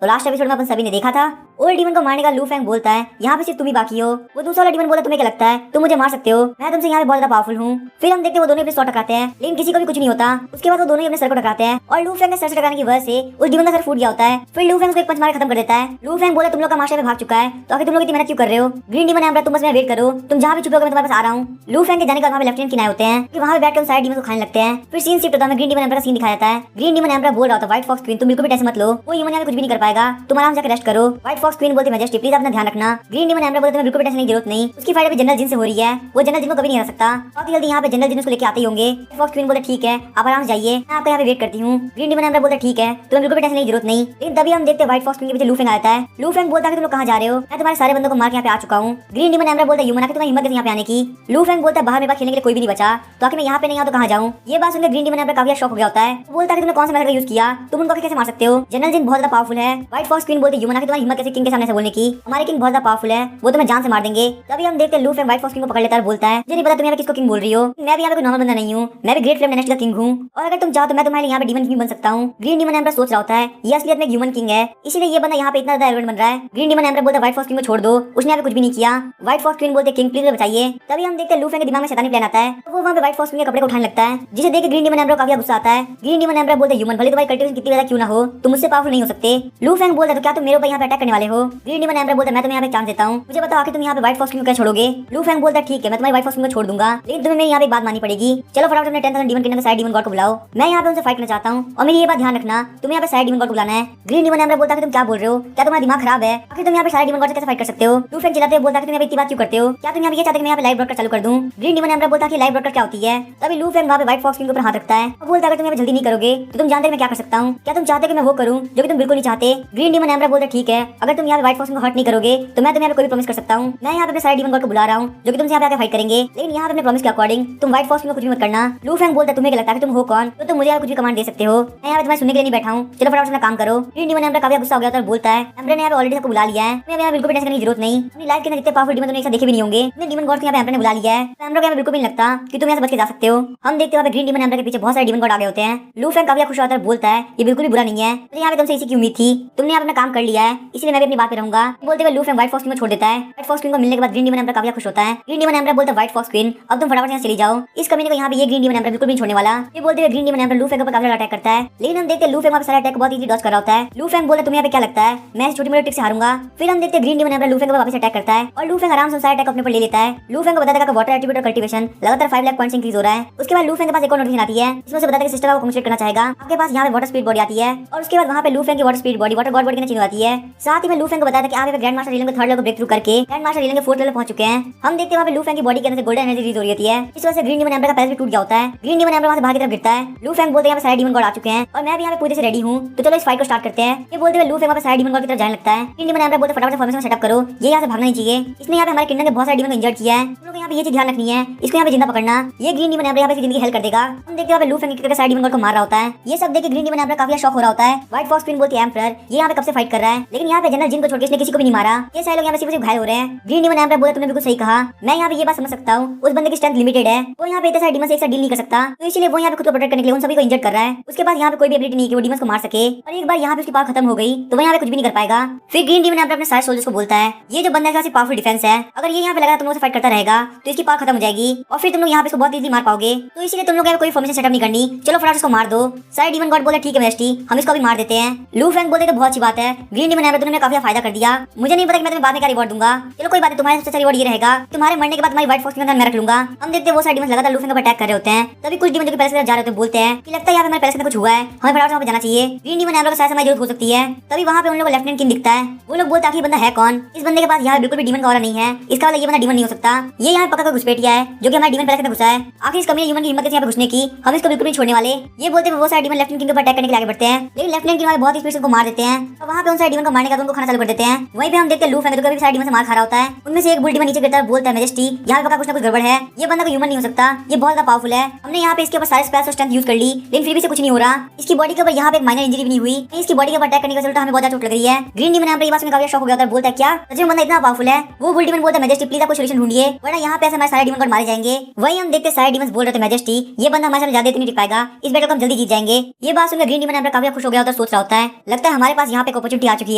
तो last episode में अपन सभी ने देखा था ओल्ड डीमन को मारने का लू फैंग बोलता है यहाँ पे सिर्फ तुम ही बाकी हो। वो दूसरा वाला डीमन बोलता है तुम्हें क्या लगता है तुम मुझे मार सकते हो, मैं तुमसे यहाँ पे बहुत ज्यादा पावरफुल हूँ। फिर हम देखते हैं वो दोनों अपने सौ टकराते हैं लेकिन किसी को भी कुछ नहीं होता। उसके बाद वो दोनों ही अपने सर को टकराते हैं और लू फैंग के सर से टकराने की वजह से उस डीमन का सर फूट गया होता है। फिर लू फैंग उसको एक पंच मार खत्म कर देता है। लू फैंग बोला तुम लोग का मास्टर में भाग चुका है तो आखिर तुम लोग इतनी मेहनत क्यों कर रहे हो। ग्रीन डीमन एम्परर तुम बस मेरा वेट करो, तुम जहाँ भी छुपे हो मैं तुम्हारे पास आ रहा हूँ। लू फैंग के जाने का वहाँ पे लेफ्टिनेंट किनाए होते हैं कि वहाँ पे बैठ कर सारे डीमन को खाने लगते हैं। फिर सीन शिफ्ट होता है, ग्रीन डीमन एम्परर का सीन दिखाया जाता है। ग्रीन डीमन एम्परर बोल रहा था व्हाइट फॉक्स क्वीन तुम बिल्कुल भी टेंशन मत लो, वो ह्यूमन यहाँ पे कुछ भी नहीं कर पाएगा, तुम आराम से रेस्ट करो। व्हाइट फॉक्स क्वीन बोलती मैजेस्टी प्लीज अपना ध्यान रखना। ग्रीन डीमन एम्परर बोलते तुम्हें बिल्कुल भी टेंशन की जरूरत नहीं, उसकी फाइट अभी जनरल जिन से हो रही है, वो जनरल जिन को कभी नहीं हरा सकता। बहुत जल्दी यहाँ पे जनरल जिन उसको लेके आते ही होंगे। फॉक्स क्वीन बोलते ठीक है आप आराम से जाइए, मैं आपका यहाँ पे वेट करती हूँ। ग्रीन डीमन एम्परर बोलते ठीक है तुम्हें बिल्कुल भी टेंशन की जरूरत नहीं। लेकिन तभी हम देखते व्हाइट फॉक्स क्वीन के पीछे लू फैंग आता है। लू फैंग बोलता है तुम लोग कहाँ जा रहे हो, मैं तुम्हारे सारे बंदों को मार के यहाँ पे आ चुका हूँ। ग्रीन डीमन एम्परर बोलता है ह्यूमन आके तुम्हारी हिम्मत कैसे यहाँ पे आने की। लू फैंग बोलता है बाहर मेरे पास खेलने के लिए कोई भी नहीं बचा तो आखिर मैं यहाँ पे नहीं आऊँ तो कहाँ जाऊँ। ये बात सुनकर ग्रीन डीमन एम्परर काफी शॉक हो गया होता है। बोलता है तुमने कौन सा मेथड का यूज किया, तुम उनको कैसे मार सकते हो, जनरल जिन बहुत ज्यादा पावरफुल है। व्हाइट फॉक्स क्वीन बोलती है ह्यूमन आके तुम्हारी हिम्मत कैसे किंग के सामने से बोलने की, हमारे किंग बहुत ज्यादा पावरफुल है, वो तुम्हें जान से मार देंगे। तभी हम देखते हैं लू फैंग व्हाइट फॉक्स किंग को पकड़ लेता है और बोलता है मुझे नहीं पता तुम यहाँ पे किसको किंग बोल रही हो, मैं भी यहाँ पे कोई नॉर्मल बंदा नहीं हूँ, मैं भी ग्रेट फ्लेम डायनेस्टी का किंग हूँ और अगर तुम चाहो तो मैं तुम्हारे लिए यहाँ पे डीमन किंग बन सकता हूँ। ग्रीन डीमन एम्परर सोच रहा होता है ये असलियत में ह्यूमन किंग है इसीलिए ये बंदा यहाँ पे इतना ज्यादा एरोगेंट बन रहा है। ग्रीन डीमन एम्परर बोलता है व्हाइट फॉक्स किंग को छोड़ दो, उसने यहाँ पे कुछ भी नहीं किया। व्हाइट फॉक्स क्वीन बोलते किंग प्लीज बचाइए। तभी हम देखते हैं लू फैंग के दिमाग में शैतानी प्लान आता है तो वो वहाँ पे व्हाइट फॉक्स किंग के कपड़े को उठाने लगता है, जिसे देख के ग्रीन डीमन एम्परर काफी गुस्सा आता है। ग्रीन डीमन एम्परर बोलते ह्यूमन भले तुम्हारी कल्टीवेशन कितनी ज्यादा क्यों ना हो तुम मुझसे पावरफुल नहीं हो सकते। लू फैंग बोलता है तो क्या तुम मेरे ऊपर यहाँ पे अटैक करने वाले हो। ग्रीन डीमन एम्परर बोलता है मैं तुम्हें यहाँ पे चांस देता हूँ, मुझे बताओ आखिर तुम यहाँ पे व्हाइट फॉक्स किंग को क्या छोड़ोगे। लू फैंग बोलता है ठीक है मैं तुम्हारी व्हाइट फॉक्स किंग को छोड़ दूंगा लेकिन तुम्हें मेरी यहाँ पे बात माननी पड़ेगी। चलो फटाफट अपने 10,000 डीमन किंगडम के सारे डीमन गॉड को बुलाओ, मैं यहाँ पे उनसे फाइट करना चाहता हूँ और मेरी ये बात ध्यान रखना तुम्हें यहाँ पे सारे डीमन गॉड को बुलाना है। ग्रीन डीमन एम्परर बोलता है तुम क्या बोल रहे हो, क्या तुम्हारा दिमाग खराब है, आखिर तुम यहाँ पे सारे डीमन गॉड से कैसे फाइट कर सकते हो। लू फैंग चिल्लाते हुए बोलता है तुम यहाँ पे इतनी बात क्यों करते हो, क्या तुम यहाँ पे ये चाहते हो कि मैं यहाँ पे लाइव ब्रॉडकास्ट चालू कर दूं। ग्रीन डीमन एम्परर बोलता है कि लाइव ब्रॉडकास्ट क्या होती है। तभी लू फैंग वहाँ पे व्हाइट फॉक्स किंग के ऊपर हाथ रखता है और बोलता है अगर तुम यहाँ पे जल्दी नहीं करोगे तो तुम जानते हो मैं क्या कर सकता हूँ, क्या तुम चाहते हो कि मैं वो करूँ जो कि तुम बिल्कुल नहीं चाहते। ग्रीन डीमन एम्परर बोलता है ठीक है अगर तुम यहाँ पे व्हाइट फॉक्स को हर्ट नहीं करोगे तो मैं तुम्हें यहाँ पे कोई प्रॉमिस कर सकता हूँ, मैं यहाँ पे अपने सारे डीमन गॉड को बुला रहा हूँ जो कि तुमसे यहाँ पे आके फाइट करेंगे लेकिन यहाँ पे अपने प्रॉमिस के अकॉर्डिंग तुम व्हाइट फॉक्स को कुछ भी मत करना। लू फैंग बोलता है तुम्हें क्या लगता है तुम हो कौन तो तुम मुझे यहाँ कुछ भी कमांड दे सकते हो, मैं यहाँ पे तुम्हें सुनने के लिए नहीं बैठा हूँ, चलो फटाफट अपना काम करो। ग्रीन डीमन एम्परर काफी गुस्सा हो गया और बोलता है एम्परर ने यहाँ पे ऑलरेडी सबको बुला लिया है, मैं यहाँ बिल्कुल भी टेंशन करने की जरूरत नहीं, अपनी लाइफ के अंदर जितने पावरफुल डीमन तुमने एक साथ देखे भी नहीं होंगे, अपने डीमन गॉड को यहाँ पे एम्परर ने बुला लिया है, एम्परर को यहाँ पे बिल्कुल भी नहीं लगता कि तुम यहाँ से बच के जा सकते हो। हम देखते हैं ग्रीन डीमन एम्परर के पीछे बहुत सारे डीमन गॉड आ गए होते हैं। लू फैंग काफी खुश होता है बोलता है ये बिल्कुल भी बुरा नहीं है, मुझे यहाँ पे तुमसे इसी की उम्मीद थी, तुमने यहाँ पे अपना काम कर लिया है इसलिए मैं भी अपनी बात पे रहूंगा। बोलते हुए लू फैंग व्हाइट फॉक्स किंग को छोड़ देता है। व्हाइट फॉक्स किंग को मिलने के बाद ग्रीन डीमन एम्परर काफी खुश होता है। ग्रीन डीमन एम्परर बोलता है व्हाइट फॉक्स क्वीन अब तुम फटाफट यहाँ चली जाओ, इस कमीने को यहाँ पे ये ग्रीन डीमन एम्परर बिल्कुल भी नहीं छोड़ने वाला। ये बोलते हुए ग्रीन डीमन एम्परर लू फैंग पर काफी अटैक करता है लेकिन हम देखते हैं लू फैंग सारा अटैक बहुत इजी डॉज कर रहा होता है। लू फैंग बोलता है तुम्हें यहाँ पे क्या लगता है मैं इस छोटी मोटी ट्रिक से हारूंगा। फिर हम देखते हैं ग्रीन डीमन एम्परर लू फैंग को वापस अटैक करता है और लू फैंग आराम से सारा अटैक अपने ऊपर ले लेता है। लू फैंग को बताता है कि वाटर एट्रीब्यूट और कल्टीवेशन लगातार 5 लाख पॉइंट्स इंक्रीज हो रहा है। उसके बाद लू फैंग के पास एक और नोटिफिकेशन आती है इसमें से बताता है कि सिस्टम को कंप्लीट करना चाहेगा, आपके पास यहाँ पे वाटर स्पीड बॉडी आती है और उसके बाद वहाँ पे लू फैंग की water speed body water God body की चीज आती है। साथ ही में लू फैंग को बताया था कि आप ग्रैंड मास्टर रीलिंग को 3rd लेवल को ब्रेक थ्रू करके ग्रैंड मास्टर रीलिंग के 4th लेवल पहुंच चुके हैं। हम देखते हैं वहाँ पे लू फैंग की बॉडी के अंदर से गोल्डन एनर्जी रिलीज हो रही है, इस वजह से ग्रीन डीमन एम्परर का पैलेस भी टूट गया होता है। ग्रीन डीमन एम्परर वहाँ से बाहर की तरफ गिरता है। लू फैंग बोलते हैं यहाँ पे सारे डीमन गॉड आ चुके हैं और मैं भी यहाँ पे पूरे से रेडी हूँ तो चलो इस फाइट को स्टार्ट करते हैं। ये बोलते हुए लू फैंग वहाँ पे सारे डीमन गॉड की तरफ जाने लगता है। ग्रीन डीमन एम्परर बोलते फटाफट से फॉर्मेशन सेटअप करो, ये यहाँ से भागना नहीं चाहिए, इसने यहाँ पे हमारे किंगडम के बहुत सारे डीमन को इंजर्ड किया है, तुम लोग यहाँ पे ये चीज ध्यान रखनी है, इसको यहाँ पे जिंदा पकड़ना। ये ग्रीन डीमन एम्परर यहाँ पे जिंदगी हेल्प कर देगा। हम देखते हैं लू फैंग एक सारे डीमन गॉड को मार रहा होता है। ये सब देख के ग्रीन डीमन एम्परर काफी शॉक हो रहा होता है। व्हाइट फॉक्स क्वीन बोलती है एम्परर ये यहाँ पे कब से फाइट कर रहा है लेकिन यहाँ पे जनरल जिन को छोड़ के इसने किसी को भी नहीं मारा, ये सारे लोग यहाँ पे सिर्फ घायल हो रहे हैं। ग्रीन डीमन एम्परर बोलता तुमने बिल्कुल सही कहा, मैं यहाँ पे ये बात समझ सकता हूँ उस बंदे की स्ट्रेंथ लिमिटेड है, वो यहाँ पे इतने सारे डीमन से एक साथ डील नहीं कर सकता तो इसलिए वो यहाँ पे खुद को प्रोटेक्ट करने के लिए उन सभी को इंजर्ड कर रहा है। उसके पास यहाँ पे कोई भी एबिलिटी नहीं है कि वो डीमन को मार सके और एक बार यहाँ पे उसकी पावर खत्म हो गई तो वो यहाँ पे कुछ भी नहीं कर पाएगा। फिर ग्रीन डीमन एम्परर अपने सारे सोल्जर्स को बोलता है ये जो बंदा है पावरफुल डिफेंस है, अगर ये यहाँ पे लगा तुम लोग से फाइट करता रहेगा तो इसकी पावर खत्म हो जाएगी और फिर तुम लोग यहाँ पे इसको बहुत इजी मार पाओगे, तो इसलिए तुम लोग कोई फॉर्मेशन सेटअप नहीं करनी, चलो फटाफट इसको मार दो। सारे डीमन गॉड बोले ठीक है मेस्टी हम इसको भी मार देते हैं। लू फैंग बोलते तो बहुत अच्छी बात है, ग्रीन डीमन एम्परर तुमने काफी फायदा कर दिया, मुझे नहीं पता कि मैं तुम्हें बाद में क्या रिवॉर्ड दूंगा, चलो कोई बात नहीं तुम्हारे सबसे अच्छा रिवॉर्ड ये रहेगा तुम्हारे मरने के बाद तुम्हारी व्हाइट फॉक्स के अंदर मैं रख लूंगा। हम देखते हैं वो सारे डीमन लगातार लू फैंग पर अटैक कर रहे होते हैं। तभी कुछ डीमन जो पैलेस की तरफ जा रहे होते हैं बोलते हैं कि लगता है यहाँ पे हमारे पैलेस के अंदर कुछ हुआ है, हमें फटाफट वहाँ पे जाना चाहिए, ग्रीन डीमन एम्परर को शायद हमारी जरूरत हो सकती है। तभी वहाँ पे उन लोगों को लेफ्टिनेंट किंग दिखता है। वो लोग बोलते आखिर बंदा है कौन, इस बंदे के पास यहाँ बिल्कुल भी डीमन का ऑरा नहीं है, इसका वाला ये बंदा डीमन नहीं हो सकता, ये यहाँ पक्का कोई घुसपैठिया है जो कि हमारे डीमन पैलेस के अंदर घुसा है। आखिर इस कमी ने ह्यूमन की हिम्मत कैसे यहाँ पे घुसने की, हम इसको बिल्कुल नहीं छोड़ने वाले। ये बोलते हुए वो सारे डीमन लेफ्टिनेंट किंग के ऊपर अटैक करने के लिए आगे बढ़ते हैं लेकिन लेफ्टिनेंट किंग बहुत स्पीड से उनको मार देते हैं और वहाँ पे उन सारे डीमन को मारने का उनको खाना चालू कर देते हैं। वहीं पे हम देखते हैं लू फेंग कभी सारे डीमन से मार खा रहा होता है। उनमें से एक बुल डीमन नीचे गिरता है, बोलता है मैजेस्टी यहाँ पे कुछ ना कुछ गड़बड़ है, ये बंदा कोई ह्यूमन नहीं हो सकता, ये बहुत ज्यादा पावरफुल है। हमने यहाँ पे इसके ऊपर सारे स्पेशल स्ट्रेंथ यूज कर ली, लेकिन फिर भी से कुछ नहीं हो रहा। इसकी बॉडी के ऊपर यहाँ पे एक माइनर इंजरी भी नहीं हुई, इसकी बॉडी के ऊपर अटैक करने का रिजल्ट हमें बहुत ज्यादा चोट लग रही है। ग्रीन डीमन यहाँ पे ये बात सुनकर काफी शॉक हो गया था, बोलता है क्या सच में बंदा इतना पावरफुल है। वो बुल डीमन बोलता है मैजेस्टी प्लीज आप कोई सोल्यूशन ढूंढिए, वरना यहाँ पे हमारे सारे डीमन को मारे जाएंगे। वहीं हम देखते सारे डीमन बोल रहे थे मैजेस्टी ये बंदा हमारे साथ ज्यादा नहीं टिक पाएगा, इस बैटल को हम जल्दी जीत जाएंगे। ये बात सुनकर ग्रीन डीमन यहाँ पे काफी खुश हो गया होता है, सोच रहा होता है लगता है हमारे पास यहाँ पे एक अपॉर्चुनिटी आ चुकी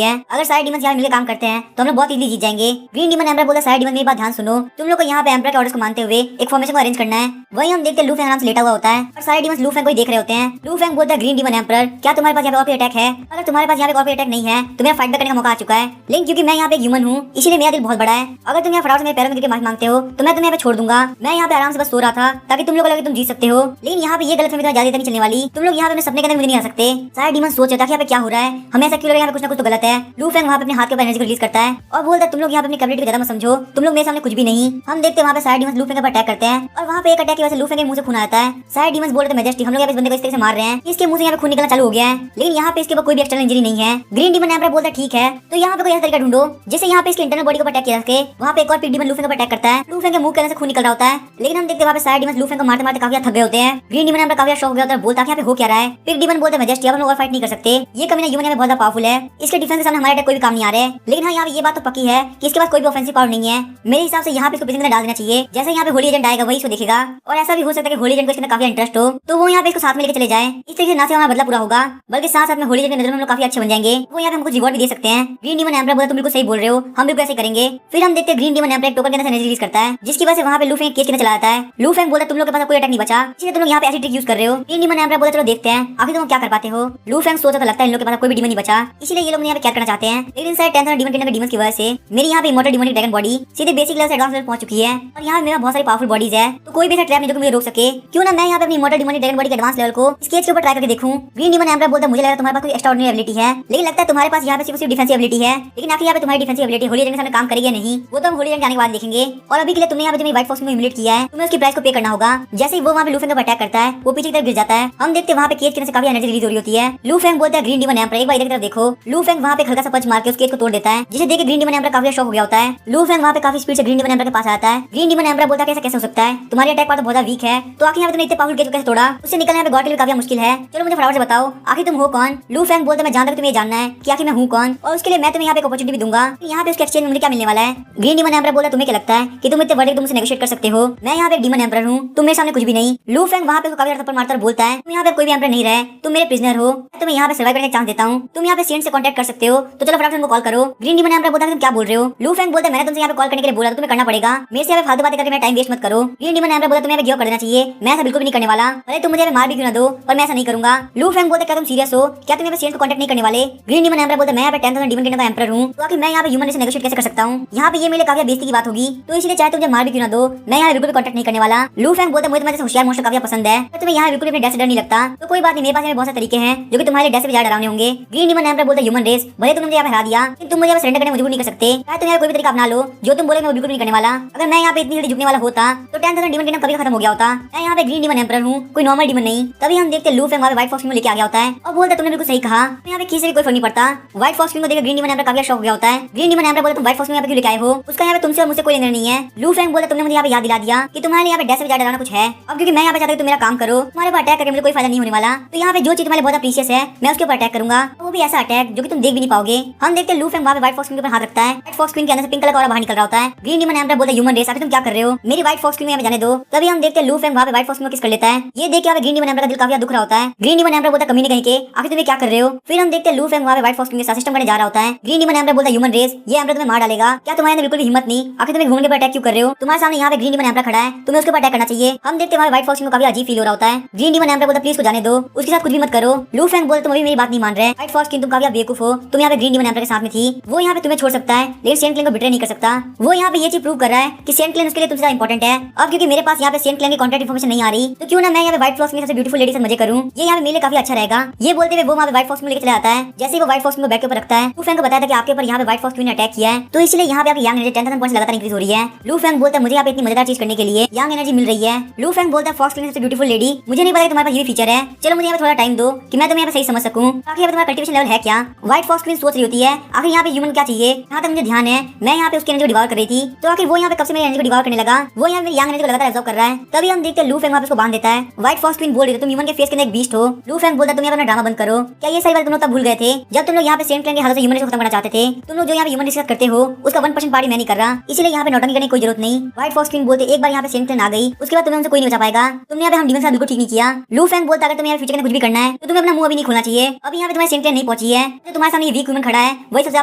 है, अगर सारे डीमन यहाँ मिलकर काम करते हैं तो हम लोग बहुत इजीली जीत जाएंगे। ग्रीन डीमन एम्पर बोला सारे डीमन मेरी बात ध्यान सुनो, तुम लोग को यहाँ पे एम्पर के ऑर्डर्स को मानते हुए एक फॉर्मेशन को अरेंज करना है। वहीं हम देखते हैं लू फेंग आराम से लेटा हुआ होता है और सारे डीमन लू फेंग को देख रहे होते हैं। लू फेंग बोलता है ग्रीन डीमन एम्पर क्या तुम्हारे पास यहाँ पे और कोई अटैक है? अगर तुम्हारे पास यहाँ पे और कोई अटैक नहीं है तो मेरा फाइट बैक करने का मौका आ चुका है, लेकिन क्योंकि मैं यहाँ पे ह्यूमन हूँ इसीलिए मेरा दिल बहुत बड़ा है। अगर तुम यहाँ फटाफट से मेरे पैरों में गिर के माफी मांगते हो तो मैं तुम्हें यहाँ पे छोड़ दूंगा। मैं यहाँ पे आराम से बस सो रहा था ताकि तुम लोग लगे तुम जीत सकते हो, लेकिन यहाँ पे ये गलत फहमी ज्यादा नहीं चलने वाली, तुम लोग यहाँ पे अपने सपने के अंदर मुझे नहीं आ सकते। सारे डीमन सोच रहा था यहाँ पे क्या हो रहा है, हमें ऐसा क्यों लग रहा है कुछ ना कुछ तो गलत है। लू फेंग वहाँ पे अपने हाथ के ऊपर एनर्जी को रिलीज करता है और बोलता है तुम लोग यहाँ पे अपनी कैपेबिलिटी को ज्यादा मत समझो, तुम लोग मेरे सामने कुछ भी नहीं। हम देखते हैं वहाँ पे सारे डीमन लू फेंग पर अटैक करते हैं और वहाँ पे एक अटैक की वजह से लू फेंग के मुंह से खून आता है। सारे डीमन बोल रहे थे मैजेस्टी हम लोग इस बंदे को इस तरह से मार रहे हैं, इसके मुंह से यहाँ पे खून निकलना चालू हो गया है, लेकिन यहाँ पे इसके ऊपर कोई भी एक्सटर्नल इंजरी नहीं है। ग्रीन डीमन एम्पर बोलता है ठीक है तो यहाँ पे कोई ऐसा तरीका ढूंढो जिससे यहाँ पे इसके इंटरनल बॉडी को अटैक किया सके। वहाँ पे एक और पिग डीमन लू फेंग पर अटैक करता है, लू फेंग के मुंह के अंदर से खून निकल रहा होता है, लेकिन हम देखते हैं वहाँ पे सारे डीमन लू फेंग को मारते मारते काफी थक गए होते हैं। ग्रीन डीमन एम्पर काफी शॉक हो गया होता है, बोलता है यहाँ पे हो क्या रहा है। पिग डीमन बोलते हैं मैजेस्टी अब हम लोग और फाइट नहीं कर सकते, ये कमीना ह्यूमन में बहुत ज्यादा पावरफुल है, इसके डिफेंस के सामने हमारा अटैक कोई भी काम नहीं आ रहा है। लेकिन हाँ यहाँ ये बात तो पक्की है कि इसके पास कोई भी ऑफेंसिव पावर नहीं है। मेरे हिसाब से यहाँ पे इसको पिछले डाल देना चाहिए, जैसे यहाँ पे होली एजेंट आएगा वही इसको देखेगा, और ऐसा भी हो सकता है कि होली एजेंट को इसके अंदर काफी इंटरेस्ट हो तो वो यहाँ पे इसको साथ में लेके चले जाए। इस तरीके से ना सिर्फ हमारा बदला पूरा होगा बल्कि साथ साथ में होली एजेंट की नजर में हम लोग काफी अच्छे बन जाएंगे, वो यहाँ पे हमको रिवॉर्ड भी दे सकते हैं। ग्रीन डीमन एम्पर बोला तुम बिल्कुल सही बोल रहे हो, हम बिल्कुल ऐसे करेंगे। फिर हम देखते हैं ग्रीन डीमन एम्पर एक टोकन के अंदर एनर्जी रिलीज करता है जिसकी वजह से वहाँ पे लू फेंग केस के अंदर चला जाता है। लू फेंग बोलता तुम लोग के पास कोई अटैक नहीं बचा, इसलिए तुम लोग यहाँ पे ऐसी ट्रिक यूज कर रहे हो। ग्रीन डीमन एम्पर बोला चलो देखते हैं आखिर तुम क्या कर पाते हो। लू फेंग सोचा तो लगता है इन लोग के पास कोई भी डीमन नहीं बचा, इसलिए ये लोग यहाँ पे क्या करना चाहते हैं, लेकिन सारे 10,000 डीमन किंगडम के डीमन की वजह से मेरी यहाँ पे इमॉर्टल डीमोनिक ड्रैगन बॉडी सीधे बेसिक लेवल से एडवांस लेवल पहुंच चुकी है और यहाँ मेरा बहुत सारी पावरफुल बॉडीज है, तो कोई भी ऐसा ट्रैप नहीं जो कि मुझे रोक सके। क्यों ना मैं यहाँ पे अपनी इमॉर्टल डीमोनिक ड्रैगन बॉडी के एडवांस लेवल को स्केच के ऊपर ट्राई करके देखूं। ग्रीन डीमन एम्पर बोलता है मुझे लगा तुम्हारे पास कोई एक्स्ट्राऑर्डिनरी एबिलिटी है, लेकिन लगता है तुम्हारे पास यहाँ पे सिर्फ डिफेंसिव एबिलिटी है, लेकिन आखिर यहाँ पे तुम्हारी डिफेंसिव एबिलिटी होली एजेंट के सामने काम करेगी या नहीं वो तो हम होली एजेंट जाने के बाद देखेंगे। और अभी के लिए तुमने यहाँ पे व्हाइट फॉक्स को इम्यूलेट किया है, तुम्हें उसकी प्राइस को पे करना होगा। जैसे ही वो वहाँ पे लू फेंग पर अटैक करता है वो पीछे की तरफ गिर जाता है। हम देखते हैं वहाँ पे केज के अंदर से काफी एनर्जी रिलीज हो रही होती है। लू फेंग बोलता है ग्रीन डीमन एम्पर एक बार इधर की तरफ देखो। लू फेंग वहाँ पे हल्का सा पंच मार के उस केज को तोड़ देता है, जिसे देख के ग्रीन डीमन एम्पर काफी शॉक हो गया होता है। लू फेंग वहाँ पे काफी स्पीड से ग्रीन डीमन एम्पर के पास आता है। ग्रीन डीमन एम्पर बोलता है कैसे हो सकता है, तुम्हारी अटैक पावर तो बहुत वीक है, तो आखिर यहाँ पे तुमने इतने पावरफुल केज को कैसे तोड़ा, उससे निकलना यहाँ पे गॉड के लिए काफी मुश्किल है। चलो मुझे फटाफट से बताओ आखिर तुम हो कौन। लू फेंग बोलता है मैं जानता हूँ तुम्हें जानना है कि आखिर मैं हूँ कौन, और उसके लिए मैं तुम्हें यहाँ पे अपॉर्चुनिटी भी दूंगा। यहाँ पे उसके एक्सचेंज में मुझे क्या मिलने वाला है। ग्रीन डीमन एम्पर बोलता है तुम्हें क्या लगता है कि तुम इतने बड़े तुमसे नेगोशिएट कर सकते हो, मैं यहाँ पे डीमन एम्पर हूँ, तुम मेरे सामने कुछ भी नहीं। लू फेंग वहाँ पे काफी थप्पड़ मारता बोलता है तुम यहाँ पे कोई भी एम्पर नहीं रहे, तुम मेरे प्रिजनर हो, तुम्हें यहाँ पे सर्वाइव करने का चांस देता हूँ, तुम यहाँ पे सेंट से कांटेक्ट कर सकते हो, तो चलो फटाफट उनको कॉल करो। ग्रीन डीमन एम्पर बोलता है तुम क्या बोल रहे हो। लू फेंग बोलता है मैंने तुमसे यहाँ पे कॉल करने के लिए बोला, तुम्हें करना पड़ेगा, मेरे से यहाँ पे फालतू बातें करके मेरा टाइम वेस्ट मत करो। ग्रीन डीमन एम्पर बोलता तुम्हें यहाँ पे गिव कर देना चाहिए, मैं ऐसा बिल्कुल भी नहीं करने वाला, भले तुम मुझे मार भी क्यों ना दो और मैं ऐसा नहीं करूंगा। लू फेंग बोलता क्या तुम सीरियस हो, क्या तुम यहाँ पे सेंट को कांटेक्ट नहीं करने वाले। ग्रीन डीमन एम्पर बोलता मैं यहाँ पे 10,000 डीमन किंगडम का एम्पर हूँ, तो आखिर मैं यहाँ पे ह्यूमन से नेगोशिएट कैसे कर सकता हूँ। यहाँ पे ये मेरे काफी बेइज्जती की बात होगी, तो इसलिए चाहे तुम मुझे मार भी क्यों ना दो, मैं यहाँ बिल्कुल भी कांटेक्ट नहीं करने वाला। लू फेंग बोलता मुझे तुम्हारे होशियार मोस्टर काफी पसंद है, तो तुम्हें यहाँ बिल्कुल अपने डर से डर नहीं लगता, तो कोई बात नहीं, मेरे पास बहुत से तरीके हैं जो कि तुम्हारे डर से भी ज्यादा डरावने होंगे। ग्रीन डीमन एम्पर बोलता ह्यूमन रेस भले तुम मुझे यहाँ पे हरा दिया, लेकिन तुम मुझे सरेंडर करने मजबूर नहीं कर सकते, चाहे तुम यहाँ कोई भी तरीका अपना लो, जो तुम बोले मैं बिल्कुल नहीं करने वाला। अगर मैं यहाँ पे इतनी जल्दी झुकने वाला होता तो 10,000 डीमन किंगडम कभी खत्म हो गया होता। मैं यहाँ पे ग्रीन डीमन एम्पर हूँ, कोई नॉर्मल डीमन नहीं। तभी हम देखते लू फेंग व्हाइट फॉक्स को लेके आ गया होता है और बोलता तुमने बिल्कुल सही कहा, यहाँ पे किसी से कोई फर्क नहीं पड़ता। व्हाइट फॉक्स को देखकर ग्रीन डीमन एम्पर काफी शॉक हो गया होता है। ग्रीन डीमन एम्पर बोलता तुम व्हाइट फॉक्स यहाँ पे क्यों लेके आए हो, उसका यहाँ पे तुमसे और मुझसे कोई लेना नहीं है। लू फेंग बोलता तुमने मुझे यहाँ पे याद दिला दिया कि तुम्हारे यहाँ पे डर से ज्यादा डराना कुछ है, अब क्योंकि मैं यहाँ पे चाहता हूँ तुम मेरा काम करो, तुम्हारे ऊपर अटैक करके मुझे कोई फायदा नहीं होने वाला, तो यहाँ पे जो चीज तुम्हारे बहुत प्रीशियस है मैं उसके ऊपर अटैक करूंगा, वो भी ऐसा अटैक जो कि तुम देख भी नहीं पाओगे। हम देखते लू फेंग वहाँ पे व्हाइट फॉक्स के ऊपर हाथ रखता है, व्हाइट फॉक्स के अंदर से पिंक कलर का बाहर निकल रहा होता है। ग्रीन डीमन एम्पर बोलता ह्यूमन रेस आखिर तुम क्या कर रहे हो, मेरी व्हाइट फॉक्स में जाने दो। तभी हम देखते लू फेंग वहाँ पे व्हाइट फॉक्स में किस कर लेता है, ये देख के ग्रीन डीमन एम्पर का दिल काफी दुख रहा होता है। ग्रीन डीमन एम्पर बोलता कमी नहीं कहीं के, आखिर तुम क्या कर रहे हो। फिर हम देखते लू फेंग वहाँ पे व्हाइट फॉक्स के साथ सिस्टम करने जा रहा होता है। ग्रीन डीमन एम्पर बोलता ह्यूमन रेस ये एम्पर तुम्हें मार डालेगा, क्या तुम्हारे अंदर बिल्कुल भी हिम्मत नहीं, आखिर तुम्हें घूमने पर अटैक क्यों कर रहे हो, तुम्हारे सामने यहाँ पे ग्रीन डीमन एम्पर खड़ा है, तुम्हें उसके ऊपर अटैक करना चाहिए। हम देखते हैं व्हाइट फॉक्स को काफी अजीब फील हो रहा होता है। ग्रीन डीमन एम्पर बोलता प्लीज को जाने दो, उसके साथ कुछ भी मत करो। लू फेंग बोलता तुम अभी मेरी बात नहीं मान रहे। व्हाइट फॉक्स तुम काफी बेवकूफ हो, तुम यहाँ पे ग्रीन डीमन एम्पर के साथ में थी, वो यहाँ पे तुम्हें छोड़ सकता है लेकिन सेंट क्लेन को बिट्रे नहीं कर सकता। वो यहाँ पे ये चीज प्रूव कर रहा है कि सेंट क्लेन उसके लिए तुमसे इंपॉर्टेंट है। अब क्योंकि मेरे पास यहाँ पे सेंट क्लेन की कॉन्टैक्ट इन्फॉर्मेशन नहीं आ रही, तो क्यों ना मैं यहाँ पे व्हाइट फॉक्स में सबसे ब्यूटीफुल लेडी से मजे करूँ, ये यहाँ पे मेरे लिए काफी अच्छा रहेगा। ये बोलते हुए वो वहाँ पे व्हाइट फॉक्स में लेके चला आता है। जैसे ही वो व्हाइट फॉक्स में बैक के ऊपर रखता है, लू फेंग को बताया था कि आपके ऊपर यहाँ पे व्हाइट फॉक्स ने अटैक किया है, तो इसलिए यहाँ पे आपकी यंग एनर्जी 10,000 पॉइंट्स लगातार इंक्रीज हो रही है। लू फेंग बोलता है मुझे यहाँ पे इतनी मजेदार चीज करने के लिए यंग एनर्जी मिल रही है। लू फेंग बोलता है फॉक्स क्लेन सबसे ब्यूटीफुल लेडी, मुझे नहीं पता तुम्हारे पास ये फीचर है, चलो मुझे यहाँ पे थोड़ा टाइम दो कि मैं तुम्हें यहाँ पे सही समझ सकूँ, ताकि तुम्हारा कल्टीवेशन लेवल है क्या। व्हाइट फॉक्स क्वीन सोच रही होती है। आखिर यहाँ पे ह्यूमन क्या चाहिए, यहाँ तक मुझे ध्यान है मैं यहाँ पे उसकी एनर्जी को डिवॉल्व कर रही थी, तो आखिर वो यहाँ पे कब से मेरी एनर्जी को डिवॉल्व करने लगा, वो यहाँ पे यांग एनर्जी को लगातार एब्जॉर्ब कर रहा है। तभी हम देखते हैं लू फेंग वहाँ पे उसको बांध देता है। व्हाइट फॉक्स क्वीन बोल रही है तुम ह्यूमन के फेस के अंदर एक बीस्ट हो। लू फेंग बोलता है तुम यहाँ पे ड्रामा बंद करो। क्या ये सही बात तुम लोग तब भूल गए थे जब तुम लोग यहाँ पे सेंट क्लैन के हाथों से ह्यूमन को खत्म करना चाहते थे। तुम लोग जो यहाँ पे ह्यूमन डिस्कस करते हो उसका 1% पार्टी मैं नहीं कर रहा, इसलिए यहाँ पे नौटंकी करने की कोई जरूरत नहीं। व्हाइट फॉक्स क्वीन बोलते एक बार यहाँ पे सेंट क्लैन आ गई उसके बाद तुम्हें उनसे कोई नहीं बचा पाएगा। तुमने यहाँ पे हम डिमन से बिल्कुल ठीक नहीं किया। लू फेंग बोलता अगर तुम्हें फ्यूचर में कुछ भी करना है तो तुम्हें अपना मुंह अभी नहीं खोलना चाहिए। अभी यहाँ पे तुम्हारी सेंट क्लैन नहीं पहुंची है, तो तुम्हारे सामने वीक ह्यूमन खड़ा है वही सबसे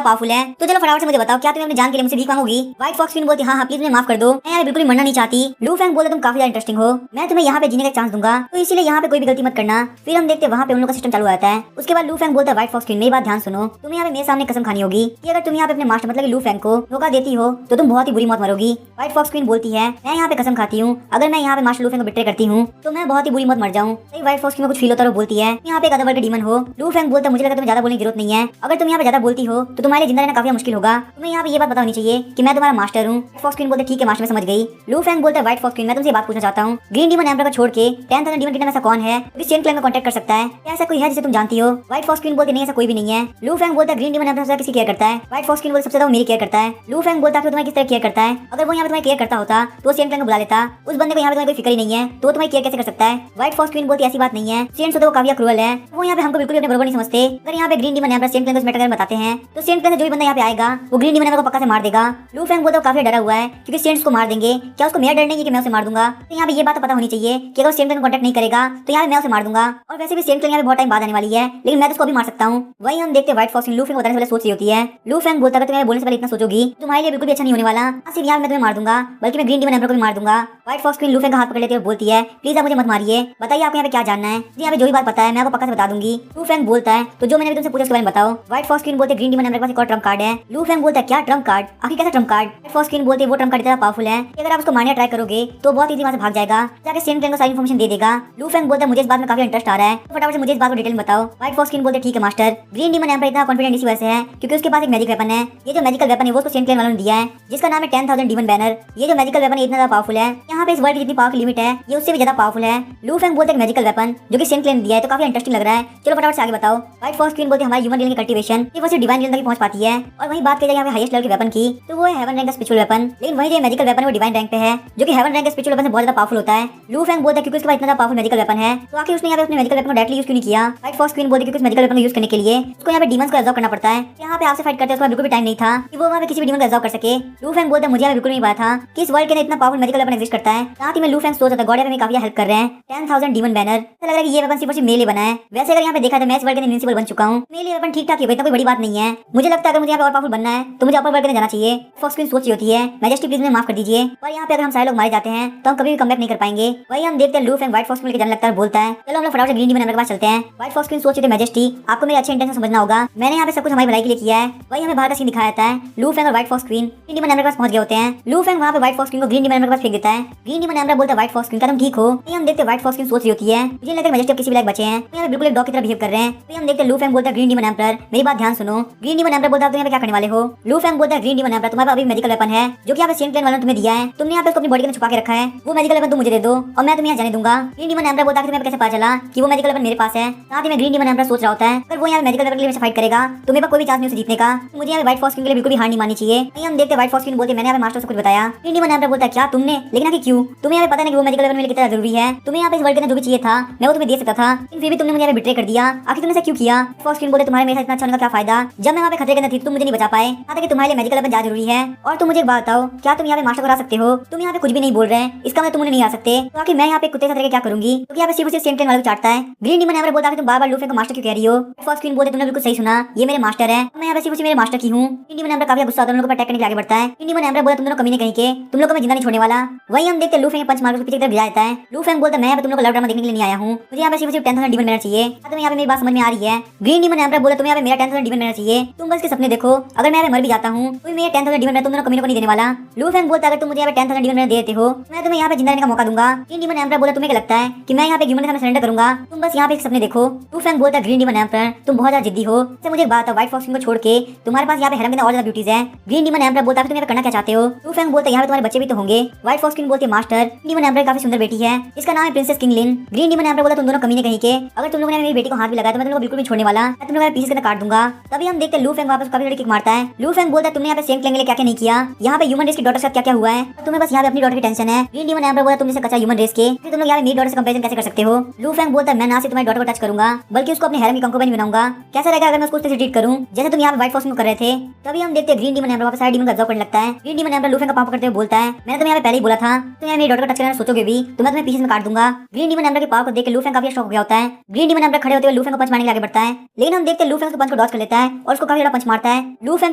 पावरफुल है। तो चलो फटाफट से मुझे बताओ क्या तुम्हें अपनी जान के लिए मुझसे भीख मांगोगी। व्हाइट फॉक्स क्वीन बोलती हाँ प्लीज मुझे माफ कर दो, मैं यहाँ बिल्कुल मरना नहीं चाहती। लू फेंग बोलते तुम काफी इंटरेस्टिंग हो, मैं तुम्हें यहाँ पे जीने का चांस दूंगा, तो इसीलिए यहाँ पे कोई भी गलती मत करना। फिर हम देखते वहाँ पे उन लोगों का सिस्टम चालू आता है। उसके बाद लू फेंग बोलता है व्हाइट फॉक्स क्वीन मेरी बात ध्यान सुनो, तुम्हें यहाँ पे मेरे सामने कसम खानी होगी कि अगर तुम यहाँ पे अपने मास्टर मतलब लू फेंग को धोखा देती हो तो तुम बहुत ही बुरी मौत मरोगी। व्हाइट फॉक्स क्वीन बोलती है मैं यहाँ पे कसम खाती हूँ अगर मैं यहाँ पे मास्टर लू फेंग को बिट्रे करती हूँ तो मैं बहुत ही बुरी मौत मर जाऊँ। व्हाइट फॉक्स क्वीन को कुछ फील होता है, बोलती है यहाँ पे एक अदरवर्ल्ड के डीमन हो। लू फेंग बोलता है मुझे लगा तुम्हें ज्यादा बोलने की जरूरत नहीं है, अगर तुम यहाँ पे ज्यादा बोलती हो तो तुम्हारे लिए जिंदा रहना काफी मुश्किल होगा। तुम्हें यहाँ पे ये बात पता होनी चाहिए कि मैं तुम्हारा मास्टर हूँ। फॉक्स क्वीन बोलते ठीक है मास्टर मैं समझ गई। लू फेंग बोलता है व्हाइट फॉक्स क्वीन मैं तुमसे बात पूछना चाहता हूँ, ग्रीन डीमन एम्पर को छोड़ के 10,000 डीमन किंगडम ऐसा कौन है जो सेंट क्लैन में कांटेक्ट कर सकता है, क्या ऐसा कोई है जिसे तुम जानती हो। व्हाइट फॉक्स क्वीन बोलती नहीं ऐसा कोई भी नहीं है। लू फेंग बोलता है ग्रीन डीमन एम्पर सबसे किसी केयर करता है। व्हाइट फॉक्स क्वीन बोलती सबसे ज्यादा मेरी केयर करता है। लू फेंग बोलता है तुम्हारी किस तरह केयर करता है, अगर वो यहाँ पे तुम्हारी केयर करता होता तो सेंट क्लैन को बुला लेता, उस बंदे को यहाँ पे तुम्हारी कोई फिक्र ही नहीं है तो तुम्हारी केयर कैसे कर सकता है। व्हाइट फॉक्स क्वीन बोलती ऐसी बात नहीं है, सेंट तो काफी क्रूअल है, वो यहाँ पे हमको बिल्कुल अपने बराबर नहीं समझते। अगर यहाँ पे Green Demon Emperor Saint Clan को इस मैटर बताते हैं तो सेंट क्लैन से जो भी बंदा यहाँ पे आएगा वो ग्रीन डीमन एम्पर को पक्का से मार देगा। लू फेंग बोलता काफी डरा हुआ है क्योंकि सेंट्स को मार देंगे, क्या उसको मेरा डर नहीं है कि मैं उसे मार दूंगा। तो यहाँ पे ये बात तो पता होनी चाहिए कि अगर सेंट क्लैन कांटेक्ट नहीं करेगा तो यहाँ मैं उसे मार दूंगा, और वैसे भी सेंट क्लैन यहाँ पे बहुत टाइम बाद आने वाली है लेकिन मैं तो उसको भी मार सकता हूँ। वही हम देखते व्हाइट फॉक्स लू फेंग बताने से पहले सोच रही होती है। लू फेंग बोलता है तुम्हें बोलने से पहले इतना सोचोगी तुम्हारे लिए बिल्कुल भी अच्छा नहीं होने वाला, सिर्फ यहाँ मैं तुम्हें मार दूंगा बल्कि मैं ग्रीन डीमन एम्पर को भी मार दूंगा। White Fox Queen Lu Feng का हाथ पकड़ लेती है और बोलती है प्लीज आप मुझे मत मारिए, बताइए आपको यहाँ पे क्या जानना है, यहाँ पे जो भी बात पता है मैं आपको पक्का से बता दूंगी। लू फेंग बोलता है तो जो मैंने तुमसे पूछा उसके बारे में बताओ। व्हाइट फॉक्स क्वीन बोलते ग्रीन डीमन एम्पर के पास एक और ट्रम्प कार्ड है। लू फेंग बोलता है क्या ट्रम्प कार्ड, आखिर कैसा trump card. White Fox Queen बोलते वो ट्रम्प कार्ड इतना पावरफुल है कि अगर आप उसको मारने ट्राई करोगे तो बहुत इजी वहां से भाग जाएगा, जाके सेंट क्लैन को सारी इन्फॉर्मेशन दे देगा। लू फेंग बोलता है मुझे इस बात में काफी इंटरेस्ट आ रहा है, तो फटाफट से मुझे इस बात को डिटेल में बताओ। व्हाइट फॉक्स क्वीन बोलते ठीक है मास्टर। ग्रीन डीमन एम्पर इतना कॉन्फिडेंट इसी वजह से है क्योंकि उसके पास एक मैजिक वेपन है। ये जो मैजिकल वेपन है वो उसको सेंट क्लैन वालों ने दिया है जिसका नाम है 10,000 डीमन बैनर। ये जो मैजिकल वेपन है इतना ज्यादा पावरफुल है, यहाँ पे इस वर्ल्ड की जितनी पावर की लिमिट है ये उससे भी ज्यादा पावरफुल है। लू फेंग बोलते मैजिकल वेपन जो कि सेंट क्लैन ने दिया है तो काफी इंटरेस्टिंग लग रहा है, चलो फटाफट से आगे बताओ। व्हाइट फॉक्स क्वीन बोलते हमारी ह्यूमन रियल की कल्टीवेशन ये बस डिवाइन रियल तक पहुंच पाती है, और वही बात की जाए यहाँ पे हाईएस्ट लेवल के वेपन की तो वो है हेवन रैंक का स्पिरिचुअल वेपन, लेकिन वही जो मैजिकल वेपन है वो डिवाइन रैंक पे है जो कि हेवन रैंक के स्पिरिचुअल वेपन से बहुत ज्यादा पावरफुल होता है। लू फेंग बोलता है क्योंकि उसके पास इतना पावरफुल मैजिकल वेपन है तो आखिर उसने यहाँ पे अपने मैजिकल वेपन को डायरेक्टली यूज क्यों नहीं किया। व्हाइट फॉक्स क्वीन बोलती क्योंकि उस मैजिकल वेपन को यूज करने के लिए उसको यहाँ पे डीमंस को एब्जॉर्ब करना पड़ता है, यहाँ पे आपसे फाइट करते उसका बिल्कुल भी टाइम नहीं था कि वो वहाँ पे किसी भी डीमन को एब्जॉर्ब कर सके। लू फेंग बोलता है मुझे बिल्कुल नहीं पता था कि इस वर्ल्ड के अंदर इतना पावरफुल मैजिकल वेपन एग्जिस्ट करता है, साथ ही में लू फेंग सोच रहा था गॉड में काफी हेल्प कर रहे हैं 10,000 डीमन बैनर, ऐसा लग रहा है कि ये वेपन सिर्फ मेले बना है। वैसे अगर यहाँ पे देखा तो मैं इस वर्ल्ड के इनविंसिबल बन चुका हूँ, मेरे लिए वेपन ठीक ठाक है, इतना कोई बड़ी बात नहीं है। मुझे लगता है अगर मुझे यहाँ पे और पावरफुल बनना है तो मुझे अपर वर्ल्ड के जाना चाहिए। फॉक्स क्वीन सोच होती है मैजेस्टी प्लीज मुझे माफ कर दीजिए, पर यहाँ पे अगर हम सारे लोग मारे जाते हैं तो हम कभी भी कमबैक नहीं कर पाएंगे। वही हम देखते हैं लू फेंग व्हाइट फॉक्स क्वीन के जाने लगता है, बोलता है चलो हम लोग फटाफट से ग्रीन डीमन एम्पर के पास चलते हैं। व्हाइट फॉक्स क्वीन सोच रही थी मैजेस्टी आपको मेरे अच्छे इंटेंशन समझना होगा, मैंने यहाँ पे सब कुछ हमारी भलाई के लिए किया है। वही हमें बाहर का सीन दिखाया जाता है, लू फेंग और White Fox Queen Green Demon Emperor के पास पहुंच गए होते हैं। लू फेंग वहाँ पे व्हाइट फॉक्स क्वीन को ग्रीन डीमन एम्पर के पास फेंक देता है। ग्रीन डीमन एम्पर बोलता है व्हाइट फॉक्स क्वीन क्या तुम ठीक हो। हम देखते हैं व्हाइट फॉक्स क्वीन सोच रही होती है मुझे लगता है मैजेस्टी किसी भी लायक बचे हैं, यहाँ बिल्कुल एक डॉग की तरह बिहेव कर रहे हैं। तो हम देखते हैं लू फेंग बोलता है ग्रीन डीमन एम्पर मेरी बात ध्यान सुनो। ग्रीन डीमन एम्पर बोलता है तुम यहाँ पे क्या करने वाले हो। लू फेंग बोलता है ग्रीन डीमन एम्पर तुम्हारे पास अभी मैजिकल वेपन है जो कि यहाँ पे सेंट क्लैन वालों ने तुम्हें दिया है, तुमने यहाँ पे उसको अपनी बॉडी के अंदर छुपा के रखा है, वो मैजिकल वेपन तुम मुझे दे दो और मैं तुम्हें यहाँ जाने दूंगा। ग्रीन डीमन एम्पर बोलता है तुम्हें कैसे पता चला कि वो मैजिकल वेपन मेरे पास है। साथ ही में ग्रीन डीमन एम्पर सोच रहा होता है अगर वो यहाँ मैजिकल वेपन के लिए फाइट करेगा तो मेरे पास कोई भी चांस नहीं उसे जीतने का, मुझे यहाँ व्हाइट फॉक्स क्वीन के लिए बिल्कुल भी हार नहीं माननी चाहिए। हम देखते हैं व्हाइट फॉक्स क्वीन बोलते मैंने यहाँ मास्टर से कुछ बताया। ग्रीन डीमन एम्पर बोलता है क्या तुमने, लेकिन आखिर क्यों, तुम्हें यहाँ पता नहीं कि वो मैजिकल वेपन मेरे लिए कितना जरूरी है, तुम्हें यहाँ पे इस वर्ल्ड के अंदर जो भी चाहिए था मैं वो तुम्हें दे सकता था, लेकिन फिर भी तुमने मुझे यहाँ पे बिट्रे कर दिया, आखिर तुमने ऐसा क्यों किया। फॉक्स क्वीन बोलते तुम्हारे मेरे साथ इतना अच्छा होने का क्या फायदा, जब मैं वहाँ पे खतरे के अंदर थी तुम मुझे नहीं बचा पाए, यहाँ तक कि तुम्हारे लिए मैजिकल वेपन ज्यादा जरूरी है। और तुम मुझे एक बात बताओ क्या तुम यहाँ पे मास्टर करा सकते हो, तुम यहाँ पे कुछ भी नहीं बोल रहे हैं इसका मतलब तुम मुझे नहीं आ सकते, तो आखिर मैं यहाँ पे कुत्ते से क्या करूंगी, क्योंकि यहाँ पे सिर्फ सेंट क्लैन वालों को चाटता है। ग्रीन डीमन एम्पर बोलता है तुम बार-बार लू फेंग को मास्टर क्यों कह रही हो। फॉक्स क्वीन बोलते तुमने बिल्कुल सही सुना, ये मेरे मास्टर है, मैं यहाँ पे सिर्फ मेरे मास्टर की हूँ। ग्रीन डीमन एम्पर काफी गुस्सा होता है, उनको अटैक करने के आगे बढ़ता है। ग्रीन डीमन एम्पर बोलता तुम दोनों कमी नहीं कहीं के, तुम लोग को मैं जिंदा नहीं छोड़ने वाला। वही हम देखते लू फेंग पंच मार के पीछे की तरफ गिरा देता है। लू फेंग बोलता मैं यहाँ पे तुम लोग को लव ड्रामा देखने के लिए नहीं आया हूँ, मुझे यहाँ पे सिर्फ 10,000 डीमन बैनर चाहिए। तुम्हें यहाँ पे मेरी बात समझ में आ रही है। ग्रीन डीमन एम्पर बोलता तुम्हें यहाँ पे मेरा 10,000 डीमन बैनर चाहिए, तुम बस के सपने देखो, अगर मैं यहाँ पे मर भी जाता हूँ तो मेरे 10,000 डीमन बैनर तुम दोनों कमीनों को नहीं देने वाला। लू फेंग बोलता अगर तुम मुझे यहाँ पे 10,000 डीमन बैनर देते हो मैं तुम्हें यहाँ पे जिंदा रहने का मौका दूंगा। ग्रीन डीमन एम्पर बोलता तुम्हें क्या लगता है कि मैं यहाँ पे ह्यूमन के सामने सरेंडर करूंगा, तुम बस यहाँ पे एक सपने देखो। लू फेंग बोलता ग्रीन डीमन एम्पर तुम बहुत ज्यादा जिद्दी हो, इससे मुझे एक बात है व्हाइट फॉक्स को छोड़ के तुम्हारे पास यहाँ पे हेरम के और ज्यादा ब्यूटीज है। ग्रीन डीमन एम्पर बोलता तुम यहाँ पे करना क्या चाहते हो। लू फेंग बोलता यहाँ पे तुम्हारे बच्चे भी तो होंगे। व्हाइट फॉक्स बोलते मास्टर डीमन एम्पर काफी सुंदर बेटी है, इसका नाम है princess Kinglin. Green Demon emperor बोलता तुम दोनों कमीने कहीं के, अगर तुम लोगों ने मेरी बेटी को हाथ भी लगाया तो मैं तुम लोग बिल्कुल भी छोड़ने वाला, मैं तुम लोग पीसेस के अंदर काट दूंगा। तभी तभी हम देखते लू फेंग वापस काफी बड़ी किक मारता है। लू फेंग बोलता है तुमने यहाँ पे सेंट लेंगे क्या क्या नहीं किया, यहाँ पे ह्यूमन रेस की डॉटर के साथ क्या क्या हुआ है, तुम्हें बस यहाँ पे अपनी डॉटर की टेंशन है। ग्रीन डीमन एम्पर बोलता तुम जैसे कच्चा ह्यूमन रेस के, फिर तुम लोग यहाँ पे मेरी डॉटर से कंपैरिजन कैसे कर सकते हो। लू फेंग बोलता है मैं ना सिर्फ तुम्हारी डॉटर को टच करूंगा बल्कि उसको अपने हैरम की कंकोबाइन बनाऊंगा। कैसा रहेगा अगर मैं उसको ट्रीट करूं जैसे तुम यहाँ पे व्हाइट फॉक्स में कर रहे थे। तभी हम देखते ग्रीन डीमन एम्पर वापस साइड डीमन का ऑब्जर्व करने लगता है। ग्रीन डीमन एम्पर लू फेंग का पावर करते हुए बोलता है मैंने तुम्हें यहाँ पे पहले ही बोला था तुम यहाँ मेरी डॉटर को टच करना सोचोगे भी तो मैं तुम्हें पीछे में काट दूंगा। ग्रीन डीमन एम्पर के पावर को देख के लू फेंग काफी शॉक हो गया होता है। ग्रीन डीमन एम्पर खड़े होते हुए लू फेंग को पंच मारने के आगे बढ़ता है, लेकिन हम देखते लू फेंग उसके पंच को डॉज कर लेता है और उसको काफी बड़ा पंच मारता है। लू फेंग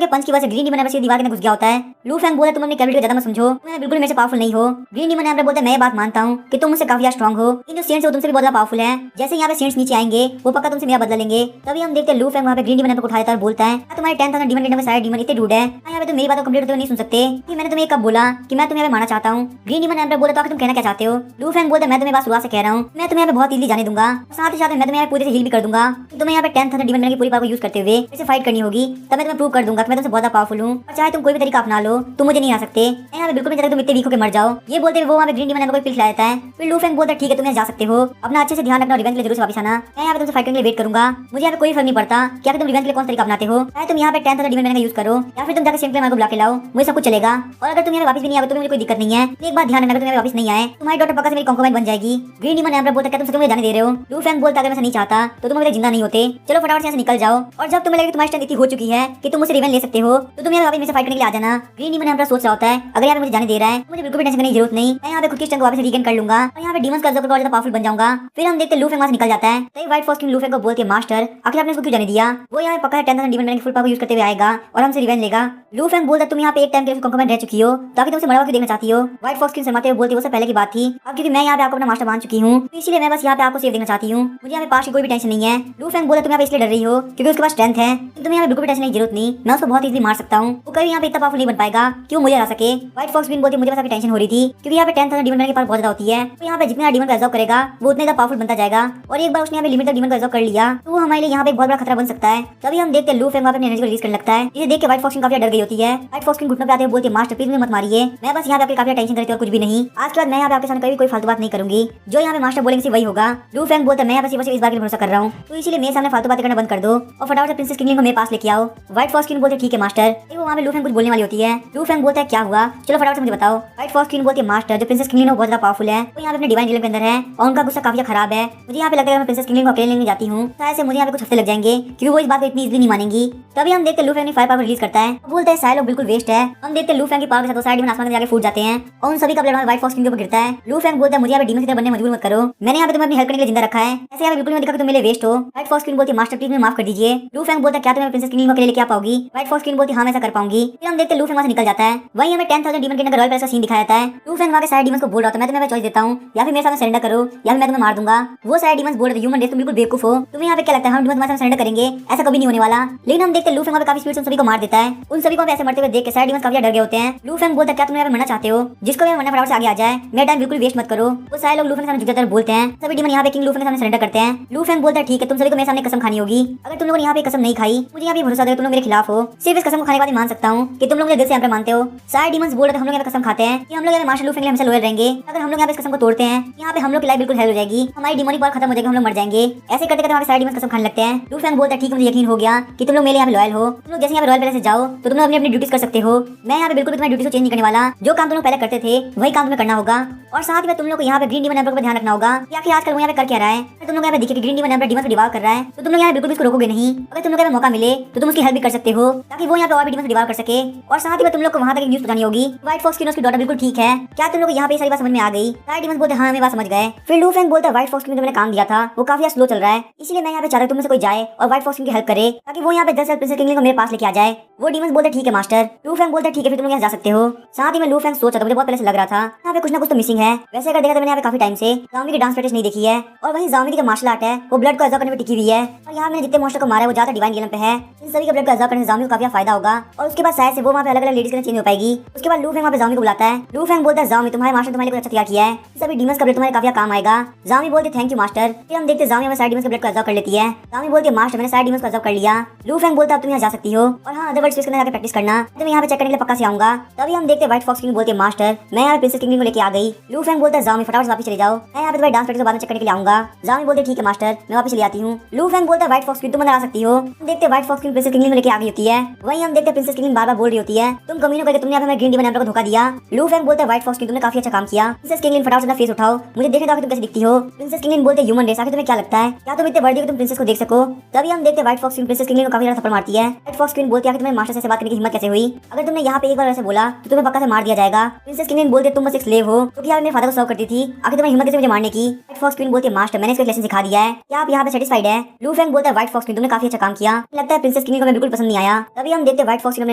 के पंच की वजह से ग्रीन डीमन एम्पर दीवार के अंदर घुस गया होता है। लू फेंग बोला तुम अपनी कैबिलिटी को ज्यादा मत समझो, तुम बिल्कुल मेरे से पावरफुल नहीं हो। ग्रीन डीमन एम्पर बोलता है मैं ये बात मानता हूँ कि तुम मुझसे काफी स्ट्रांग हो, इन जो सेंट्स है वो तुमसे भी बहुत ज्यादा पावरफुल है। जैसे यहाँ पे सेंट्स नीचे आएंगे वो पक्का तुमसे मेरा बदला लेंगे। तभी हम देखते लू फेंग वहाँ पे ग्रीन डीमन एम्पर को उठा देता है और बोलता है तुम्हारे 10,000 डीमन किंगडम में सारे डीमन इतने रूड है, यहाँ पे तुम मेरी बात को कंप्लीट होते हुए नहीं सुन सकते कि मैंने तुम्हें कब बोला कि मैं तुम्हें मारना चाहता हूँ। ग्रीन डीमन एम्पर बोला तो आखिर तुम कहना क्या चाहते हो। लू फेंग बोलता है मैं तुम्हें बात शुरुआत से कह रहा हूँ, मैं तुम्हें बहुत इजीली जाने दूंगा, साथ ही साथ मैं तुम्हें पूरे से हील भी कर दूंगा। तुम्हें यहाँ पे 10,000 डीमन की पूरी पावर को यूज करते हुए इसे फाइट करनी होगी, तब मैं तुम्हें प्रूव कर दूंगा कि मैं तुमसे बहुत पावरफुल हूँ और चाहे तुम कोई भी तरीका अपना लो तुम मुझे नहीं आ सकते। यहाँ पे बिल्कुल भी तुम इतने वीक होकर मर जाओ। ये बोलते हुए वो वहाँ पे ग्रीन डीमन एम्पर को पिल खिला देता है। फिर लू फेंग बोलता है ठीक है तुम जा सकते हो, अपना अच्छे से ध्यान रखना, रिवेंज के लिए जरूर से वापस आना, मैं यहाँ पे तुमसे फाइट करने के लिए वेट करूंगा। मुझे यहाँ पे कोई फर्क नहीं पड़ता क्या तुम रिवेंज के लिए कौन सा तरीका अपनाते हो, चाहे तुम यहाँ पे 10,000 डीमन का यूज करो या फिर तुम जाकर सिंपली मेरे को बुला के लाओ, मुझे सब कुछ चलेगा। और अगर तुम यहाँ वापस भी नहीं आए तो मुझे कोई दिक्कत नहीं है। एक बात ध्यान रखना अगर तुम वापस नहीं आए तुम्हारी डॉटर पक्का से मेरी कंकोबाइन बन जाएगी। ग्रीन डीमन एम्पर बोलता है तुम मुझे जाने दे रहे हो। लू फेंग बोलता है अगर मैं नहीं चाहता तो तुम मेरे जिंदा नहीं होते, चलो फटाफट से निकल जाओ और जब तुम्हें लगे तुम्हारी स्ट्रेंथ इतनी हो चुकी है कि तुम मुझसे रिवेंज ले सकते हो तो तुम यहाँ वापस मेरे से फाइट करने के लिए आ जाना। ग्रीन डीमन एम्पर सोच रहा होता है अगर यहाँ मुझे जाने दे रहा है मुझे बिल्कुल भी टेंशन करने की जरूरत नहीं, मैं यहाँ पे खुद की स्ट्रेंथ को वापस रीगेन कर लूंगा और यहाँ पे डीमंस का और ज्यादा पावरफुल बन जाऊंगा। फिर हम देखते लू फेंग वहां से निकल जाता है। तो White Fox King Lu Feng को बोलती है मास्टर आखिर आपने उसको क्यों जाने दिया, वो यहाँ पक्का 10,000 डीमन की फुल पावर यूज करते हुए आएगा और हमसे रिवेंज लेगा। लू फेंग बोलता तुम यहाँ पे एक टाइम के लिए कंकोबाइन रह चुकी हो ताकि तुमसे मरवा के देखना चाहती हो। व्हाइट फॉक्स किंग शर्माते हुए बोलती है वो सब पहले की बात थी, अब क्योंकि मैं यहाँ पे आपको अपना मास्टर मान चुकी हूँ तो इसलिए मैं बस यहाँ पे आपको सेव देना चाहती हूँ, मुझे यहाँ पे पास की कोई भी टेंशन नहीं है। लू फेंग बोला तुम यहाँ पे इसलिए डर रही हो क्योंकि उसके पास स्ट्रेंथ है, तुम्हें यहाँ पे बिल्कुल भी टेंशन की जरूरत नहीं, मैं उसको बहुत इजीली मार सकता हूँ, वो कभी यहाँ पे इतना पावरफुल नहीं बन पाएगा क्यों मुझे हरा सके। व्हाइट फॉक्स किंग बोलती मुझे बस अभी टेंशन हो रही थी क्योंकि यहाँ पे 10,000 डीमन की पावर बहुत ज्यादा होती है, तो यहाँ पे जितना डीमन का रिजर्व करेगा वो उतने ज्यादा पावरफुल बनता जाएगा और एक बार उसने यहाँ पे लिमिट तक डीमन का रिजर्व कर लिया तो वो हमारे लिए यहाँ पे बहुत बड़ा खतरा बन सकता है। तभी हम देखते लू फेंग अपनी एनर्जी को रिलीज करने लगता है, इसे देख के व्हाइट फॉक्स काफी डर गई होती है। व्हाइट फॉक्स घुटनों पे आते हुए बोलती है मास्टर प्लीज मुझे मत मारिए, मैं बस यहाँ पे काफी टेंशन करती हूँ और कुछ भी नहीं, आज के बाद मैं यहाँ पे आपके साथ कभी कोई फालतू बात नहीं करूंगी, जो यहाँ पे मास्टर बोलेंगे वही होगा। लू फेंग बोलता है मैं बस इस बात के लिए भरोसा कर रहा हूँ तो इसीलिए मेरे सामने फालतू बातें करना बंद कर दो और फटाफट से प्रिंसेस किंगलिंग को मेरे पास लेके आओ। व्हाइट फॉक्स किंग बोलते ठीक है मास्टर। वो वहाँ पे लू फेंग कुछ बोलने वाली होती है। लू फेंग बोलता है क्या हुआ, चलो फटाफट से मुझे बताओ। व्हाइट फॉक्स किंग बोलती है मास्टर जो प्रिंसेस किंगलिंग बहुत ज्यादा पावरफुल है, वो यहाँ पे अपने डिवाइन रिलम के अंदर है और उनका गुस्सा काफी खराब है, मुझे यहाँ पे लगता है मैं प्रिंसेस किंगलिंग को अकेले लेने जाती हूँ शायद से मुझे यहाँ पे कुछ हफ्ते लग जाएंगे क्योंकि वो इस बात को इतनी इजीली नहीं मानेंगी। तभी हम देखते लू फेंग फायर पावर रिलीज करता है, बोलता है सारे लोग बिल्कुल वेस्ट है। हम देखते लू फेंग की पावर के साथ साइड में आसमान में जाके फूट जाते हैं और उन सभी का ब्लड व्हाइट फॉक्स किंग के ऊपर गिरता है। लू फेंग बोलता है मुझे यहाँ पे डीमन की तरह बनने मजबूर मत करो, मैंने यहाँ पे तुम्हें अपनी हेल्प करने के लिए जिंदा रखा है, ऐसे यहाँ पे बिल्कुल मत दिखा कि तुम मेरे वेस्ट हो। व्हाइट फॉक्स किंग बोलती है मास्टर प्लीज मुझे माफ कर दीजिए। लू फेंग बोलता है क्या तुम्हें प्रिंसेस किंगलिंग को अकेले लेके आ पाओगी। व्हाइट फॉक्स किंग बोलती है हाँ मैं ऐसा कर पाऊंगी। फिर हम देखते लू फेंग वहां से निकल जाता है, वहीं हमें 10,000 डीमन किंग का रॉयल पैलेस का सीन दिखाया जाता है। लू फेंग वहां के सारे डीमंस को बोल रहा था मैं तुम्हें चॉइस देता हूँ या फिर मेरे साथ सरेंडर करो या फिर मैं तुम्हें मार दूंगा। वो सारे डीमंस बोल रहे थे ह्यूमन रेस तुम बिल्कुल बेवकूफ हो, तुम्हें यहाँ पे क्या लगता है हम डीमंस तुम्हारे साथ सरेंडर करेंगे, ऐसा कभी नहीं होने वाला। लेकिन हम देखते लू फेंग काफी स्पीड से सभी को मार देता है, उन सभी को ऐसे मरते हुए देख के सारे डीमंस काफी डर गए होते हैं। लू फेंग बोलता है क्या तुम यहाँ पे मरना चाहते हो, जिसको भी मरना फटाफट से आगे आ जाए, मेरा टाइम बिल्कुल वेस्ट मत करो। वो सारे लोग लू फेंग के सामने झुक जाते हैं बोलते हैं, सभी डीमन यहाँ पे किंग लू फेंग के सामने सरेंडर करते हैं। लू फेंग बोलता है ठीक है तुम सभी को मेरे सामने कसम खानी होगी, अगर तुम लोगों ने यहाँ पे कसम नहीं खाई मुझे यहाँ पे भरोसा दे तुम लोग मेरे खिलाफ हो, सिर्फ इस कसम को खाने के बाद मान सकता हूँ कि तुम लोग मुझे दिल से यहाँ पे मानते हो। सारे डीमंस बोल रहे हम लोग यहाँ पे कसम खाते हैं कि हम लोग यहाँ मार्शल लू फेंग हमेशा लोयल रहेंगे, अगर हम लोग यहाँ पे इस कसम को तोड़ते हैं यहाँ पे हम लोग की लाइफ बिल्कुल हेल हो जाएगी, हमारी डिमोनिक पावर खत्म हो जाएगी, हम लोग मर जाएंगे। ऐसे करते करते वहाँ सारे डीमंस कसम खाने लगते हैं। लू फेंग बोलता है ठीक है मुझे यकीन हो गया कि तुम लोग मेरे यहाँ पे लॉयल हो, तुम लोग जैसे यहाँ पे रॉयल पैलेस से जाओ तो तुम लोग अपनी अपनी ड्यूटीज कर सकते हो, मैं यहाँ पे बिल्कुल तुम्हारी ड्यूटी को चेंज नहीं करने वाला, जो काम तुम लोग पहले करते थे वही काम तुम्हें करना होगा। और साथ ही में तुम लोग को यहाँ पे ग्रीन डीमन एम्पर पर ध्यान रखना होगा कि आखिर आजकल वो यहाँ पे कर क्या रहा है। तुम लोग यहाँ पे दिखे कि ग्रीन डीमन एम्पर डीमन को डिवार कर रहा है तो तुम लोग यहाँ बिल्कुल इसको रोकोगे नहीं, अगर तुम लोग यहाँ मौका मिले तो तुम उसकी हेल्प भी कर सकते हो ताकि वो यहाँ पे और भी डीमन को डिवार कर सके। और साथ ही में तुम लोग को वहाँ तक एक न्यूज़ बतानी होगी व्हाइट फॉक्स की डॉटर बिल्कुल ठीक है, क्या तुम लोग यहाँ पे सारी बात समझ में आ गई। सारे डीमंस बोलते हाँ हमें बात समझ गए। फिर लू फेंग बोलता है व्हाइट फॉक्स की मैंने काम दिया था वो काफी स्लो चल रहा है, इसलिए मैं यहाँ पे चाहता हूँ तुम में से कोई जाए और व्हाइट फॉक्स की हेल्प करे ताकि वो यहाँ पे 10 प्रिंसेस किंगलिंग को मेरे पास लेके आ जाए। वो डीमंस बोलते ठीक है मास्टर। लू फेंग बोलता है ठीक है फिर तुम यहाँ जा सकते हो। साथ ही में लू फेंग सोचा था मुझे बहुत पहले से लग रहा था यहाँ पे कुछ ना कुछ तो मिसिंग है, वैसे अगर देखा तो मैंने यहाँ पे काफी टाइम से ज़ॉम्बी की डांस प्रैक्टिस नहीं देखी है और वहीं ज़ॉम्बी की जो मार्शल आर्ट है वो ब्लड को अब्जॉर्ब करने में टिकी हुई है और यहाँ मैंने जितने मॉन्स्टर को मारा है वो ज्यादा डिवाइन रियलम पे है, इन सभी के ब्लड को अब्जॉर्ब करने से ज़ॉम्बी को काफी फायदा होगा और उसके बाद शायद से वो वहाँ पे अलग अलग लेडीज के चेंज हो पाएगी। उसके बाद लू फेंग वहाँ पे ज़ॉम्बी को बुलाता है। लू फेंग बोलता है ज़ॉम्बी तुम्हारे मास्टर तुम्हारे लिए कुछ अच्छा तैयार किया है, सभी डीमंस का ब्लड तुम्हारे काफी काम आएगा। ज़ॉम्बी बोलते थैंक यू मास्टर। फिर हम देखते ज़ॉम्बी में सारे डीमंस के ब्लड को अब्जॉर्ब कर लेती है। ज़ॉम्बी बोलती है मास्टर मैंने सारे डीमंस को अब्जॉर्ब कर लिया। लू फेंग बोलता है तुम यहाँ जा सकती हो और हाँ अदर वर्ल्ड स्पेस के अंदर जाकर प्रैक्टिस करना, तुम यहाँ पे चेक करने के लिए पक्का से आऊंगा। तभी हम देखते व्हाइट फॉक्स किंग बोलते हैं मास्टर मैं यहाँ प्रिंसेस किंगलिंग को लेके आ गई। लू फेंग बोलता है ज़ॉम्बी फटाफट से वापस चले जाओ, मैं यहाँ पे तुम्हारी डांस प्रैक्टिस बाद में चेक करने के लिए आऊंगा। ज़ॉम्बी बोलते ठीक है मास्टर मैं वापस चली आती हूँ। लू फेंग बोलता है व्हाइट फॉक्स किंग तुम अंदर आ सकती हो, देखते व्हाइट फॉक्स प्रिंसेस किंगलिन को लेके आ गई होती है। वहीं हम देखते प्रिंसेस किंगलिन बार बार बोल रही होती है, तुम कमीनों करके तुमने हमें ग्रीन डीमन एम्पर को धोखा दिया। लू फैंग बोलते व्हाइट फॉक्स तुमने काफी अच्छा काम किया। प्रिंसेस किंगलिन फटाफट से अपना फेस उठाओ, मुझे देखने दो तुम कैसे दिखती हो। प्रिंसेस किंगलिन बोलते ह्यूमन रेस, आखिर तुम्हें क्या लगता है क्या तुम इतने वर्दी हो तुम प्रिंसेस को देख सको। तभी हम देखते व्हाइट फॉक्स प्रिंसेस किंगलिन को काफी ज्यादा थप्पड़ मारती है। व्हाइट फॉक्स क्वीन बोलती है कि तुम्हें मास्टर से बात करने की हिम्मत कैसे हुई, अगर तुमने यहाँ पे एक बार ऐसे बोला तो तुम्हें पक्का से मार दिया जाएगा। प्रिंसेस किंगलिन बोलते तुम बस एक स्लेव हो क्योंकि आप मेरे फादर को सर्व करती थी, आखिर तुम्हें हिम्मत कैसे मुझे मारने की। व्हाइट फॉक्स क्वीन बोलती है मास्टर मैंने इसको एक लेसन सिखा दिया है, क्या आप यहाँ पे सेटिस्फाइड है। लू फैंग बोलता है व्हाइट फॉक्स क्वीन तुमने काफी अच्छा काम किया, लगता है प्रिंसेस किंगलिन को मैं बिल्कुल पसंद नहीं आया। तभी हम देखते व्हाइट फॉक्स क्वीन अपनी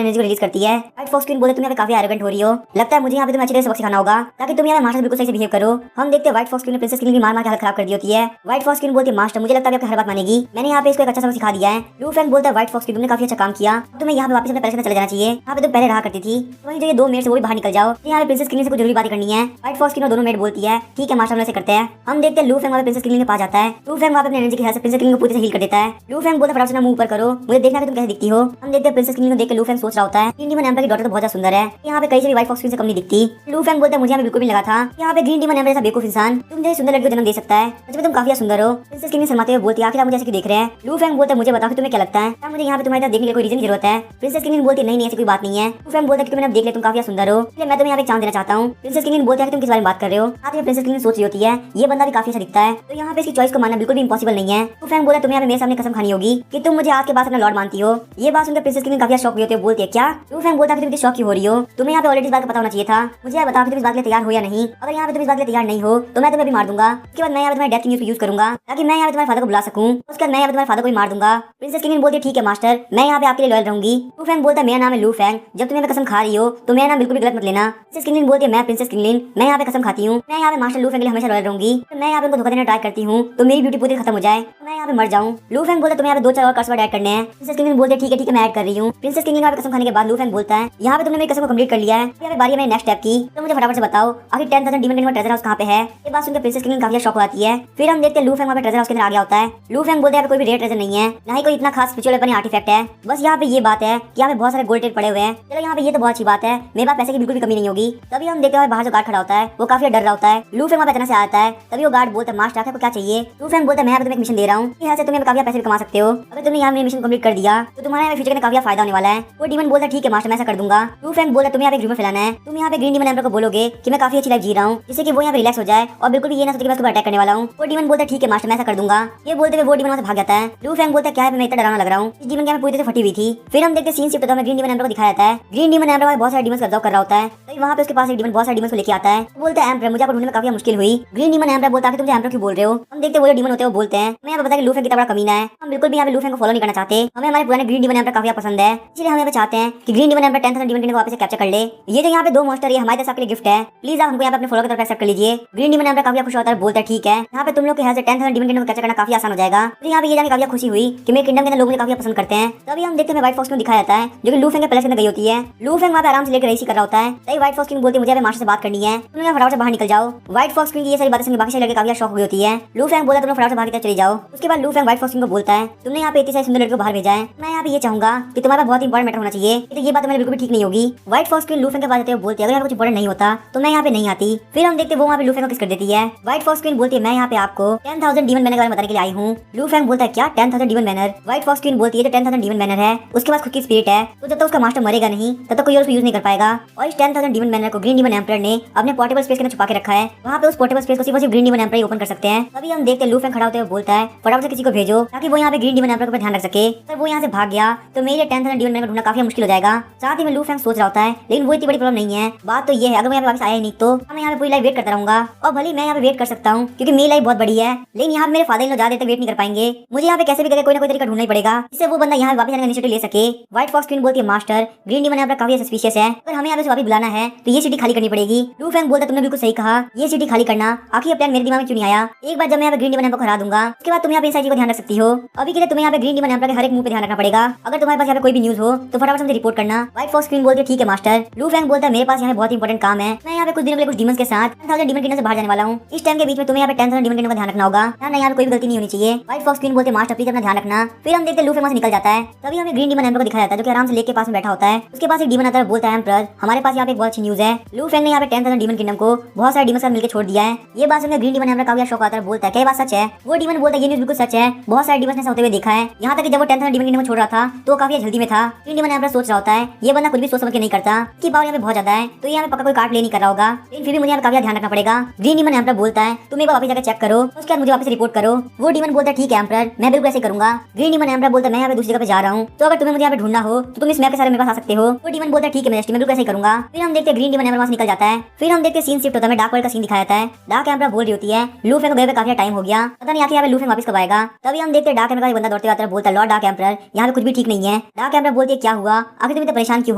एनर्जी को रिलीज करती है। व्हाइट फॉक्स क्वीन बोलते तुम यहाँ पे काफी एरोगेंट हो रही हो, लगता है मुझे यहाँ पे तुम्हें अच्छी तरह से सबक सिखाना होगा ताकि तुम यहाँ मास्टर बिल्कुल सही से बिहेव करो। हम देखते व्हाइट फॉक्स क्वीन ने प्रिंसेस किंगलिन की मार मार के हालत खराब कर दी होती है। व्हाइट फॉक्स क्वीन बोलती है मास्टर मुझे लगता है आपकी हर बात मानेगी, मैंने यहाँ पे इसको एक अच्छा सबक सिखा दिया है। लू फैंग बोलता है व्हाइट फॉक्स क्वीन तुमने काफी अच्छा काम किया, तुम्हें यहाँ पे वापस अपने पैलेस में चले जाना चाहिए, यहाँ पे तुम पहले रहा करती थी। वहीं जो ये दो मेड से वो भी बाहर निकल जाओ, यहाँ पे प्रिंसेस किंगलिन से कुछ जरूरी बातें करनी है। व्हाइट फॉक्स क्वीन दोनों मेड बोलती है ठीक है मास्टर हम ऐसे करते हैं। हम देखते हैं लू फैंग वहाँ पे प्रिंसेस किंगलिन के पास जाता है। लू फैंग वहाँ पे अपनी एनर्जी के हिसाब से प्रिंसेस किंगलिन को पूरी से हील कर देता है। लू फैंग बोलता है फटाफट से मुंह ऊपर करो, मुझे देखना है तुम कैसे दिखती हो। हम देखते हैं प्रिंसेस किंगलिन को देख के लू फैंग सोच रहा होता है ग्रीन डीमन एम्पर की डॉटर तो बहुत सुंदर है, यहाँ पे कहीं से भी व्हाइट फॉक्स क्वीन से कम नहीं दिखती। लू फैंग बोलता है मुझे यहाँ बिल्कुल भी लगा था यहाँ पे ग्रीन डीमन एम्पर जैसा बेवकूफ इंसान तुम जैसे सुंदर लड़की को जन्म दे सकता है, सच में तुम काफी सुंदर हो। प्रिंसेस किंगलिन शर्माते हुए बोलती है आखिर आप मुझे ऐसे क्यों देख रहे हैं। लू फैंग बोलता है मुझे बताओ कि तुम्हें क्या लगता है क्या मुझे यहाँ पे तुम्हारी तरफ देखने की कोई रीजन की जरूरत है। प्रिंसेस किंगलिन बोलती है नहीं ऐसी कोई बात नहीं है। लू फैंग बोलता है कि तुम्हें देख ले तुम काफी सुंदर हो, इसलिए मैं तुम्हें यहाँ पे चांस देना चाहता हूँ। प्रिंसेस किंगलिन बोलती है कि तुम किस बारे में बात कर रहे हो। साथ में प्रिंसेस किंगलिन सोच रही होती है ये बंदा भी काफी अच्छा दिखता है, तो यहाँ पे इसकी चॉइस को मानना बिल्कुल भी इम्पॉसिबल नहीं है। लू फैंग बोलता है तुम्हें यहाँ पे मेरे सामने कसम खानी होगी कि तुम मुझे आज के बाद अपना लॉर्ड मानती हो। ये बात सुनकर प्रिंसेस किंगलिन काफी शॉक हुई होती है, बोलती है क्या। लू फैंग बोलता है तुम इतनी शॉक क्यों हो रही हो, तुम्हें यहाँ पे ऑलरेडी इस बात का पता होना चाहिए था। मुझे यह बताओ कि तुम इस बात के लिए तैयार हो या नहीं, अगर यहाँ पे तुम इस बात के लिए तैयार नहीं हो तो मैं तुम्हें भी मार दूंगा। उसके बाद मैं यहाँ पे तुम्हारी डेथ की न्यूज़ यूज करूंगा ताकि मैं यहाँ पे तुम्हारे फादर को बुला सकूं, उसके बाद मैं यहाँ पे तुम्हारे फादर को भी मार दूंगा। प्रिंसेस किंगलिन बोलती है ठीक है मास्टर मैं यहाँ पे आपके लिए लॉयल रहूंगी। लू फैंग बोलता है मेरा नाम है लू फैंग, जब तुम यहाँ पे कसम खा रही हो तो मेरा नाम बिल्कुल भी गलत मत लेना। प्रिंसेस किंगलिन बोलती है मैं प्रिंसेस किंगलिन मैं यहाँ पे कसम खाती हूँ मैं यहाँ पे मास्टर लू फैंग के लिए हमेशा लॉयल रहूंगी। मैं यहाँ पे उनको धोखा देने ट्राई करती हूँ तो मेरी ब्यूटी पूरी खत्म हो जाए, मैं यहाँ पे मर जाऊँ। लू फैंग बोलता है तुम्हें यहाँ पे 2-4 और कर्सवर्ड ऐड करने हैं। प्रिंसेस किंगलिन बोलते हैं ठीक है मैं ऐड कर रही हूँ। प्रिंसेस किंगलिन यहाँ पे कसम खाने के बाद लू फैंग बोलता है यहाँ पे तुमने मेरी कसम को कंप्लीट कर लिया है, यहाँ पे बारी है मेरी नेक्स्ट स्टेप की, तो मुझे फटाफट से बताओ आखिर 10,000 डीमन का ट्रेजर हाउस कहाँ पे है। ये बात सुनकर प्रिंसेस किंगलिन काफी शॉक होती है। फिर हम देखते हैं लू फैंग वहाँ पे ट्रेजर हाउस के अंदर आ गया होता है। लू फैंग बोलते हैं कोई भी रेयर ट्रेजर नहीं है, ना ही कोई इतना खास स्पिरिचुअल वेपन आर्टिफैक्ट है, बस यहाँ पे ये बात है कि यहाँ पे बहुत सारे गोल्ड टेट पड़े हुए हैं। चलो यहाँ पे ये तो बहुत अच्छी बात है, मेरे पास पैसे की बिल्कुल भी कमी नहीं होगी। तभी हम देखते हैं बाहर जो गार्ड खड़ा होता है वो काफी डर रहा होता है। लू फैंग वहाँ पे अचानक से आता है, तभी वो गार्ड बोलता है मास्टर आपको क्या चाहिए। लू फैंग बोलता है मैं यहाँ पे तुम्हें एक मिशन दे रहा हूँ, यहाँ से तुम्हें काफी पैसे भी कमा सकते हो, अगर तुमने यहाँ मेरी मिशन कंप्लीट कर दिया तो तुम्हारे यहाँ फ्यूचर में काफी फायदा होने वाला है। वो डीमन बोलता है ठीक है मास्टर मैं ऐसा कर दूंगा। लू फैंग बोलता है तुम्हें यहाँ पे रूमर फैलाना है, तुम यहाँ पे ग्रीन डीमन एम्पर को बोलोगे कि मैं काफी अच्छी लाइफ जी रहा हूँ जिससे कि वो यहाँ पे रिलैक्स हो जाए और बिल्कुल भी ये ना सोचे कि मैं उसको अटैक करने वाला हूँ। वो डीमन बोलता है ठीक है मास्टर मैं ऐसा कर दूंगा। ये बोलते हुए वो डीमन वहाँ से भाग जाता है। लू फैंग बोलता है क्या है मैं इतना डरावना लग रहा हूँ, इस डीमन की पूरी तरह फटी हुई थी। फिर हम देखते सीन शिफ्ट होता है, ग्रीन डीमन एम्पर को दिखाया जाता है। ग्रीन डीमन एम्पर बहुत सारे डीमन ऑब्जर्व कर रहा होता है, तो वहाँ पे उसके पास एक डीमन बहुत सारे डीमन को लेके आता है। बोलता है एम्पर मुझे आपको ढूंढने में काफी मुश्किल हुई। ग्रीन डीमन एम्पर बोलता है तुम एम्पर क्यों बोल रहे हो। हम देखते वो जो डीमन होते हैं वो बोलते हैं मैं यहाँ पे पता है लू फैंग कितना बड़ा कमीना है, हम बिल्कुल भी यहाँ पे लू फैंग को फॉलो नहीं करना चाहते, हमें हमारे पुराने ग्रीन डीमन एम्पर काफी पसंद है, इसलिए हम यहाँ पे चाहते हैं कि ग्रीन डीमन एम्पर 10,000 डीमन को वापस से कैप्चर कर ले। ये जो यहाँ पे 2 मॉन्स्टर ये हमारे तरफ से आपके लिए गिफ्ट है, प्लीज आप हमको यहाँ पे अपने फॉलो की तरफ एक्सेप्ट कर लीजिए। ग्रीन डीमन एम्पर काफी खुश होता है, बोलता है ठीक है यहाँ पे तुम लोग के यहाँ से 10,000 डीमन को कैप्चर करना काफी आसान हो जाएगा। तो यहाँ पे ये जाने काफी खुशी हुई कि मेरे किंगडम के अंदर लोग मुझे काफी पसंद करते हैं। तभी हम देखते हैं व्हाइट फॉक्स को दिखाया जाता है जो कि लू फैंग के पैलेस के अंदर गई होती है। लू फैंग वहाँ पे आराम से लेकर रेसी कर रहा होता है, तभी व्हाइट फॉक्स किंग बोलती है मुझे मास्टर से बात करनी है, तुम यहाँ फटाफट से बाहर निकल जाओ। व्हाइट फॉक्स किंग की ये सारी बातें सुनकर बाकी सारे लड़के काफी शॉक हो गई होती है। लू फैंग बोलता है तुम फटाफट से बाहर की तरफ चले जाओ। उसके बाद लू फैंग व्हाइट फॉक्स किंग को बोलता है तुमने यहाँ पे इतनी सारी सुंदर लड़कियों को बाहर भेजा है, मैं यहाँ पे ये चाहूंगा कि तुम्हारे पास बहुत इंपॉर्टेंट मैटर होना चाहिए, तो ये बात मेरे बिल्कुल भी ठीक नहीं होगी। व्हाइट फॉक्स किंग लू फैंग के पास आते हुए बोलती है अगर यहाँ कुछ इंपॉर्टेंट नहीं होता तो मैं यहाँ पे नहीं आती। फिर हम देखते वो वहाँ पे लू फैंग को किस कर देती है। व्हाइट फॉक्स किंग बोलती है मैं यहाँ पे आपको 10,000 डीमन बैनर के बारे में बताने के लिए आई हूँ। लू फैंग बोलता है क्या 10,000 demon banner. White Fox King बोलती है 10,000 डीमन बैनर है उसके पास खुद की स्पिरिट है, तो जब तक उसका मास्टर मरेगा नहीं तब तक कोई और उसको यूज नहीं कर पाएगा। और इस 10,000 डीमन बैनर को ग्रीन डीमन एम्पर ने अपने पोर्टेबल स्पेस के अंदर छुपा के रखा है, वहाँ पे उस पोर्टेबल स्पेस को सिर्फ ग्रीन डीमन एम्पर ही ओपन कर सकते हैं। तभी हम देखते लू फैंग खड़ा होते हुए बोलता है फटाफट से किसी को भेजो ताकि वो यहाँ पे ग्रीन डीमन एम्पर पर ध्यान रख सके। पर वो यहाँ से भाग गया तो मेरे 10,000 डीमन बैनर ढूंढना काफी मुश्किल हो जाएगा। साथ ही में लू फैंग सोच रहा होता है लेकिन वो इतनी बड़ी प्रॉब्लम नहीं है, बात तो ये है अगर मैं यहाँ पे वापस आया ही नहीं तो मैं यहाँ पे पूरी लाइफ वेट करता रहूंगा। और भले मैं यहाँ पे वेट कर सकता हूँ क्योंकि मेरी लाइफ बहुत बड़ी है, लेकिन यहाँ पे मेरे फादर इन लोग ज्यादा देर तक वेट नहीं कर पाएंगे, मुझे यहाँ पे कैसे भी करके कोई ना कोई तरीका ढूंढना ही पड़ेगा जिससे वो बंदा यहाँ वापस आने का इनिशिएटिव ले सके। व्हाइट फॉक्स क्वीन बोलती है मास्टर ग्रीन डीमन यहाँ पे काफी सस्पिशियस है, अगर हमें यहाँ पे वापस बुलाना है तो ये सिटी खाली करनी पड़ेगी। लू फैंग बोलता तुमने बिल्कुल सही कहा, ये सिटी खाली करना आखिर ये प्लान मेरे दिमाग में क्यों नहीं आया। एक बार जब मैं यहाँ पे ग्रीन डीमन एम्पर को हरा दूंगा उसके बाद तुम यहाँ पे इस चीज को ध्यान रख सकती हो। अभी के लिए तुम्हें यहाँ पे ग्रीन डीमन एम्पर के हर एक मुंह पे ध्यान रखना पड़ेगा। अगर तुम्हारे पास यहाँ पे कोई भी न्यूज हो तो फटाफट से मुझे रिपोर्ट करना। व्हाइट फॉक्स क्वीन बोलती है ठीक है मास्टर। लू फैंग बोलता है मेरे पास यहाँ पे बहुत इंपॉर्टेंट काम है, मैं यहाँ पे कुछ दिनों के लिए कुछ डीमंस के साथ 10,000 डीमन किंगडम से बाहर जाने वाला हूँ। इस टाइम के बीच में तुम्हें यहाँ पे 10,000 डीमन किंगडम का ध्यान रखना होगा, यहाँ पे कोई भी गलती नहीं होनी चाहिए। व्हाइट फॉक्स क्वीन बोलते मास्टर प्लीज अपना ध्यान रखना। फिर हम देखते लू फैंग वहाँ से निकल जाता है। तभी हमें ग्रीन डीमन एम्पर को दिखाया जाता है जो कि आराम से लेक के पास में बैठा होता है। उसके पास एक डीमन आता है, बोलता है एम्परर हमारे पास यहाँ पे एक बहुत अच्छी न्यूज है, लू फैंग ने यहाँ पे 10,000 डीमन किंगडम को बहुत सारे डीमन के साथ मिलकर छोड़ दिया है। ये बात सुनकर ग्रीन डीमन एम्पर काफी शौक आता है, बोलता है क्या ये बात सच है। वो डीमन बोलता है ये न्यूज बिल्कुल सच है, बहुत सारे डीमन ने होते हुए देखा है, यहाँ तक कि जब वो 10,000 डीमन किंगडम छोड़ रहा था तो वो काफी जल्दी में था। ग्रीन डीमन एम्परर सोच रहा होता है ये बंदा कुछ भी सोच समझ के नहीं करता कि पावर यहाँ पे बहुत ज्यादा है, तो यहाँ पे पक्का कोई कार्ड प्ले नहीं कर रहा होगा, लेकिन फिर भी मुझे यहाँ पे काफी ध्यान रखना पड़ेगा। ग्रीन डीमन एम्परर बोलता है तुम एक बार वापस जाकर चेक करो, उसके बाद मुझे वापस रिपोर्ट करो। वो डीमन बोलता है ठीक है एम्परर, मैं बिल्कुल ऐसे करूंगा। ग्रीन डीमन एम्परर बोलता है मैं यहाँ पे दूसरी जगह पे जा रहा हूँ, तो अगर तुम्हें मुझे यहाँ पे ढूंढना हो तो तुम इस मैप के सारे मेरे पास आ सकते हो। वो डीमन बोलता है ठीक है मैं बिल्कुल ऐसे ही करूंगा। फिर हम देखते ग्रीन डीमन एम्परर वहां से निकल जाता है। फिर हम देखते सीन शिफ्ट होता है, डार्क वर्ल्ड का सीन दिखाया जाता है। डार्क एम्परर बोल रही होती है लू फेंग को गए पे काफी टाइम हो गया, पता नहीं आखिर यहाँ पे लू फेंग वापस कब आएगा। तभी हम देखते डार्क एम्परर का बंदा दौड़ते आता है, बोलता है लॉर्ड डार्क एम्परर यहाँ पे कुछ भी ठीक नहीं है। डार्क एम्परर बोलती है क्या हुआ, आखिर तुम इतने परेशान क्यों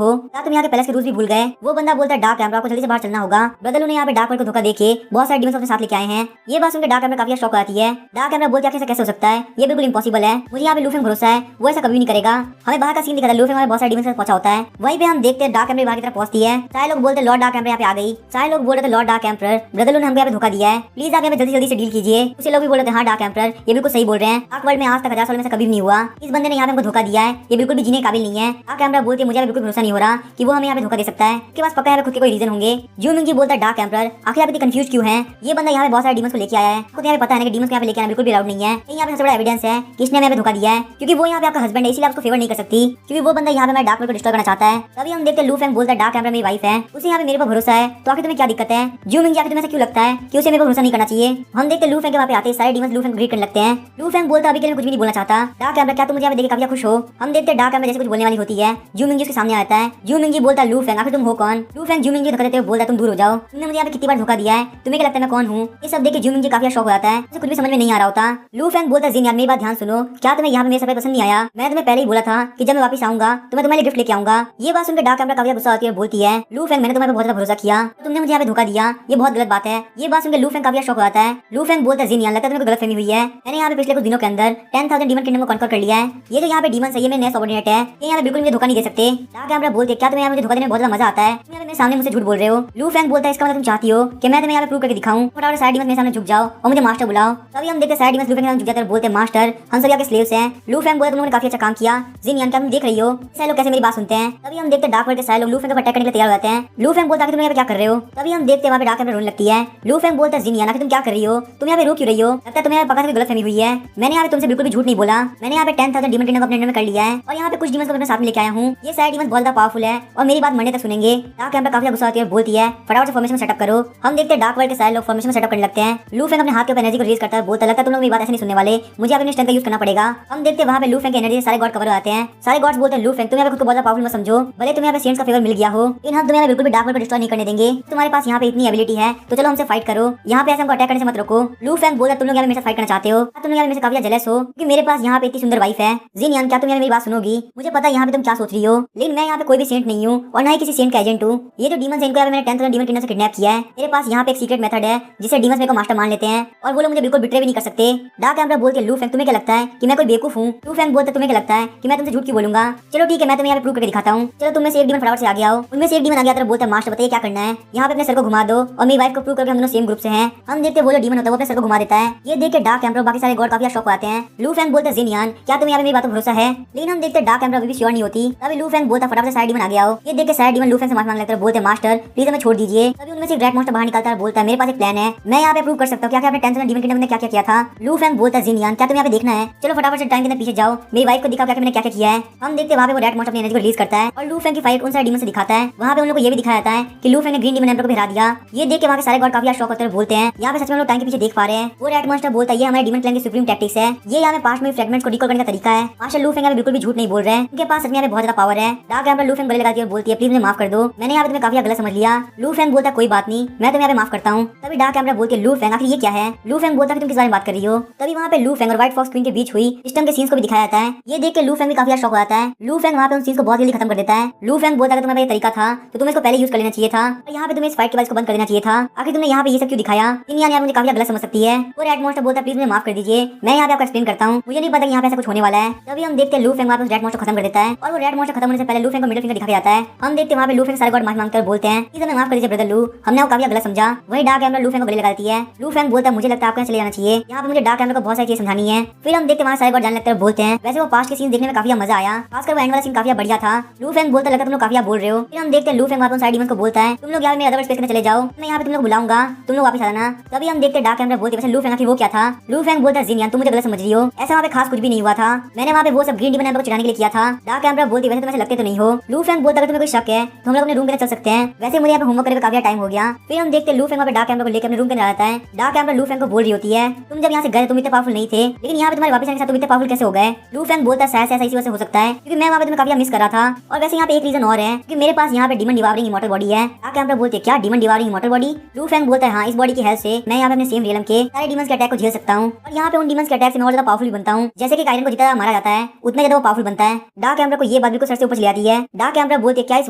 हो, क्या तुम यहाँ के पैलेस के रूल्स भी भूल गए। वो बंदा बोलता है डार्क एम्परर को जल्दी से बाहर चलना होगा, ब्रदर ने यहाँ पे डार्क वर्ल्ड को धोखा देके बहुत सारे डीमंस अपने साथ लेके आए हैं। ये बात सुनकर डार्क एम्परर काफी शौक आती है। डार्क एम्परर बोलती है ऐसा कैसे हो सकता है, ये बिल्कुल इम्पॉसिबल है, मुझे यहाँ पे लू फेंग भरोसा है वो ऐसा कभी नहीं करेगा। हमें बाहर का सीन दिखाता है, लू फेंग हमें बहुत सारे डीमंस के साथ पहुंचा होता है। वहीं पे हम देखते हैं डार्क एम्परर बाहर की तरफ पहुंचती है। सारे लोग बोलते हैं लॉर्ड डार्क एम्परर यहाँ पे आ गई। सारे लोग बोल रहे थे लॉर्ड डार्क एम्परर ब्रदर ने हमको यहाँ पे धोखा दिया है, प्लीज आप यहाँ पे जल्दी जल्दी से डील कीजिए। उसे लोग भी बोल रहे थे हाँ डार्क एम्परर ये बिल्कुल सही बोल रहे हैं, डार्क वर्ल्ड में आज तक 1000 साल में से कभी नहीं हुआ, इस बंदे ने यहाँ पे हमको धोखा दिया है, ये बिल्कुल भी जीने के काबिल नहीं है। डार्क एम्परर बोलती है मुझे बिल्कुल भरोसा नहीं हो रहा कि वो हमें यहाँ पे धोखा दे सकता है, उसके पास पक्का यहाँ पे खुद के कोई रीजन होंगे। जू मिंग जी बोलता है डार्क एम्परर आखिर आप इतनी कंफ्यूज क्यों हैं, ये बंदा यहाँ पे बहुत सारे डीमंस को लेके आया है, खुद यहाँ पे पता है कि डीमंस को यहाँ पे लेके आना बिल्कुल भी अलाउड नहीं है। यहाँ पे सबसे बड़ा एविडेंस है कि इसने हमें धोखा दिया है, क्योंकि वो यहाँ पे आपका हस्बैंड है, इसलिए आप उसको फेवर नहीं कर सकती, क्योंकि वो बंदा यहाँ पे मैं डार्क वर्ल्ड को डिस्ट्रॉय करना चाहता है। तभी हम देखते हैं लू फेंग बोलता है डार्क एम्परर मेरी वाइफ है, उसे यहाँ पे मेरे पर भरोसा है, तो आखिर तुम्हें क्या दिक्कत है। जू मिंग जी आखिर तुम्हें ऐसा क्यों लगता है कि उसे मेरे पर भरोसा नहीं करना चाहिए। हम देखते हैं लू फेंग के वहाँ पे आते सारे डीमंस लू फेंग को ग्रीट करने लगते हैं। लू फेंग बोलता है अभी के लिए कुछ भी नहीं बोलना चाहता। डार्क एम्परर क्या तुम मुझे यहाँ पे देख के काफी खुश हो। हम देखते हैं डार्क एम्परर जैसे कुछ बोलने वाली होती है, जू मिंग जी उसके सामने आता है। जू मिंग जी बोलता है लू फेंग आखिर तुम हो कौन। लू फेंग जू मिंग जी धोखा देते हुए बोलता है तुम दूर हो जाओ, तुमने मुझे यहाँ पे कितनी बार धोखा दिया है, तुम्हें क्या लगता है मैं कौन हूँ। ये सब देख के जू मिंग जी काफी शौक हो जाता है, उसे कुछ भी समझ में नहीं आ रहा होता। लू फेंग बोलता है जिन यार मेरी बात ध्यान सुनो, क्या तुम्हें यहाँ पे मेरे सफेद पसंद नहीं आया, मैं तुम्हें पहले ही बोला था कि जब मैं वापस आऊंगा तो मैं तुम्हारे लिए गिफ्ट लेके आऊंगा। ये बात सुनकर डार्क एम्परर काफी गुस्सा आती है, बोलती है लू फेंग मैंने तुम्हारे पे बहुत ज्यादा भरोसा किया, तुमने मुझे यहाँ पे धोखा दिया, ये बहुत गलत बात है। ये बात सुनकर लू फेंग काफी शौक हो जाता है। लू फेंग बोलता है जिन यार लगता है तुम्हें गलतफहमी हुई है, मैंने यहाँ पे पिछले कुछ दिनों के अंदर 10,000 डीमन किंगडम को कॉन्कर कर लिया है, ये जो यहाँ पे डीमन है ये मेरे नए सबऑर्डिनेट है, ये यहाँ पे बिल्कुल मुझे धोखा नहीं दे सकते। डार्क एम्परर बोलते क्या तुम्हें यहाँ मुझे धोखा देने में बहुत ज्यादा मजा आता है, तुम यहाँ पे मेरे सामने मुझसे झूठ बोल रहे हो। लू फेंग बोलता है इसका मतलब तुम चाहती हो कि मैं तुम्हें यहाँ पे प्रूव करके दिखाऊं, फटाफट सारे डीमन मेरे सामने झुक जाओ और मुझे मास्टर बुलाओ। तभी हम देखते सारे डीमन लू फेंग के सामने झुक जाते हैं, बोलते मास्टर हम सब यहाँ के स्लेव्स हैं। लू फेंग बोलता तुमने काफी अच्छा काम किया जिन यान क्या तुम देख रही हो सारे लोग कैसे मेरी बात सुनते हैं। तभी हम देखते डार्क वर्ल्ड के सारे लोग लू फेंग को अटैक करने के लिए तैयार हो जाते हैं। लू फेंग बोलता है तुम यहाँ पे क्या कर रहे हो। तभी हम देखते वहाँ पे डार्क एम्परर रोने लगती है। लू फेंग बोलता है जिन यान तुम क्या कर रही हो, तुम यहाँ पे रो क्यों रही हो, लगता है तुम्हें पक्का से गलतफहमी हुई है, मैंने यहाँ पे तुमसे बिल्कुल भी झूठ नहीं बोला, मैंने यहाँ पे 10,000 डीमन किंगडम अपने अंडर में कर लिया है और यहाँ पे कुछ डीमंस को अपने साथ में लेके आया हूँ। ये सारे डीमंस बहुत ज्यादा पावरफुल है और मेरी बात मरने तक सुनेंगे। डार्क एम्परर काफी गुस्सा आती है, बोलती है फटाफट से फॉर्मेशन सेटअप करो। हम देखते हैं डार्क वर्ल्ड के सारे लोग फॉर्मेशन सेटअप करने लगते हैं। लू फेंग अपने हाथ के ऊपर एनर्जी को रिलीज करता है, बोलता लगता है तुम लोग मेरी बात ऐसे नहीं सुनने वाले, मुझे अपने स्ट्रेंथ का यूज करना पड़ेगा। हम देखते हैं वहाँ पे लू फेंग की एनर्जी सारे गॉड कवर हो जाते हैं। सारे गॉड्स बोलते हैं लू फेंग तुम यहाँ पे खुद को बहुत पावरफुल मत समझो, भले तुम्हें यहाँ पे सेंट्स का फेवर मिल गया हो, इन हम तुम्हें बिल्कुल भी डार्क वर्ल्ड को डिस्ट्रॉय नहीं करने देंगे, तुम्हारे पास यहाँ पे इतनी एबिलिटी है तो चलो हमसे फाइट करो, यहाँ पे ऐसे हमको अटैक करने से मत रोको। लू फेंग बोलता तुम लोग यहाँ पे मेरे साथ फाइट करना चाहते हो, तुम लोग यहाँ पे मेरे से काफी जेलस हो क्योंकि मेरे पास यहाँ पे इतनी सुंदर वाइफ है। जिन यान क्या तुम यहाँ मेरी बात सुनोगी, मुझे पता है यहाँ पे तुम क्या सोच रही हो, लेकिन मैं यहाँ पे कोई भी सेंट नहीं हूँ और ना ही किसी सेंट का एजेंट हूँ। ये जो डीमंस है इनको यहाँ पे मैंने 10,000 डीमन किंगडम से किडनैप किया है, मेरे पास यहाँ पे एक सीक्रेट मेथड है जिससे डीमंस मेरे को मास्टर मान लेते हैं और वो लोग मुझे बिल्कुल बिट्रे भी नहीं कर सकते। डार्क एम्परर बोलते लू फेंग तुम्हें क्या लगता है कि मैं कोई बेवकूफ हूँ। लू फेंग बोलते तुम्हें क्या लगता है कि मैं तुमसे झूठ क्यों बोलूंगा, चलो ठीक है मैं तुम्हें यहाँ पे प्रूव करके दिखाता हूँ। चलो तुम में से एक डीमन फटाफट से आगे आओ। उनमें से एक डीमन आ गया तो बोलता है मास्टर बताइए क्या करना है, यहाँ पे अपने सर को घुमा दो और मेरी वाइफ को प्रूव करके हम दोनों सेम ग्रुप से हैं। हम देखते वो जो डीमन होता है वो अपने सर को घुमा देता है। ये देख के डार्क एम्परर बाकी सारे गॉड काफी शौक आते हैं। लू फेंग बोलते जिन यान क्या तुम्हें यहाँ पे मेरी बात पर भरोसा है, लेकिन हम देखते डार्क एम्परर अभी भी श्योर नहीं होती। तभी लू फेंग बोलता फटाफट से सारे डीमन आगे आओ। ये देख के सारे डीमन लू फेंग से माफी मांगने लगते हैं, बोलते मास्टर प्लीज हमें छोड़ दीजिए। तभी उनमें से ग्रेट मास्टर बाहर निकलता है, बोलता है मेरे पास एक प्लान है, मैं यहाँ पे प्रूव कर सकता हूँ क्या आपने 10,000 डीमन किंगडम में क्या क्या किया था। लू फेंग बोलता है जिन यान क्या तुम्हें यहाँ पे देखना है, चलो फटाफट से टाइम के अंदर पीछे जाओ, मेरी वाइफ को दिखाओ क्या मैंने क्या क्या किया है। हम देखते वहाँ पे वो रेड मास्टर अपनी एनर्जी को रिलीज करता है और लू फेंग की फाइट उन सारे डीमन से दिखाता है। वहाँ पे उन लोगों को ये भी दिखाया जाता है कि लू फेंग ने ग्रीन डीमन एम्परर को हरा दिया। ये देख के वहाँ के सारे गॉड काफी शौक होते हैं, बोलते हैं यहाँ पे सच में लोग टाइम के पीछे देख पा रहे हैं। वो रेड मास्टर बोलता है ये हमारे डीमन क्लैन की सुप्रीम टैक्टिक्स है, ये यहाँ पे पास्ट में फ्रेगमेंट्स को रिकॉल करने का तरीका है। मास्टर लू फेंग यहाँ पे बिल्कुल भी झूठ नहीं बोल रहे हैं, उनके पास सच में यहाँ पे बहुत ज्यादा पावर है। डार्क एम्परर लू फेंग गले लगाती है और बोलती है प्लीज मुझे माफ कर दो, मैंने यहाँ पे तुम्हें काफी गलत समझ लिया। लू फेंग बोलता है कोई बात नहीं मैं तुम्हें यहाँ पे माफ करता हूँ। तभी डार्क एम्परर बोलती है लू फेंग आखिर ये क्या है। लू फेंग बोलता है तुम किस बारे में बात कर रही हो। तभी वहाँ पे लू फेंग और व्हाइट फॉक्स क्वीन के बीच हुई सिस्टम के सीन्स को भी दिखाया जाता है। ये देख के लू फेंग भी काफी शौक हो जाता है। लू फेंग वहाँ पे उन सीन्स को बहुत जल्दी खत्म कर देता है। लू फेंग बोलता है तुम्हारा ये तरीका था तो तुम्हें इसको पहले यूज कर लेना चाहिए था और यहाँ पे तुम्हें इस फाइट के बाद इसको बंद कर देना चाहिए था, आखिर तुमने यहाँ पे ये सब क्यों दिखाया। इन यार मुझे काफी गलत समझ सकती है। वो रेड मास्टर बोलता है प्लीज मुझे माफ कर दीजिए, मैं यहाँ पे आपको एक्सप्लेन करता हूँ, मुझे नहीं पता कि यहाँ पे ऐसा कुछ होने वाला है। तभी हम देखते हैं लू फेंग वहाँ पे रेड मास्टर खत्म कर देता है और वो रेड मास्टर खत्म होने से पहले लू फेंग को मिडिल फिंगर दिखाया जाता है। हम देखते हैं वहाँ पे लू फेंग सारे गॉड माफी मांगकर बोलते हैं कि हमें माफ कर दीजिए ब्रदर लू, हमने वो काफी गलत समझा। वही डार्क एम्परर लू फेंग को गले लगाती है। लू फेंग बोलता है मुझे लगता है आपको चले जाना चाहिए, यहाँ पे मुझे डार्क एम्परर को बहुत सारी चीजें समझानी है। फिर हम देखते हैं वहाँ सारे गॉड जाने लगते हैं, बोलते हैं वैसे वो पास्ट के सीन देखने में काफी मजा आया, खासकर वो एंड वाला सीन काफी बढ़िया था। लू फेंग बोलता लगता तुम लोग काफी बोल रहे हो। फिर हम देखते हैं लू फेंग वहाँ पे सारे डीमन को बोलता है तुम लोग यहाँ मेरे अदर स्पेस में चले जाओ, मैं यहाँ पे तुम लोग बुलाऊंगा, तुम लोग वापस आना। तभी हम देखते हैं डार्क एम्परर बोलते वैसे लू फेंग आखिर वो क्या था। लू फेंग बोलता है जिन यान तुम मुझे गलत समझ रही हो, ऐसा वहाँ पे खास कुछ भी नहीं हुआ था, मैंने वहाँ पे वो सब ग्रीन डीमन एम्बर को चिढ़ाने के लिए किया था। डार्क एम्बर बोलती वैसे तुम ऐसे लगते तो नहीं हो। लू फैंग बोलता अगर तुम्हें कोई शक है तो हम लोग अपने रूम के अंदर चल सकते हैं, वैसे मुझे यहाँ पे होमवर्क करने का काफी टाइम हो गया। फिर हम देखते लू फैंग वहाँ पे डार्क एम्बर को लेकर अपने रूम के अंदर आता है। डार्क एम्बर लू फैंग को बोल रही होती है तुम जब यहाँ से गए तुम इतने पावरफुल नहीं थे, लेकिन यहाँ पे तुम्हारे वापस आने के साथ तुम इतने पावरफुल कैसे हो गए। लू फैंग बोलता है शायद इसी वजह से हो सकता है क्योंकि मैं वहाँ पे तुम्हें काफी मिस कर रहा था, और वैसे यहाँ पे एक रीजन और है कि मेरे पास यहाँ पे डीमन डिवावरिंग इमॉर्टल बॉडी है। डार्क एम्बर बोलते क्या डीमन डिवावरिंग इमॉर्टल बॉडी। लू फैंग बोलता है हाँ, इस बॉडी की हेल्प से मैं यहाँ पे अपने सेम रियलम के सारे डीमंस के अटैक को झेल सकता हूँ, और यहाँ पे उन डीमंस के अटैक से मैं और ज्यादा पावरफुल बनता हूँ। जैसे कि काइरन को जितना मारा जाता है उतना ज्यादा वो पावरफुल बनता है। डार्क एम्बर को ये बात बिल्कुल सर से ऊपर चली आती है। डार्क एम्बर बोलते क्या इस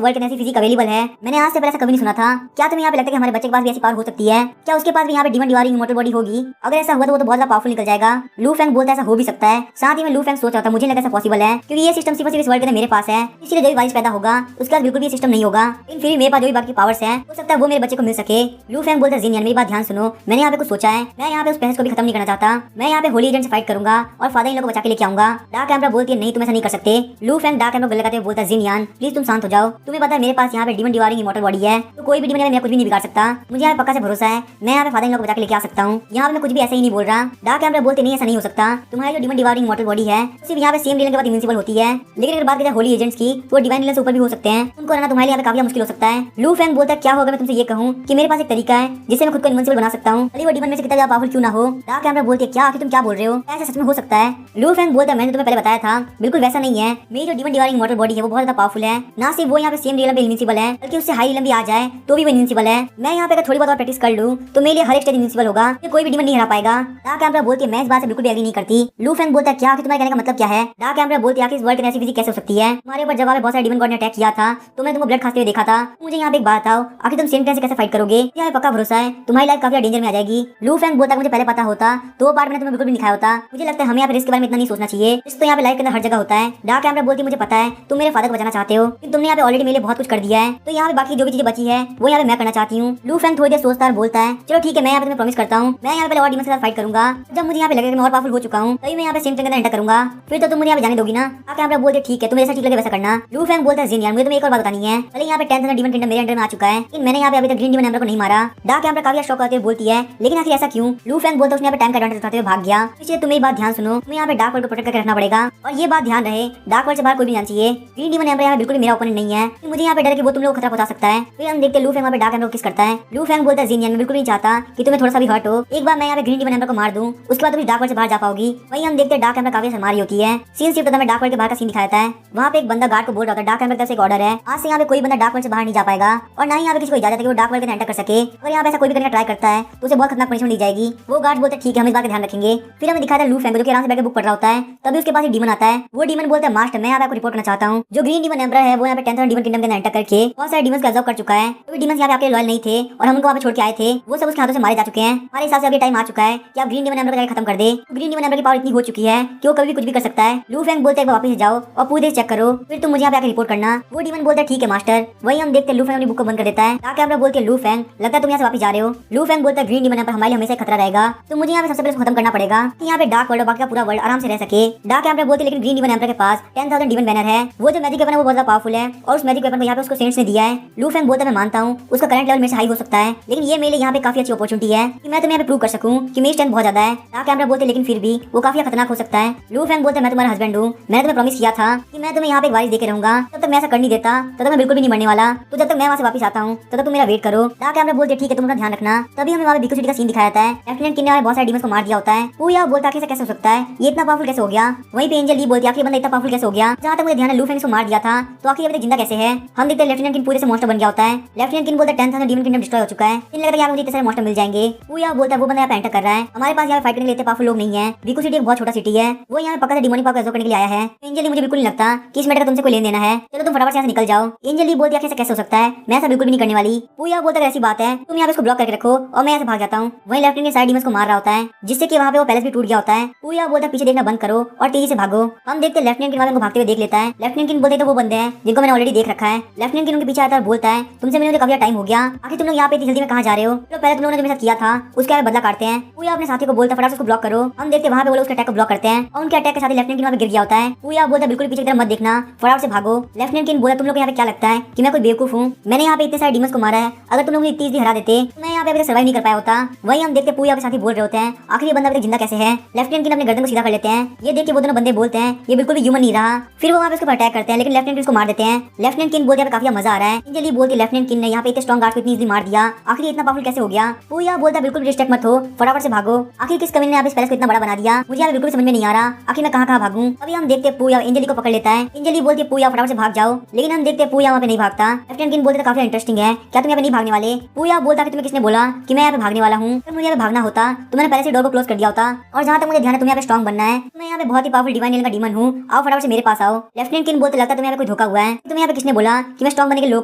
वर्ल्ड के ऐसी फिजिक अवेलेबल है, मैंने आज से पहले ऐसा कभी नहीं सुना था। क्या तुम्हें यहाँ पे लगता है कि हमारे बच्चे के पास भी ऐसी पावर हो सकती है, क्या उसके पास भी यहाँ पे डीमन डिवावरिंग इमॉर्टल बॉडी होगी। अगर ऐसा हुआ तो वो तो बहुत ज्यादा पावरफुल निकल जाएगा। लू फैंग बोलता है ऐसा हो भी सकता है। साथ ही में लू फैंग सोच रहा था मुझे लगा ऐसा पॉसिबल है क्योंकि ये सिस्टम सिर्फ इस वर्ल्ड के मेरे पास है, इसलिए जो भी वाइस पैदा होगा उसके पास बिल्कुल भी सिस्टम नहीं होगा, लेकिन फिर मेरे पास जो भी बाकी पावर्स हैं हो सकता है वो मेरे बच्चे को मिल सके। लू फैंग बोलता है जिनियन मेरी बात ध्यान सुनो, मैंने यहाँ पे कुछ सोचा है, मैं यहाँ पे उस बहस को भी खत्म नहीं करना चाहता, मैं यहाँ पे होली एजेंट से फाइट करूंगा और फादर इन लोगों को बचा के लेके आऊंगा। डार्क एम्बर बोलती है नहीं तुम ऐसा नहीं कर सकते। लू फैंग डार्क एम्बर को लगाते हुए बोलता है जिनियन प्लीज तुम शांत हो जाओ, तुम्हें पता है मेरे पास यहाँ पे डीमन डिवावरिंग इमॉर्टल बॉडी है, तो कोई भी डीमन मेरा कुछ भी नहीं बिगाड़ सकता, मुझे यहाँ पे पक्का से भरोसा है, मैं यहाँ पे फादर इन लोगों को बचा के लेके आ सकता हूँ। यहाँ पे मैं कुछ भी ऐसा ही नहीं बोल रहा। डार्क एम्बर बोलते नहीं ऐसा नहीं हो सकता, तुम्हारी जो डीमन डिवावरिंग इमॉर्टल बॉडी है सिर्फ यहाँ पे सेम रियलम के बाद इनविंसिबल होती है, लेकिन अगर बात करें होली एजेंट्स की तो डिवाइन रियलम से ऊपर भी हो सकते हैं, उनको रहना तुम्हारे लिए काफी मुश्किल हो सकता है। लू फैंग बोलता है क्या होगा मैं तुमसे ये कहूँ कि मेरे पास एक तरीका है जिससे मैं खुद को इनविंसिबल बना सकता हूँ, वो डीमन में से कितना ज्यादा पावरफुल क्यों ना हो। डार्क एम्बर बोलती है क्या आखिर तुम क्या बोल रहे हो, ऐसा सच में हो सकता है। लू फैंग बोलता है मैंने तुम्हें पहले बताया था बिल्कुल वैसा नहीं है, मेरी जो डीमन डिवावरिंग इमॉर्टल बॉडी है वो बहुत ज्यादा पावरफुल है, ना सिर्फ वो यहाँ पे सेम रियलम पे इनविंसिबल है बल्कि उससे हाई रियलम भी आ जाए तो भी वो इनविंसिबल है। मैं यहाँ पे अगर थोड़ी बहुत और प्रैक्टिस कर लूँ तो मेरे लिए हर एक स्टेज इनविंसिबल होगा, कोई भी डीमन नहीं हरा पाएगा। डार्क एम्बर बोलती है मैं इस बात से बिल्कुल भी एग्री नहीं करती। लू फैंग बोलता है क्या आखिर तुम्हारे कहने का मतलब क्या है। डार्क एम्बर बोलती है आखिर इस वर्ल्ड में ऐसी फिजिक कैसे हो सकती है, हमारे ऊपर जब बहुत सारे डीमन गॉड ने अटैक किया था तो मैंने तुमको ब्लड खाते हुए देखा था, मुझे यहाँ पे एक बात बताओ आखिर तुम सेम टाइम से कैसे फाइट करोगे, यहाँ पक्का भरोसा है तुम्हारी लाइफ काफी डेंजर में आ जाएगी। लू फैंग बोलता है मुझे पहले पता होता तो वो पार्ट मैंने तुम्हें बिल्कुल भी दिखाया होता, मुझे लगता है हमें यहाँ पे रिस्क के बारे में इतना नहीं सोचना चाहिए, रिस्क तो यहाँ पे लाइफ के अंदर हर जगह होता है। डार्क एम्बर बोलती है मुझे पता है तुम मेरे फादर को बचाना चाहते हो, लेकिन तुमने यहाँ पे ऑलरेडी मेरे लिए बहुत कुछ कर दिया है, तो यहाँ पे बाकी जो भी चीजें बची है वो यहाँ पे मैं करना चाहती हूँ। लू फैंग थोड़ी देर सोचता है बोलता है चलो ठीक है मैं यहाँ पे तुम्हें प्रॉमिस करता हूँ मैं यहाँ पे और डीमन के साथ फाइट करूंगा, जब मुझे यहाँ पे लगेगा मैं और पावरफुल हो चुका हूँ तभी मैं यहाँ पे सेम टाइम एंटर करूंगा, फिर तो तुम मुझे यहाँ पे जाने दोगी ना। डार्क एम्बर बोलते ठीक है तुम्हें जैसा ठीक लगे वैसा करना। लू फैंग बोलता है जिन यार मुझे तुम्हें एक और बात बतानी है, भले यहाँ पे 10,000 डीमन किंगडम मेरे अंडर में आ चुका है लेकिन मैंने यहाँ पे अभी तक ग्रीन डीमन एम्बर को नहीं मारा। डार्क एम्बर काफी शौक करते हुए बोलती है लेकिन आखिर ऐसा क्यों। लू फैंग बोलता है उसने यहाँ पे टाइम का एडवांटेज उठाते हुए भाग गया, इसलिए तुम्हें बात ध्यान सुनो, तुम्हें यहाँ पे डार्क वर्ल्ड को प्रोटेक्ट करके रखना पड़ेगा, और ये बात ध्यान रहे डार्क वर्ल्ड से बाहर कोई भी जाना चाहिए। ग्रीन डीमन एम्बर यहाँ बिल्कुल भी मेरा ओपोनेंट नहीं है, मुझे यहाँ पे डर है कि वो तुम लोग को खतरा पहुंचा सकता है। फिर हम देखते लू फैंग यहाँ पे डार्क एम्बर को किस करता है। लू फैंग बोलता है जिनियन मैं बिल्कुल नहीं चाहता कि तुम्हें थोड़ा सा भी हर्ट हो, एक बार मैं यहाँ पे ग्रीन डीमन एम्बर को मार दूं उसके बाद तुम डार्क वर्ल्ड से बाहर जा पाओगी। वही हम देखते डार्क एम्बर काफी मारी होती है, सीन सिर्फ हमें डार्क वर्ल्ड के बाहर का सीन दिखाया है। वहाँ पे एक बंदा गार्ड को बोल रहा था डार्क एम्बर की तरफ से एक ऑर्डर है, आज से यहाँ पे कोई बंदा डार्क वर्ल्ड से बाहर नहीं जा पाएगा और ना ही यहाँ पे किसी को इजाजत है कि वो डार्क वर्ल्ड के एंटर कर सके, अगर यहाँ पे ऐसा कोई भी करने का ट्राई करता है तो उसे बहुत खतरनाक पनिशमेंट दी जाएगी। वो गार्ड बोलते ठीक है हम इस बात का ध्यान रखेंगे। फिर हमें दिखाया था लू फैंग जो कि आराम से बैठ के बुक पढ़ रहा होता है, तभी उसके पास एक डीमन आता है। वो डीमन बोलता है मास्टर मैं यहाँ पे आपको रिपोर्ट करना चाहता हूँ, जो ग्रीन डीमन एम्पर है वो यहाँ पे 10,000 डीमन किंगडम के अंदर एंटर करके बहुत सारे डीमंस को ऑब्जर्व कर चुका है, तो डीमंस यहाँ पे आपके लॉयल नहीं थे और हम उनको वहाँ पे छोड़ के आए थे, वो सब उसके हाथों से मारे जा चुके हैं। हमारे हिसाब से अभी टाइम आ चुका है कि आप ग्रीन डीमन एम्पर को जाकर खत्म कर दे। ग्रीन डीमन एम्पर की पावर इतनी हो चुकी है कि वो कभी भी कुछ भी कर सकता है। लू फैंग बोलते हैं वापस जाओ और पूरे चेक करो फिर तुम मुझे यहाँ पे आकर रिपोर्ट करना। वो डीमन बोलता है ठीक है मास्टर। वही हम देखते लू फैंग अपनी बुक को बंद कर देता है। डार्क एम्पर बोलती है लू फैंग लगता है तुम यहाँ से वापस जा रहे हो। लू फैंग बोलता है ग्रीन डीमन एम्पर हमारे लिए हमेशा खतरा रहेगा, तो मुझे यहाँ पे सबसे पहले खत्म करना पड़ेगा कि यहाँ पे डार्क वर्ल्ड और बाकी का पूरा वर्ल्ड आराम से रह सके। डार्क एम्पर बोलते लेकिन ग्रीन डीमन एम्पर के पास 10,000 डीमन बैनर है, वो जो मैजिक वेपन है वो बहुत ज्यादा पावरफुल है और उस मैजिक वेपन को यहाँ पे उसको सेंट्स ने दिया है। लू फैंग बोलता है मैं मानता हूँ उसका करंट लेवल मेरे से हाई हो सकता है, लेकिन ये मेरे लिए यहाँ पे काफी अच्छी अपॉर्चुनिटी है कि मैं तुम्हें यहाँ पे प्रूव कर सकूँ कि मेरी स्ट्रेंथ बहुत ज्यादा है। डार्क एम्पर बोलते लेकिन फिर भी वो काफी खतरनाक हो सकता है। लू फैंग बोलते मैं तुम्हारा हस्बैंड हूँ, मैंने तुम्हें प्रॉमिस किया था कि मैं तुम्हें यहाँ पे एक वारिस देके रहूंगा, तब तक मैं ऐसा कर नहीं देता, तब तक मैं बिल्कुल भी नहीं मरने वाला, तो जब तक मैं वहाँ से वापस आता हूँ तब तक तुम मेरा वेट करो। डार्क एम्पर बोलते ठीक है तुम अपना ध्यान रखना। तभी हमें वहाँ पे बिको सिटी का सीन दिखाया था। लेफ्टिनेंट किन ने बहुत सारे डीमंस को मार दिया होता है। वो यार बोलता है कैसे हो सकता है, ये इतना पावरफुल कैसे हो गया। वहीं पे एंजल ली बोलती है आखिर बंदा इतना पावरफुल कैसे हो गया। जहाँ तक मुझे ध्यान है लू फैंग को मार दिया था तो आखिर अभी तक जिंदा कैसे है। हम देखते हैं लेफ्टिनेंट किन पूरे से मॉन्स्टर बन गया होता है। लेफ्टिनेंट किन बोलता है 10,000 डीमन किंगडम डिस्ट्रॉय हो चुका है, इन लगता है यार मुझे इतने सारे मॉन्स्टर मिल जाएंगे। वो यार बोलता है वो बंदा यहाँ पे एंटर कर रहा है, हमारे पास यहाँ फाइट करने के लिए पावरफुल लोग नहीं है। बिको सिटी एक बहुत छोटा सिटी है, वो यहाँ पक्का से डिमोनिक पावर करने के लिए आया है। एंजल मुझे बिल्कुल नहीं लगता कि इस मैटर का तुमसे कोई लेन देना है, चलो तुम फटाफट से यहाँ से निकल जाओ। एंजल बोलती है कैसे हो सकता है, मैं ऐसा बिल्कुल भी नहीं करने वाली। वो यार बोलता है ऐसी बात है तुम यहाँ पे इसको ब्लॉक करके रखो और मैं यहाँ से भाग जाता हूँ। वहीं लेफ्टिनेंट साइड डीमंस को मार रहा होता है जिससे कि वहाँ पे वो पैलेस भी टूट गया होता है। वो यार बोलता है पीछे देखना बंद करो और तेजी से भागो। हम देखते लेफ्टिनेंट किन को भागते हुए देख लेता है। लेफ्टिनेंट किन बोलते तो वो बंदे हैं जिनको मैंने ऑलरेडी देख रखा है। लेफ्टिनेंट किन उनके पीछे आता है बोलता है तुमसे मुझे काफी टाइम हो गया, आखिर तुम लोग यहाँ पे इतनी जल्दी में कहाँ जा रहे हो। तो पहले तुम लोगों ने जो मेरे साथ किया था उसका बदला काटते हैं। पूया अपने साथी को बोलता है फटाफट उसको ब्लॉक करो। हम देखते वहाँ पे वो लोग उसके अटैक को ब्लॉक करते हैं और उनके अटैक के साथ लेफ्टिनेंट किन गिर गया होता है। पूया बोलता है बिल्कुल पीछे की तरफ मत देखना, फटाफट से भागो। लेफ्टिनेंट किन बोला तुम लोग यहाँ पे क्या लगता है कि मैं कोई बेवकूफ हूँ, मैंने यहाँ पे इतने सारे डीमंस को मारा है, अगर तुम लोग इतनी इजीली हरा देते तो मैं यहाँ पे सर्वाइव नहीं कर पाया होता। वही हम देखते पूया के साथी बोल रहे होते हैं आखिर ये बंदा अभी जिंदा कैसे है। लेफ्टिनेंट किन अपने गर्दन को सीधा कर लेते हैं ये देख के वो दोनों बंदे बोलते हैं ये बिल्कुल भी ह्यूमन नहीं रहा। फिर वो वहाँ पे उसको अटैक करते हैं लेकिन लेफ्टिनेंट किन उसको मार देते हैं। लेफ्टिनेंट किन बोलते हैं काफी मजा आ रहा है। अंजलि बोलती है लेफ्टिनेंट किन ने यहाँ पे इतने स्ट्रॉन्ग गार्ड को इतनी इजीली मार दिया, आखिर इतना पावरफुल कैसे हो गया। पूया बोलता है बिल्कुल डिस्ट्रैक्ट मत हो, फटाफट से भागो, आखिर किस कमीने ने इस पैलेस को इतना बड़ा बना दिया, मुझे यहाँ बिल्कुल समझ में नहीं आ रहा, आखिर मैं कहाँ भागूं। अभी हम देखते हैं पूया अंजलि को पकड़ लेता है। अंजलि बोलती है पूया फटाफट से भाग जाओ, लेकिन हम देखते हैं पूया वहाँ पे नहीं भागता। लेफ्टिनेंट किन बोलते काफी इंटरेस्टिंग है, क्या तुम यहाँ पे नहीं भागने वाले। पूया बोलता है तुम्हें किसने बोला कि मैं यहाँ पे भागने वाला हूँ, अगर मुझे यहाँ पे भागना होता तो मैंने पहले से डोर को क्लोज कर दिया होता। और जहाँ तक मुझे ध्यान है तुम्हें यहाँ पे स्ट्रॉन्ग बनना है, मैं यहाँ पे बहुत ही पावरफुल डिवाइन का डीमन हूँ, आओ फटाफट से मेरे पास आओ। लेफ्टिनेंट किन बोलते लगता है तुम्हें यहाँ पे कोई धोखा हुआ है, तुम्हें यहाँ पे किसने बोला कि मैं स्ट्रॉन्ग बनने के लोग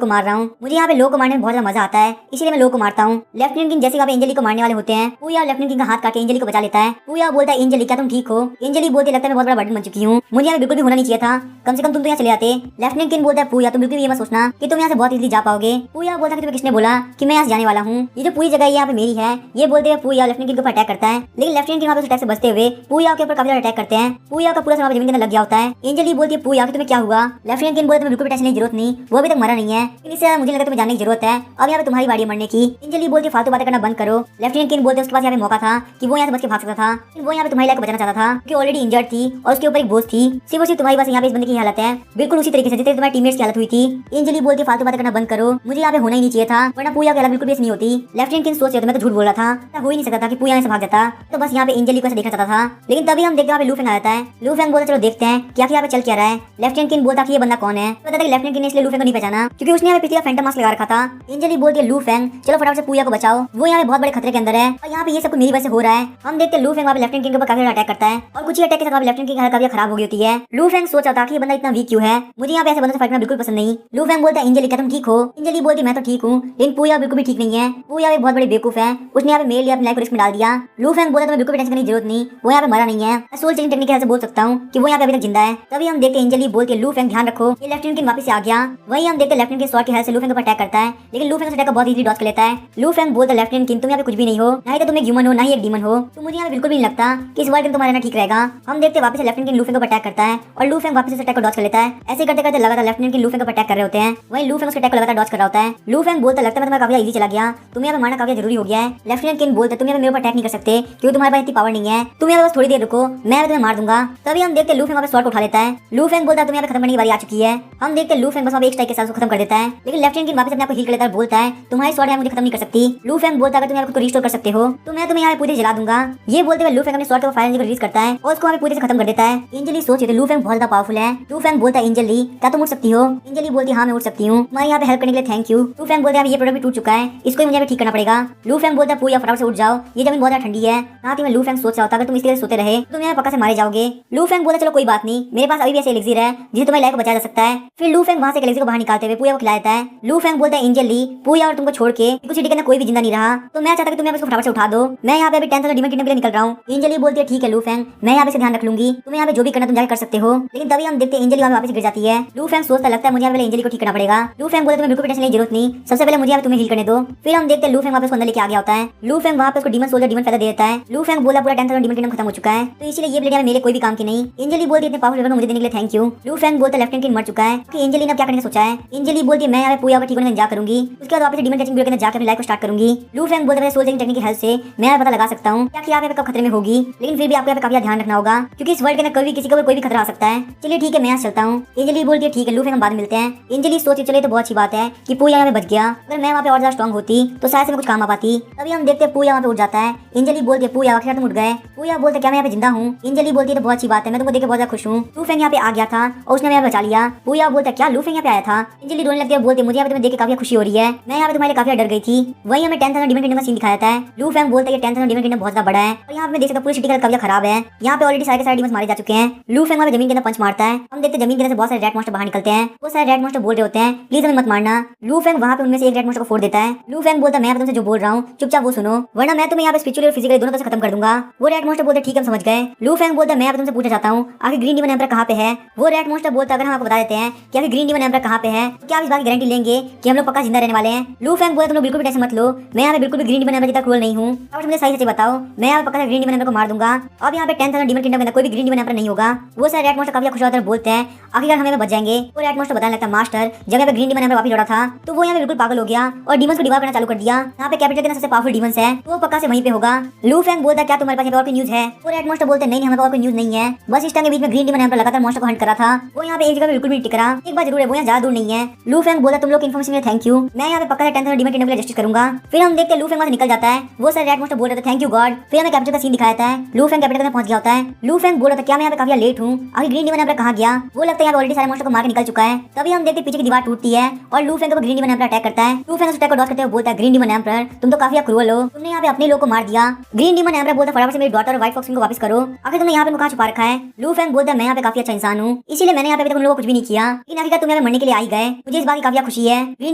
को मार रहा हूँ, मुझे यहाँ पे लोग को मारने में बहुत ज्यादा मजा आता है, इसीलिए मैं लोग को मारता हूँ। लेफ्टिनेंट किन जैसे अंजलि को मारने वाले होते हैं, पूया लेफ्टिनेंट किन का हाथ काट के अंजलि को बचा लेता है। पूया बोलता है अंजलि क्या तुम ठीक हो। अंजलि बोलती लगता है मैं बहुत बड़ा बर्डन बन चुकी हूँ, मुझे यहाँ बिल्कुल भी होना नहीं चाहिए था, कम से कम तुम तो यहाँ चले आते। लेफ्टिनेंट किन बोलता है पूया तुम बिल्कुल भी ये मत सोचना कि तुम यहाँ से बहुत इजीली जा पाओगे। पूया बोलता है तुम्हें किसने बोला कि मैं यहाँ से जाने वाला हूँ, ये जो पूरी जगह यहाँ पे मेरी है। ये बोलते हुए पूया लेफ्टिनेंट किन के ऊपर अटैक करता है, लेकिन लेफ्टिनेंट किन वहाँ पे अटैक से बचते हुए पूया के ऊपर काफी ज्यादा अटैक करते हैं। पूया का पूरा जमीन के अंदर लग गया होता है। अंजलि बोलती है पूया तुम्हें क्या हुआ। लेफ्टिनेंट किन बोलते तुम्हें बिल्कुल टेंशन की जरूरत नहीं, वो अभी तक मरा नहीं है, इससे मुझे लगा तुम्हें जानने की जरूरत है, अब यहाँ पे तुम्हारी बारी मरने की। अंजलि बोलती फालतू बातें करना बंद करो। लेफ्टिनेंट किन बोलते उसके पास यहाँ पे मौका था कि वो यहाँ से बच के भाग सकता था, वो यहाँ पे तुम्हारी लाइफ को बचाना चाहता था क्योंकि ऑलरेडी इंजर्ड थी और उसके ऊपर एक बोझ थी। सिर्फ तुम्हारी पास यहाँ पे इस बंदे की हालत है बिल्कुल उसी तरीके से जितने तुम्हारे टीममेट्स की हालत हुई थी। अंजलि बोलती फालतू बातें करना बंद करो, मुझे यहाँ पे होना ही नहीं चाहिए था, वरना पूया की हालत बिल्कुल भी नहीं होती। लेफ्टिनेंट किन सोच रहे थे मैं तो झूठ बोल रहा था, हो ही नहीं सकता था कि पूया से भाग जाता, तो बस यहाँ पे अंजलि को देखना चाहता था। लेकिन तभी हम देखते हैं लू फेंग आ जाता है। लू फेंग बोलता चलो देखते हैं कि आखिर यहाँ पे चल क्या रहा है। लेफ्टिनेंट किन बोलता कि ये बंदा कौन है, तो बताता कि लेफ्टिनेंट किन ने इसलिए लू फेंग को नहीं पहचाना क्योंकि उसने यहाँ पे पिछले फैंटम मास्क लगा रखा था। अंजलि बोलती है लू फेंग चलो फटाफट से पूया को बचाओ, वो यहाँ पे बहुत बड़े खतरे के अंदर है और यहाँ पे ये सब कुछ मेरी वजह से हो रहा है। हम देखते हैं लू फेंग वहाँ पे लेफ्टिनेंट किन के ऊपर काफी अटैक करता है और कुछ ही अटैक के साथ लेफ्टिनेंट की हालत काफी खराब हो गई होती है। लू फेंग सोचा था कि ये बंदा इतना वीक क्यों है, मुझे यहाँ पे ऐसे बंदों से फाइट करना बिल्कुल पसंद नहीं। लू फेंग बोलता है अंजलि क्या तुम ठीक हो। अंजलि बोलती मैं तो ठीक हूँ, लेकिन पूया बिल्कुल भी ठीक नहीं है, पूया भी बहुत बड़े बेवकूफ है, उसने यहाँ पे मेरे लिए अपनी लाइफ को रिस्क में डाल दिया। लू फेंग बोलता तुम्हें बिल्कुल टेंशन करने की जरूरत नहीं, वो यहाँ पे मरा नहीं है, सोल चेंजिंग टेक्निक से बोल सकता हूँ कि वो यहाँ पे अभी तक जिंदा है। तभी हम देखते हैं अंजलि बोलती है लू फेंग ध्यान रखो ये लेफ्टिनेंट किन वापस से आ गया। वही हम देखते हैं लेफ्टिनेंट किन स्वॉर्ड की हेल्प से लू फेंग पर अटैक करता है, लेकिन लू फेंग अटैक को बहुत इजीली डॉज कर लेता है। लू फेंग बोलता है लेफ्टिनेंट किन तुम यहाँ पे कुछ भी नहीं हो, ना ही तो तुम एक ह्यूमन हो ना ही एक डीमन हो, तो मुझे यहाँ पे बिल्कुल भी नहीं लगता कि इस वर्ल्ड में तुम्हारा रहना ठीक रहेगा। हम देखते हैं वापस लेफ्टिनेंट किन लू फेंग पर अटैक करता है और लू फेंग वापस से अटैक को डॉज कर लेता है। ऐसे करते करते लगातार लेफ्टिनेंट किन लू फेंग पर अटैक कर रहे होते हैं, वही लू फेंग उसके अटैक को लगातार डॉज कर रहा होता है। लू फेंग बोलता लगता है मैं तुम्हारा काफी इजी चला गया, तुम्हें यहाँ पे मारना काफी जरूरी हो गया है। लेफ्टिनेंट किन बोलते तुम यहाँ मेरे ऊपर अटैक नहीं कर सकते क्योंकि तुम्हारे पास इतनी पावर नहीं है, तुम यहाँ बस थोड़ी देर रुको मैं तुम्हें मार दूंगा। तभी हम देखते लू फेंग वहाँ पे स्वॉर्ड उठा लेता है। लू फेंग बोलता है तुम्हें यहाँ पे खत्म करने की बारी आ चुकी है। हम देखते लू फेंग बस वहाँ पे एक स्ट्राइक के साथ खत्म कर देता है, लेकिन लेफ्टिनेंट किन वापस अपने आप को हील कर लेता है, बोलता है तुम्हारी स्वॉर्ड मुझे खत्म नहीं कर सकती। लू फेंग बोलता है अगर तुम यहाँ को रिस्टोर कर सकते हो तो मैं तुम्हें यहाँ पूरी जला दूंगा। ये बोलते हुए लू फेंग अपने स्वॉर्ड को फायर एनर्जी को रिलीज करता है और उसको पूरी से खत्म कर देता है। अंजलि सोच रही थी लू फेंग बहुत ज्यादा पावरफुल है। लू फेंग बोलता है अंजलि क्या तुम उठ सकती हो। अंजलि बोलती है हाँ मैं उठ सकती हूँ, तुम्हारे यहाँ पे हेल्प करने के लिए थैंक यू। लू फेंग बोलते हैं ये प्रोडक्ट भी टूट चुका है, इसको मुझे ठीक करना पड़ेगा। लू फेंग बोलता है पूया फटाफट से उठ जाओ, ये जमीन बहुत ज्यादा ठंडी है। रात में लू फेंग सोच रहा होता अगर तुम इसके सोते रहे तो तुम यहाँ पक्का से मारे जाओगे। लू फेंग बोलता चलो कोई बात नहीं, मेरे पास अभी भी ऐसे एलिक्सिर है जिसे तुम्हारी लाइफ को बचाया जा सकता है। फिर लू फेंग वहाँ से एलिक्सिर को बाहर निकालते हुए पूया को खिला देता है। लू फेंग बोलता है अंजलि पूया और तुमको छोड़ के सिटी के अंदर कोई भी जिंदा नहीं रहा, तो मैं चाहता कि तुम इसको फटाफट से उठा दो, मैं यहाँ पे अभी 10,000 डीमन किंगडम के लिए निकल रहा हूँ। अंजलि बोलती है ठीक है लू फेंग मैं यहाँ पे से ध्यान रख लूंगी, तुम्हें यहाँ पे जो भी करना तुम जाकर कर सकते हो। लेकिन तभी हम देखते हैं अंजलि वहाँ वापस गिर जाती है। लू फेंग सोचता लगता है मुझे यहाँ पे अंजलि को ठीक करना पड़ेगा। लू फेंग बोलते तुम्हें बिल्कुल टेंशन की जरूरत नहीं, सबसे पहले मुझे यहाँ पे तुम्हें हील करने दो। फिर हम देखते हैं लू फेंग वापस अंदर लेके आ गया होता है। लू फेंग वहाँ पे उसको डीमन सोल्जर डीमन फेदर दे देता है। लू फेंग बोला पूरा 10,000 डीमन किंगडम खत्म हो चुका है, तो इसलिए ये ब्लेड मेरे कोई भी काम की नहीं। अंजलि बोलती है इतने पावरफुल वेपन मुझे देने के लिए थैंक यू। लू फेंग बोलता है लेफ्टिनेंट किन मर चुका है कि अंजलि ने क्या करने का सोचा है। अंजलि बोलती है मैं यहाँ पे पूया को ठीक होने जा करूंगी, उसके बाद वापस डीमन कैचिंग के अंदर जाकर अपनी लाइफ को स्टार्ट करूंगी। लू फेंग बोलता है सोल्जरिंग टेक्निक की हेल्प से मैं यहाँ पता लगा सकता हूँ क्या आप यहाँ पे कब खतरे में होगी, लेकिन फिर भी आपको यहाँ पे काफी ध्यान रखना होगा क्योंकि इस वर्ल्ड के अंदर कभी किसी को कोई भी खतरा आ सकता है। चलिए ठीक है मैं यहाँ चलता हूँ। अंजलि बोलती है ठीक है लू फेंग हम बाद में मिलते हैं। अंजलि सोची चले तो बहुत अच्छी बात है कि पूया यहाँ पे बच गया, अगर मैं वहाँ पे और ज्यादा स्ट्रॉन्ग होती तो शायद से मैं कुछ काम आ पाती। तभी हम देखते हैं पूया वहाँ पे उठ जाता है। अंजलि बोलती है पूया आखिर तुम उठ गए। पूया बोलते क्या मैं यहाँ पे जिंदा हूँ। अंजलि बोलती है तो बहुत अच्छी बात है, मैं तुमको देख के बहुत ज्यादा खुश हूँ। लू फेंग यहाँ पे आ गया था और उसने यहाँ बचा लिया। पूया बोलता क्या लू फेंग यहाँ पे आया था। अंजलि रोने लगती है बोलती मुझे यहाँ पे तुम्हें देख के काफी खुशी हो रही है, मैं यहाँ पे तुम्हारे काफी डर गई थी। वही हमें 10,000 डीमन किंगडम का सीन दिखाया था। लू फेंग बोलता है 10,000 डीमन किंगडम बहुत ज्यादा बड़ा है और यहाँ पे देख सकते पूरी सिटी का काफी खराब है, यहाँ पे ऑलरेडी सारे के सारे डीमंस मारे जा चुके हैं। लू फेंग वहाँ पे जमीन के अंदर पंच मारता है। हम देखते जमीन के अंदर से बहुत सारे रेड मॉन्स्टर बाहर निकलते हैं। वो सारे रेड मॉन्स्टर बोल रहे होते हैं प्लीज हमें मत मारना। लू फेंग वहाँ पे उनमें से एक रेड मॉन्स्टर को फोड़ देता है। लू फेंग बोलता है मैं तुमसे जो बोल रहा हूँ चुपचाप वो सुनो, वरना मैं तुम्हें यहाँ पे स्पिरिचुअली और फिजिकली दोनों तरह से खत्म कर दूंगा। वो रेड मॉन्स्टर बोलते ठीक है हम समझ गए। लू फेंग बोलता है मैं तुमसे पूछना चाहता हूँ आखिर ग्रीन डीमन एम्परर कहाँ पे है। वो रेड मॉन्स्टर बोलता है अगर हम आपको बता देते हैं कि आखिर ग्रीन डीमन एम्परर कहाँ पे है क्या आप इस बात की गारंटी लेंगे कि हम लोग पक्का जिंदा रहने वाले हैं। लू फेंग बोलता तुम लोग बिल्कुल भी टेंशन मत लो, मैं यहाँ पे बिल्कुल भी ग्रीन डीमन एम्परर जितना क्रूअल नहीं हूँ, अब मुझे सही से बताओ मैं यहाँ पे पक्का ग्रीन डीमन एम्परर को मार दूंगा। अब यहाँ पे 10,000 डीमन किंगडम के अंदर कोई भी ग्रीन डीमन एम्परर नहीं होगा। वो सारे रेड मॉन्स्टर काफी खुश होकर बोलते हैं आखिरकार हमें बच जाएंगे। वो रेड मॉन्स्टर बताने लगता है मास्टर जब यहाँ पे ग्रीन डीमन एम्परर वापस लौटा था तो वो यहाँ पे बिल्कुल पागल हो गया और डीमंस को डिवाइड करना चालू कर दिया। यहाँ पे कैपिटल के सबसे पावरफुल डीमंस है वो पक्का से वहीं पे होगा। लू फेंग बोलता क्या तुम्हारे पास और कोई न्यूज़ है। वो रेड मॉन्स्टर बोलते नहीं हमारे और कोई न्यूज नहीं है। बस इस टाइम के बीच में ग्रीन डीमन एम्पर लगातार मॉन्स्टर को हंट कर रहा था। वो यहाँ पे एक जगह पे बिल्कुल भी नहीं टिक रहा। एक बात जरूर है, वो यहाँ ज्यादा दूर नहीं है। लू फेंग बोला तुम लोग की इन्फॉर्मेशन के लिए थैंक यू, मैं यहाँ पे पक्का 10,000 डीमन किंगडम के लिए जस्टिस करूंगा। फिर हम देखते हैं लू फेंग वहां से निकल जाता है। वो सर रेड मॉन्स्टर बोल रहे थे थैंक यू गॉड। फिर हमें कैपिटल का सीन दिखाया था। लू फेंग कैपिटल में पहुंच गया होता है। लू फेंग बोल रहा था क्या मैं यहाँ पे काफी लेट हूँ, आखिर ग्रीन डीमन एम्पर कहाँ गया। वो लगता है यहाँ ऑलरेडी सारे मॉन्स्टर को मार के निकल चुका है। तभी हम देखते पीछे की दीवार टूटती है और लू फेंग को ग्रीन डीमन एम्पर अटैक करता है। लू फेंग उस अटैक को डॉज करते हुए बोलता है ग्रीन डीमन एम्पर तुम तो काफी क्रूअल हो, तुमने यहाँ पे अपने लोग को मार दिया। ग्रीन डीमन एम्पर बोलता फटाफट से मेरी डॉटर और व्हाइट फॉक्स को वापस करो, आखिर तुमने यहाँ पे कहाँ छुपा रखा है। लू फेंग बोलता है मैं यहाँ पे काफी अच्छा इंसान हूँ, इसीलिए मैंने यहाँ पे तुम लोगों को कुछ भी नहीं किया, लेकिन आखिर तुम यहाँ पे मरने के लिए आई गए, मुझे इस बात की काफी खुशी है। ग्रीन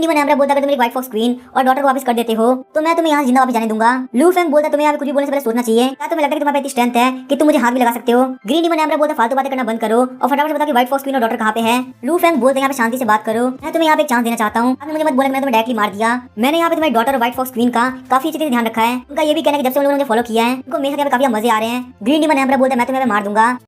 डीमन एम्पर बोलता है तुम मेरी व्हाइट फॉक्स क्वीन और डॉटर को वापस कर देते हो तो मैं तुम्हें यहाँ जिंदा वापस जाने दूंगा। लू फेंग बोलता तुम्हें यहाँ पे कुछ भी बोलने से पहले सोचना चाहिए, क्या तुम्हें लगता है कि तुम्हारे इतनी स्ट्रेंथ है कि तुम मुझे हाथ भी लगा सकते हो। ग्रीन डीमन एम्पर बोलता फालतू बातें करना बंद करो और फटाफट से बता कि व्हाइट फॉक्स क्वीन और डॉटर कहाँ पे है। लू फेंग बोलते यहाँ पे शांति से बात करो, मैं तुम्हें यहाँ पे एक चांस देना चाहता हूँ, आपने मुझे मत बोला मैं तुम्हें डायरेक्टली मार दिया। मैंने यहाँ पे तुम्हारी डॉटर और व्हाइट फॉक्स क्वीन का काफी अच्छे से ध्यान रखा है। उनका ये भी कहना है कि जब से उन लोगों ने फॉलो किया है उनको मेरे साथ काफी मजे आ रहे हैं। ग्रीन डीमन एम्पर बोलता है मैं तुम्हें मार दूंगा।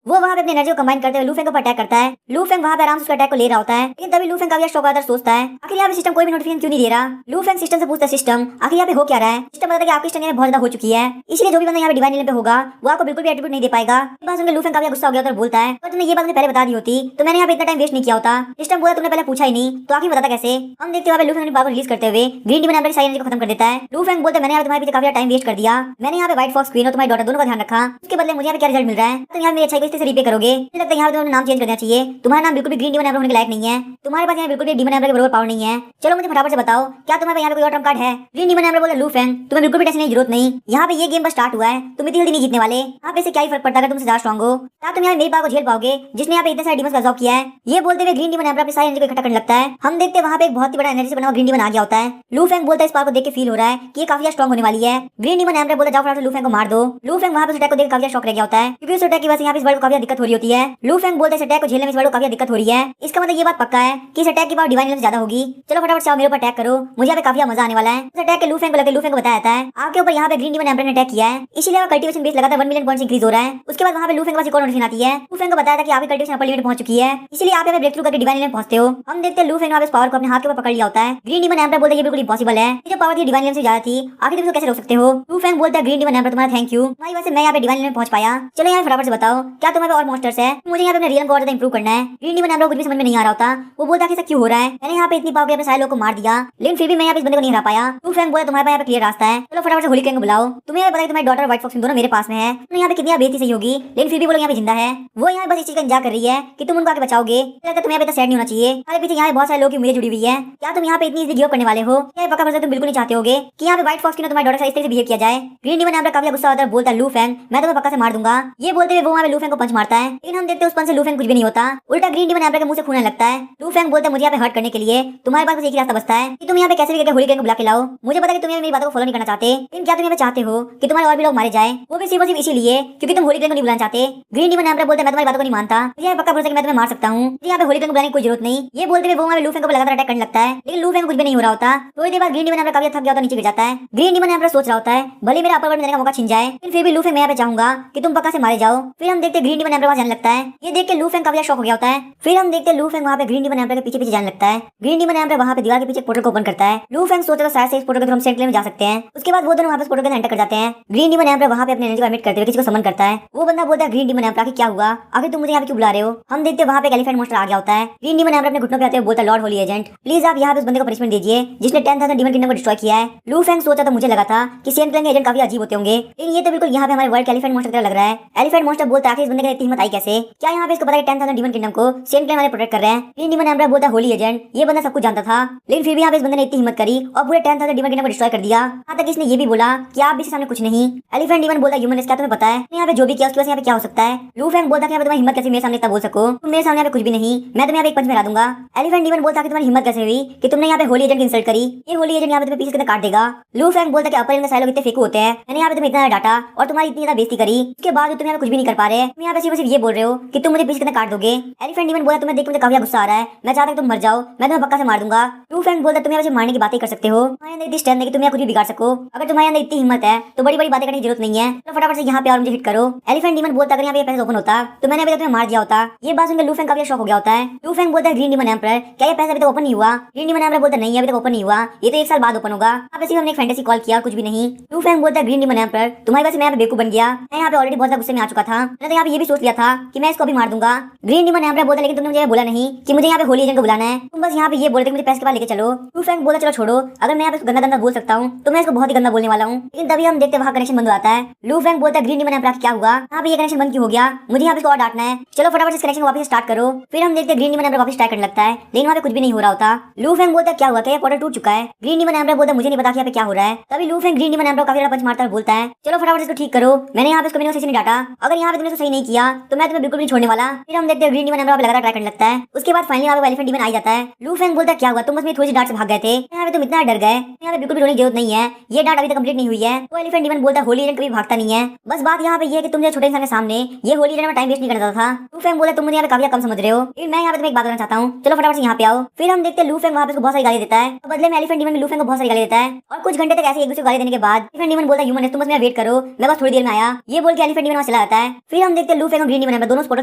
वो वहाँ पे अपनी एनर्जी को कंबाइन करते हुए लू फेंग को अटैक करता है। लू फेंग वहाँ पे आराम से उसके अटैक को ले रहा होता है, लेकिन तभी लू फेंग काफी शौक सोचता है आखिर यहाँ पे सिस्टम कोई भी नोटिफिकेशन क्यों नहीं दे रहा। लू फेंग सिस्टम से पूछता है सिस्टम आखिर यहाँ पे हो क्या रहा है। सिस्टम बताता है कि आपकी स्ट्रेंथ बहुत ज्यादा हो चुकी है, इसलिए जो भी बंदा यहाँ पे डिवाइन लेवल पे होगा वो आपको बिल्कुल भी एट्रीब्यूट नहीं दे पाएगा। बस उनके लू फेंग काफी गुस्सा हो गया और बोलता है तो तुमने ये बात पहले बता दी होती तो मैंने यहाँ पे इतना टाइम वेस्ट नहीं किया होता। सिस्टम बोला तुमने पहले पूछा ही नहीं तो आखिर बताता कैसे। हम देखते हैं लू फेंग अपनी पावर रिलीज करते हुए ग्रीन डीमन एम्पर की सारी एनर्जी को खत्म कर देता है। लू फेंग बोलते मैंने यहाँ तुम्हारे पीछे काफी टाइम वेस्ट कर दिया, मैंने यहाँ पे व्हाइट फॉक्स क्वीन और तुम्हारी डॉटर दोनों का ध्यान रखा, उसके बदले मुझे यहाँ पे क्या रिजल्ट मिल रहा है। तुम यहाँ मेरी अच्छाई को इस तरह से रीपे करोगे, मुझे लगता है यहाँ पे नाम चेंज करना चाहिए, तुम्हारा नाम बिल्कुल भी ग्रीन डीमन एम्पर होने के लायक नहीं है, तुम्हारे पास यहाँ बिल्कुल भी डीमन एम्पर के बराबर पावर नहीं है। चलो मुझे फटाफट से बताओ क्या तुम्हारे यहाँ पे कोई और ट्रम्प कार्ड है। ग्रीन डीमन एम्पर बोला लू फेंग तुम्हें बिल्कुल भी टेंशन की जरूरत नहीं, यहाँ पे ये गेम बस स्टार्ट हुआ है, तुम इतनी जल्दी नहीं जीतने वाले। यहाँ पे से क्या ही फर्क पड़ता है अगर तुम ज्यादा स्ट्रॉन्ग हो, क्या तुम यहाँ मेरी पावर को झेल पाओगे जिसने यहाँ पे इतने सारे डीमन का अब्सॉर्ब किया है। ये बोलते हुए ग्रीन डीमन एम्पर अपनी सारी एनर्जी को इकट्ठा करने लगता है। हम देखते हैं वहाँ पे एक बहुत ही बड़ा एनर्जी से बना हुआ ग्रीन डीमन आ गया होता है। लू फेंग बोलता है इस पावर को देख के फील हो रहा है कि ये काफी स्ट्रॉन्ग होने वाली है। ग्रीन डीमन एम्पर बोलता जाओ फटाफट लू फेंग को मार दो। लू फेंग वहाँ पे अटैक को देख काफी शॉक रह गया होता है क्योंकि उस अटैक की वजह से यहाँ पे इस वर्ल्ड को काफी दिक्कत हो रही होती है। लू फेंग बोलते हैं इस अटैक को झेलने में इस वर्ल्ड को काफी दिक्कत हो रही है, इसका मतलब ये बात पक्का है कि इस अटैक की पावर डिवाइन लेवल से ज्यादा होगी। चलो फटाफट से आओ मेरे ऊपर अटैक करो, मुझे यहाँ पे काफी मजा आने वाला है। इस अटैक के लू फेंग को लू फेंग को बताया जाता है आपके ऊपर यहाँ पे ग्रीन डीमन एम्पर ने अटैक किया है, इसीलिए कल्टीवेशन बेस लगातार 1 मिलियन पॉइंट्स इंक्रीज हो रहा है। उसके बाद वहाँ पे लू फेंग के पास एक और नोटिफिकेशन आती है। लू फेंग को बताया था कि आपकी कल्टीवेशन अपर लिमिट पहुंच चुकी है, इसलिए आप यहाँ पे ब्रेक थ्रू करके डिवाइन लेवल पहुंचते हो। हम देखते हैं लू फेंग ने इस पावर को अपने हाथ के ऊपर पकड़ लिया होता है। ग्रीन डीमन एम्पर बोलते हैं ये बिल्कुल इम्पॉसिबल है, ये जो पावर थी डिवाइन लेवल से ज्यादा थी, आखिर तुम कैसे रोक सकते हो। लू फेंग बोलता है ग्रीन डीमन एम्पर तुम्हारा थैंक यू, तुम्हारी वजह से मैं यहाँ पे डिवाइन लेवल पहुंच पाया। चलो यहाँ फटाफट से बताओ क्या तुम्हारे और मॉन्स्टर्स है, मुझे यहाँ पे अपने रियल को और ज्यादा इंप्रूव करना है। ग्रीन डीमन एम्पर कुछ भी समझ में नहीं आ रहा होता, वो बोलता है ऐसा क्यों हो रहा है, मैंने यहाँ पे इतनी पावर अपने सारे लोग को मार दिया लेकिन फिर भी मैं यहाँ पे इस बंदे को नहीं हरा पाया। लू फेंग बोला तुम्हारे पास यहाँ पे क्लियर रास्ता है, चलो फटाफट से होली को बुलाओ। तुम्हें पता है तुम्हारी डॉटर और व्हाइट फॉक्स दोनों मेरे पास में है, तो यहाँ पे कितनी बेइज्जती सही होगी लेकिन फिर भी वो लोग यहाँ पे जिंदा है। वो यहाँ बस इस चीज का इंतजार कर रही है कि तुम उनको आके बचाओगे। लगता है तुम्हें यहाँ पे सैड नहीं होना चाहिए, हमारे पीछे यहाँ बहुत सारे लोग की उम्मीदें जुड़ी हुई है, क्या तुम यहाँ पे इतनी गिव करने वाले हो। क्या पक्का तुम बिल्कुल नहीं चाहते होगे कि यहाँ पे व्हाइट फॉक्स की तुम्हारी डॉटर से इस तरह से बिहेव किया जाए। ग्रीन डीमन एम्पर काफी गुस्सा होता है, बोलता है लू फेंग मैं तुम्हें पक्का से मार दूंगा। ये बोलते हुए वो वहाँ पे लू फेंग को पंच मारता है, लेकिन हम देखते हैं उस पंच से लू फेंग कुछ भी नहीं होता, उल्टा ग्रीन डीमन एम्पर के मुंह से खून लगता है। लू फेंग बोलते हैं मुझे यहाँ पे हर्ट करने के लिए तुम्हारे पास एक ही रास्ता बचता है कि तुम यहाँ पे कैसे भी करके होली को बुला के लाओ। मुझे पता है कि तुम मेरी बातों को फॉलो नहीं करना चाहते, लेकिन क्या तुम यहाँ पे चाहते हो कि तुम्हारे और भी लोग मारे जाए, वो भी सिर्फ इसीलिए क्योंकि तुम होली को नहीं बुलाना चाहते। ग्रीन डीमन एम्पर बोलते हैं मैं तुम्हारी बातों को नहीं मानता, मुझे पक्का भरोसा कि मैं तुम्हें मार सकता हूँ, यहाँ पे होली को बुलाने की कोई जरूरत नहीं। ये बोलते हुए वो वहाँ पे लू फेंग को लगातार अटैक करने लगता है, लेकिन लू फेंग को कुछ भी नहीं हो रहा होता। थोड़ी देर बाद ग्रीन डीमन एम्पर काफी थक गया होता, नीचे गिर जाता है। ग्रीन डीमन एम्पर सोच रहा होता है भले मेरा अपर वर्ल्ड में जाने का मौका छिन जाए, लेकिन फिर भी लू फेंग मैं यहाँ पे चाहूंगा कि तुम पक्का से मारे जाओ। फिर हम देखते ग्रीन डीमन एम्पर वहाँ जाने लगता है, ये देख के लू फेंग काफी शॉक हो गया होता है। फिर हम देखते लू फेंग वहाँ पे ग्रीन डीमन एम्पर के पीछे पीछे जाने लगता है। ग्रीन डीमन एम्पर वहाँ पे दीवार के पीछे पोर्टल को ओपन करता है। लू फेंग सोचता है शायद से इस पोर्टल के थ्रू हम सेंट्रल में जा सकते हैं। उसके बाद वो दोनों वहाँ पे पोर्टल के अंदर एंटर कर जाते हैं। ग्रीन डीमन एम्पर वहाँ पे अपने एनर्जी को एमिट करते हुए किसी को समन करता है। वो बंदा बोलता है ग्रीन डीमन एम्पर क्या हुआ, आखिर तुम मुझे यहाँ पे क्यों बुला रहे हो। हम देखते वहाँ पे एलिफेंट मॉन्स्टर आ गया होता है। ग्रीन डीमन एम्पर अपने घुटनों पे आते हुए बोलता है लॉर्ड होली एजेंट प्लीज आप यहाँ पे उस बंदे को पनिशमेंट दीजिए जिसने 10,000 डीमन किंगडम को डिस्ट्रॉय किया है। लू फेंग सोचा तो मुझे लगा था कि सेंट क्लैन के एजेंट काफी अजीब होते होंगे, लेकिन ये तो बिल्कुल यहाँ पे हमारे वर्ल्ड के एलिफेंट मॉन्स्टर की तरह लग रहा है। एलिफेंट मॉन्स्टर बोलता है आखिर इस बंदे की इतनी हिम्मत आई कैसे, क्या यहाँ पे इसको पता है 10,000 डीमन किंगडम को सेंट क्लैन वाले प्रोटेक्ट कर रहे हैं। ग्रीन डीमन एम्पर बोलता है होली एजेंट ये बंदा सब कुछ जानता था, लेकिन फिर भी यहाँ पे इस बंदे ने इतनी हिम्मत करी और पूरे 10,000 डीमन किंगडम को डिस्ट्रॉय कर दिया। यहाँ तक इसने ये भी बोला कि आप भी इसके सामने कुछ नहीं। एलिफेंट डीमन बोलता है ह्यूमन क्या तुम्हें पता है यहाँ पे जो भी किया उसकी वजह से यहाँ पे क्या हो सकता है। लू फेंग बोलता है कि तुम्हारी हिम्मत कैसे मेरे सामने इतना बोल सको, तुम मेरे सामने यहाँ पे कुछ भी नहीं, मैं तुम्हें यहाँ पे एक पंच में हरा दूंगा। एलिफेंट डीमन बोलता है कि तुम्हारी हिम्मत कैसे हुई कि तुमने यहाँ पे होली एजेंट की इंसल्ट करी, ये होली एजेंट यहाँ पे तुम्हें पीछे से काट देगा। लू फेंग बोलता है कि अपर में सारे लोग इतने फेकू होते हैं, मैंने यहाँ पे तुम्हें इतना डाटा और तुम्हारी इतनी ज्यादा बेइज्जती करी, उसके बाद तुम यहाँ पे कुछ भी नहीं कर पा रहे, तुम यहाँ पे सिर्फ ये बोल रहे हो कि तुम मुझे पीछे कितना काट दोगे। एलिफेंट डीमन बोला तुम्हें देख के मुझे काफी गुस्सा आ रहा है, मैं चाहता हूं तुम मर जाओ, मैं तुम्हें पक्का से मार दूंगा। लू फैंग बोलता तुम यहाँ पे मारने की बातें कर सकते हो, तुम्हारे अंदर इतनी स्ट्रेंथ है कि तुम यहाँ कुछ भी बिगाड़ सको। अगर तुम्हारे अंदर इतनी हिम्मत है तो बड़ी बड़ी बातें करने की जरूरत नहीं है, तो फटाफट से यहाँ पे और मुझे हिट करो। एलिफेंट डीमन बोलता अगर यहाँ पे पैसेज ओपन होता तो मैंने अभी तक तुम्हें मार दिया होता। ये बात सुनकर लू फैंग काफी शॉक हो गया होता है। लू फैंग बोलता है ग्रीन डीमन एम्परर क्या ये पैसेज अभी तक ओपन नहीं हुआ। ग्रीन डीमन एम्परर बोलता नहीं अभी तक ओपन नहीं हुआ, ये तो 1 साल बाद ओपन होगा। अब ऐसे हमने एक फैंटेसी कॉल किया कुछ भी नहीं। लू फैंग बोलता है ग्रीन डीमन एम्परर तुम्हारी वजह से मैं यहाँ पे बेवकूफ बन गया, मैं यहाँ पे ऑलरेडी बहुत ज्यादा गुस्से में आ चुका था, मैंने तो यहाँ पे ये भी सोच लिया था कि मैं इसको भी मार दूंगा। ग्रीन डीमन एम्परर बोलता लेकिन तुमने मुझे बोला नहीं कि मुझे यहाँ पे होली एजेंट को बुलाना है, तुम बस यहाँ पे ये बोलते मुझे पैसे के पास लेके चलो। लू फैंग बोला चलो छोड़ो, अगर मैं यहाँ पे गंदा गंदा बोल सकता हूँ तो मैं इसको बहुत ही गंदा बोलने वाला हूँ। लेकिन तभी हम देखते वहाँ कनेक्शन बंद हो जाता है। लू फैंग बोलता है ग्रीन डीमन एम्परर क्या हुआ, यहाँ पे ये कनेक्शन बंद क्यों हो गया, मुझे यहाँ पे इसको और डांटना है, चलो फटाफट इस कनेक्शन को वापस स्टार्ट करो। फिर हम देखते ग्रीन डीमन एम्परर वापस ट्राई करने लगता है लेकिन वहाँ पे कुछ भी नहीं हो रहा होता। लू फैंग बोलता क्या हुआ, क्या पोर्टल टूट चुका है। ग्रीन डीमन एम्परर बोलता मुझे नहीं पता यहाँ पे क्या हो रहा है। तभी लू फैंग ग्रीन डीमन एम्परर काफी पंच मारता है, बोलता है चलो फटाफट इसको ठीक करो, मैंने यहाँ पे इसको सही नहीं डाटा, अगर यहाँ पे तुमने सही नहीं किया तो मैं तुम्हें बिल्कुल भी छोड़ने वाला। फिर हम देखते हैं ग्रीन डीमन एम्परर लगातार ट्राई करने लगता है। उसके बाद फाइनली यहाँ पे एलिफेंट डीमन आ जाता है। लू फैंग बोलता क्या हुआ, तुम बस मेरी थोड़ी सी डांट से भाग गए थे, यहाँ पे तुम इतना डर गए, यहाँ पे बिल्कुल भी रोने की जरूरत नहीं है, ये डांट अभी तक कंप्लीट नहीं हुई है। वो एलिफेंट डीमन बोलता होली एजेंट कभी भागता नहीं है, बस बात यहाँ पे ये है कि तुम जो छोटे इंसान के सामने ये होली एजेंट में टाइम वेस्ट नहीं करना था। लू फैंग बोला तुम मुझे यहाँ पे काफी कम समझ रहे हो, लेकिन मैं यहाँ पे तुम्हें एक बात करना चाहता हूँ, चलो फटाफट से यहाँ पे आओ। फिर हम देखते हैं लू फैंग वहाँ पे बहुत सारी गाली देता है, तो बदले में एलिफेंट डीमन लू फैंग को बहुत सारी गाली देता है। और कुछ घंटे तक ऐसे एक दूसरे को गाली देने के बाद एलिफेंट डीमन बोलता ह्यूमन तुम बस मेरा वेट करो, मैं बस थोड़ी देर में आया। ये बोल के एलिफेंट डीमन वहाँ चला जाता है। फिर हम देखते हैं लू फैंग और ग्रीन डीमन एम्परर दोनों स्पॉटर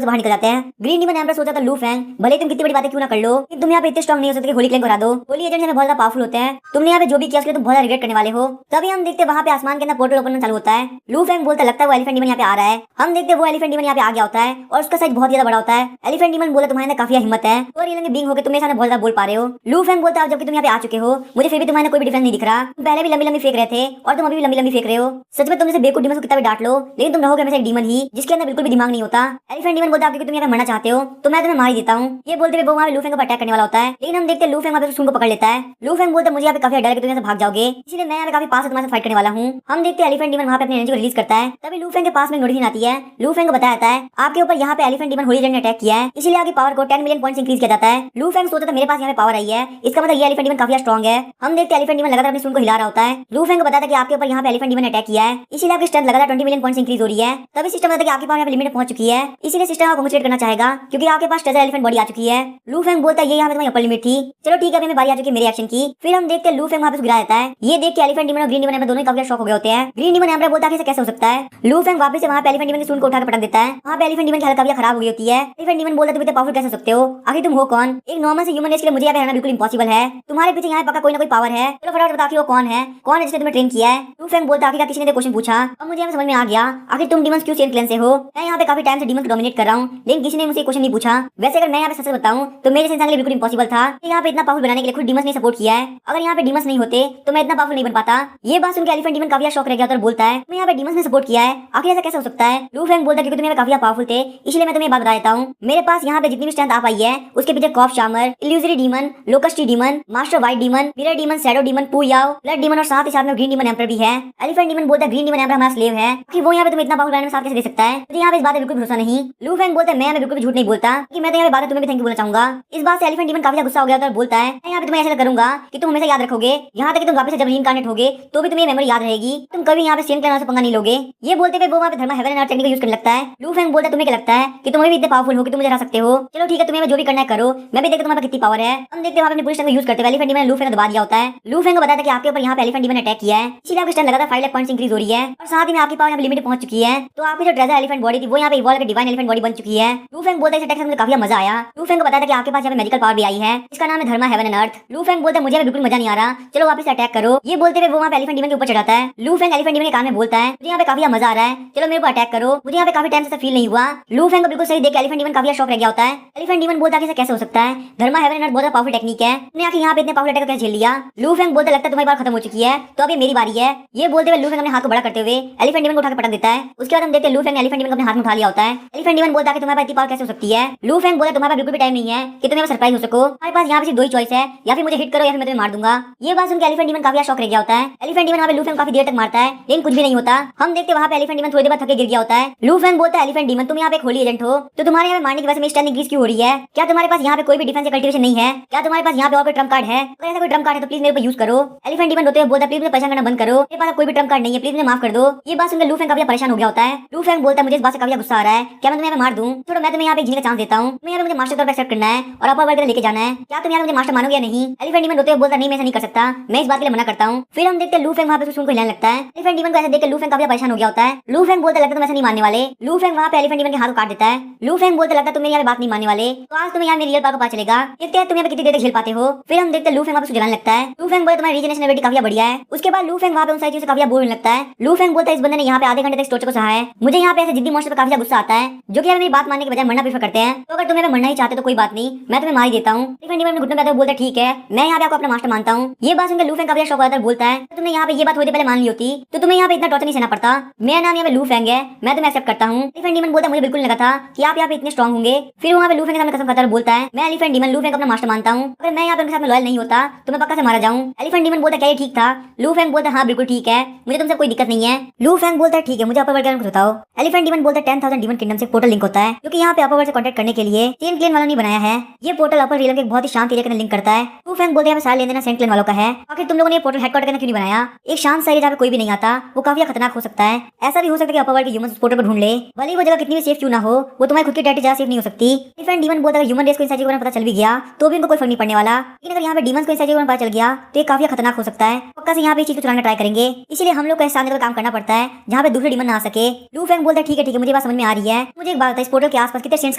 से बाहर निकल जाते हैं। ग्रीन डीमन एम्परर सोचा था लू फैंग भले तुम कितनी बड़ी बातें क्यों ना कर लो, लेकिन तुम यहाँ पे इतने स्ट्रॉन्ग नहीं हो सकते कि होली क्लेम करा दो, होली एजेंट में बहुत ज्यादा पावरफुल होते हैं, तुमने यहाँ पे जो भी किया उसके लिए तुम बहुत रिग्रेट करने वाले हो। तभी हम देखते हैं वहाँ पे आसमान के अंदर पोर्टल ओपन चालू होता है। लू फैंग बोलता लगता है वो एलिफेंट डीमन यहाँ पे आ रहा है। हम देखते हैं वो एलिफेंट डीमन यहाँ पे आ गया होता है और उसका साइज बहुत ज्यादा बड़ा होता है। एलिफेंट डीमन बोला तुम्हारे अंदर काफी हिम्मत है और ये बीइंग होकर तुम मेरे सामने बहुत ज्यादा बोल पा रहे हो। लू फैंग बोलता जबकि तुम यहाँ पे आ चुके हो मुझे फिर भी तुम्हारे कोई भी डिफरेंस नहीं दिख रहा, तुम पहले भी लंबी लंबी फेंक रहे थे और तुम अभी भी लंबी लंबी फेंक रहे हो। सच में तुम जैसे बेवकूफ डीमन को कितना भी डांट लो लेकिन तुम रहोगे हमेशा एक डीमन ही जिसके अंदर बिल्कुल भी दिमाग नहीं होता। एलिफेंट डीमन बोलता तुम यहाँ पे मरना चाहते हो तो मैं तुम्हें मार ही देता हूँ। ये बोलते हुए वो वहाँ पे लू फैंग को अटैक करने वाला होता है, लेकिन हम देखते हैं लू फैंग वहाँ पे सुन को पकड़ लेता है। लू फैंग बोलता मुझे यहाँ पे काफी डर है कि तुम यहाँ से भाग जाओगे, इसलिए मैं यहाँ पे काफी पास से तुम्हारे साथ फाइट करने वाला हूँ। हम देखते हैं एलिफेंट डीमन वहाँ पे अपनी एनर्जी को रिलीज करता है। तभी लू फैंग के पास में नोटिफिकेशन आती है। लू फैंग को बताया जाता है आपके ऊपर यहाँ पे एलिफेंट डीमन होली एजेंट ने अटैक किया है, इसलिए आपकी पावर को 10 मिलियन पॉइंट्स इंक्रीज किया जाता है। लू फैंग सोचता था मेरे पास यहाँ पे पावर आई है, इसका मतलब ये एलिफेंट डीमन काफी स्ट्रॉन्ग है। हम देखते हैं एलिफेंट डीमन लगातार अपनी सूंड को हिला रहा होता है। लू फैंग को बताया था कि आपके ऊपर यहाँ पे एलिफेंट डीमन ने अटैक किया है, इसलिए आपकी स्ट्रेंथ लगातार 20 मिलियन पॉइंट्स इंक्रीज हो रही है। तभी सिस्टम बताता है कि आपकी पावर यहाँ पे लिमिट पहुंच चुकी है, इसीलिए सिस्टम आपको कंग्रेचुलेट करना चाहेगा क्योंकि आपके पास ट्रेजर एलिफेंट बॉडी आ चुकी है। लू फैंग बोलता है ये यहाँ पे तुम्हारी अपर लिमिट थी, चलो ठीक है अभी बारी आ चुकी है मेरी एक्शन की। फिर हम देखते हैं लू फैंग वहाँ पे गिरा देता है। ये देख के एलिफेंट डीमन और ग्रीन डीमन दोनों काफी शॉक हो गए होते हैं। ग्रीन डीमन एम्परर बोलता है कैसे हो सकता है। लू फैंग वापस से वहाँ पे एलिफेंट डीमन की सूंड को उठाकर पटक देता है। वहाँ पे एलिफेंट डीमन की हालत काफी खराब हो गई होती है। एलिफेंट डीमन बोलता है तुम इतने पावरफुल कैसे हो सकते हो, आखिर तुम हो कौन। एक नॉर्मल से ह्यूमन रेस के लिए मुझे यहाँ पे रहना बिल्कुल इंपॉसिबल है, तुम्हारे पीछे यहाँ पक्का कोई ना कोई पावर है, चलो फटाफट बता वो कौन है जिसने तुम्हें ट्रेन किया है। लू फैंग बोलता आखिर किसी ने क्वेश्चन पूछा, अब मुझे यहाँ समझ में आ गया आखिर तुम डीमंस क्यों सेम क्लैन से हो। मैं यहाँ पे काफी टाइम से डीमंस को डोमिनेट कर रहा हूँ लेकिन किसी ने मुझे क्वेश्चन नहीं पूछा। वैसे अगर मैं यहाँ पे सच बताऊँ तो मेरे जैसे इंसान के लिए बिल्कुल इंपॉसिबल था कि यहाँ पे इतना पावरफुल बनाने के लिए खुद डीमंस ने सपोर्ट किया है। अगर यहाँ पे डीमंस नहीं होते तो मैं इतना पावरफुल नहीं बन पाता। ये बात सुनकर एलिफेंट डीमन काफी शॉक रह गया और बोलता है मैं यहाँ पे डीमंस ने सपोर्ट किया है, आखिर ऐसा कैसे हो सकता है। लू फैंग बोलता है क्योंकि तुम यहाँ पे काफी पावरफुल थे इसलिए मैं तुम्हें बात बता देता हूँ। मेरे पास यहाँ पे जितनी भी स्ट्रेंथ आ पाई है उसके पीछे कॉफ शामर, इल्यूजरी डीमन, लोकस्टी demon, master white demon, mirror demon, shadow demon, Pu Yao, blood demon और साथ ही साथ में ग्रीन डीमन एम्परर भी है। एलिफेंट डीमन बोलता है ग्रीन डीमन एम्परर हमारा स्लेव है कि वो यहाँ पे तुम्हें इतना पावरफुल बनाने में साथ कैसे दे सकता है, मुझे यहाँ पे इस बात पे बिल्कुल भरोसा नहीं। लू फैंग बोलता है मैं बिल्कुल भी झूठ नहीं बोलता कि मैं तो यहाँ पे बात तुम्हें भी थैंक यू बोलना चाहूंगा। इस बात से एलिफेंट डीमन काफी गुस्सा हो गया और बोलता है मैं यहाँ पे तुम्हें ऐसा करूंगा कि तुम हमेशा याद रखोगे, यहाँ तक कि तुम वापस से जब रीइंकार्नेट होगे तो भी तुम्हें मेमोरी याद रहेगी, तुम कभी यहाँ पे सेम क्लैन से पंगा नहीं लोगे। ये बोलते हुए वो वहाँ पे धर्मा हेवन एंड टेक्निक यूज करने लगता है। लू फैंग बोलता है तुम्हें क्या लगता है कि तुम्हें भी इतने पावरफुल हो कि तुम मुझे हरा सकते हो, चलो ठीक है तुम्हें जो भी करना है करो, मैं भी देखता तुम्हारे पास कितनी पावर है। हम देखते हैं वहाँ पे पुलिस को यूज करते हुए एलिफेंट डीमन लू फैंग दबा दिया होता है। लू फैंग को बताया था कि आपके ऊपर यहाँ पे एलिफेंट डीमन अटैक किया है, इसलिए आपकी स्ट्रेंथ लगातार 5 लाख पॉइंट्स इंक्रीज हो रही है और साथ ही में आपकी पावर यहाँ लिमिट पहुंच चुकी है, तो आपकी जो ट्रेजर एलिफेंट बॉडी थी वो यहाँ पे इवॉल्व करके डिवाइन एलिफेंट बॉडी बन चुकी है। लू फैंग बोलता है इस अटैक से मुझे काफी मजा आया। लू फैंग को बताया था कि आपके पास यहाँ पे मैजिकल पावर भी आई है, इसका नाम है धर्मा हेवन एंड अर्थ। लू फैंग बोलता है मुझे बिल्कुल मजा नहीं आ रहा, चलो वापस अटैक करो। ये बोलते हुए वो वहाँ पे एलिफेंट डीमन के ऊपर चढ़ाता है। लू फैंग एलिफेंट डीमन के कान में बोलता है मुझे यहाँ पे काफी मजा आ रहा है, चलो मेरे को अटैक करो, मुझे यहाँ पे काफी टाइम से फील नहीं हुआ। लू फैंग को बिल्कुल सही देख एलिफेंट डीमन काफी शॉक रह गया होता है। एलिफेंट डीमन बोलता है कैसे हो सकता है, धर्मा हेवन एंड अर्थ बहुत पावरफुल टेक्निक है, तुमने आखिर यहाँ पे इतने पावरफुल अटैक कैसे झेल लिया। लू फैंग बोलता लगता है तुम्हारी बात खत्म हो चुकी है तो अभी मेरी बारी है। ये बोलते हुए लू फैंग अपने हाथ को बड़ा करते हुए एलिफेंट डीमन को उठाकर पटक देता है। उसके बाद हम देखते हैं लू फैंग एलिफेंट डीमन को अपने हाथ में उठा लिया होता है। एलिफेंट डीमन बोलता है तुम्हारे पास इतनी पावर कैसे हो सकती है। लू फैंग बोला तुम्हारे पास बिल्कुल भी टाइम नहीं है कि तुम्हें सरप्राइज हो सको, हमारे पास यहाँ पे सिर्फ दो ही चॉइस है, या फिर मुझे हिट करो या फिर मैं तुम्हें मार दूंगा। ये बात सुनकर एलिफेंट डीमन काफी शॉक रह गया होता है। एलिफेंट डीमन वहाँ पे लू फैंग काफी देर तक मारता है लेकिन कुछ भी नहीं होता। हम देखते हैं वहाँ पे एलिफेंट डीमन थोड़ी देर बाद थके गिर गया होता है। लू फैंग बोलता है एलिफेंट डीमन तुम यहाँ पे एक होली एजेंट हो तो तुम्हारे यहाँ पे मारने की वजह से मेरी स्ट्रेंथ इंक्रीज क्यों हो रही है, क्या तुम्हारे पास यहाँ पे कोई भी डिफेंस या कल्टीवेशन नहीं है, क्या तुम्हारे पास यहाँ पे और कोई ट्रम्प कार्ड है, अगर ऐसा कोई ट्रम्प कार्ड है तो प्लीज मेरे को यूज करो। एलिफेंट डीमन रोते हुए बोलता है प्लीज मुझे परेशान करना बंद करो, मेरे पास कोई भी ट्रम्प कार्ड नहीं है, प्लीज मुझे माफ कर दो। ये बात सुनकर लू फैंग काफी परेशान हो गया होता है। लू फैंग बोलता है मुझे इस बात से काफी काफी गुस्सा आ रहा है, क्या मैं तुम्हें यहाँ पे मार दूं? छोड़ो, मैं तुम्हें यहाँ पे जीने का चांस देता हूँ। मैं यहाँ पे मुझे मास्टर तौर पर एक्सेप्ट करना है और अपर वर्ल्ड लेके जाना है। क्या तुम यहाँ पे मुझे मास्टर मानोगे या नहीं? एलिफेंट डीमन रोते हुए बोलता नहीं, मैं ऐसा नहीं कर सकता, मैं इस बात के लिए मना करता हूँ। फिर हम देखते हैं लू फेंग वहाँ पे सुन को हिलाने लगता है। एलिफेंट डीमन को ऐसे देख के लू फेंग काफी परेशान हो गया होता है। लू फेंग बोलता लगता तुम ऐसा नहीं मानने वाले। लू फेंग वहाँ पे एलिफेंट डीमन के हाथ को काट देता है। लू फेंग बोलता लगता तुम मेरी यहाँ पे बात नहीं मानने वाले, तो आज तुम्हें यहाँ मेरी रियल बात को पता चलेगा, देखते हैं तुम यहाँ पे कितनी देर तक झेल पाते हो। फिर हम देखते हैं लू फेंग वहाँ पे जलाने लगता है। लू फेंग बोलता तुम्हारी रीजनरेशन एबिलिटी काफी बढ़िया है। उसके बाद लू फेंग वहाँ पे उन सारी चीजों से काफी बोर होने लगता है। लू फेंग बोलता है इस बंदे ने यहाँ पे आधे घंटे तक इस टॉर्चर को सहा है। मुझे यहाँ पे ऐसे जिद्दी मॉन्स्टर पे काफी गुस्सा आता है, जो कि मेरी बात मानने के बजाय मरना प्रेफर करते हैं। तो अगर तुम्हें मरना ही चाहते तो कोई बात नहीं, मैं तुम्हें मार ही देता हूँ। एलिफेंट डीमन घुटने पे बोलता ठीक है, मैं यहाँ पे आपको अपना मास्टर मानता हूँ। ये बात सुनकर लू फेंग काफी शौक आता है, बोलता है तुमने यहाँ पे ये बात थोड़ी देर पहले मान ली होती तो तुम्हें यहाँ पे इतना टॉर्चर नहीं सहना पड़ता। मेरा नाम यहाँ पे लू फेंग है, मैं तुम्हें एक्सेप्ट करता हूँ। एलिफेंट डीमन बोलता मुझे बिल्कुल लगा था कि आप यहाँ पे इतने स्ट्रॉन्ग होंगे। फिर वहाँ पे लू फेंग के सामने कसम खाता है, बोलता है मैं एलिफेंट डीमन लू फेंग अपना मास्टर मानता हूँ, अगर मैं यहाँ पे उनके साथ में लॉयल नहीं होता तो मैं पक्का से मारा जाऊँ। एलिफेंट डीमन बोलता क्या ये ठीक था? लू फेंग बोलता हाँ बिल्कुल ठीक है, मुझे तुमसे कोई दिक्कत नहीं है। लू फेंग बोलता है ठीक है, मुझे अपर वर्ल्ड के बताओ। एलिफेंट डीमन बोलता है 10,000 डीमन किंगडम से पोर्टल लिंक होता है, क्योंकि यहाँ पे अपर वर्ल्ड से कांटेक्ट करने के लिए सेंट क्लेन वालों ने बनाया है। ये पोर्टल अपर रियलम के एक बहुत ही शांत एरिया के लिंक करता है। लू फेंग बोलते हैं सारा लेन देना सेंट क्लेन वालों का है, आखिर तुम लोगों ने ये पोर्टल हेडक्वार्टर के अंदर क्यों नहीं बनाया? एक शांत सा एरिया जहाँ पे कोई भी नहीं आता, वो काफी खतरनाक हो सकता है। ऐसा भी हो सकता है कि अपर वर्ल्ड के ह्यूमंस उस पोर्टल को ढूंढ ले, भले ही वो जगह कितनी भी सेफ क्यों ना हो, वो तुम्हारी खुद की डेटी ज्यादा सेफ नहीं हो सकती। एलिफेंट डीमन बोलता है ह्यूमन रेस को इन सारी चीजों का पता चल भी गया तो भी उनको कोई फर्क नहीं पड़ने वाला, लेकिन अगर यहाँ पे डीमंस को इन सारी चीजों का पता चल गया तो ये काफी खतरनाक हो सकता है। पक्का से यहाँ पे इस चीज को चुराना ट्राई करेंगे, इसलिए हम लोग को ऐसे सामने का काम करना पड़ता है जहाँ पे दूसरे डीमन ना आ सके। लू फेंग बोलता है ठीक है, मुझे बात समझ में आ रही है। मुझे एक बात बताओ, इस पोर्टल के आसपास कितने सेंट्स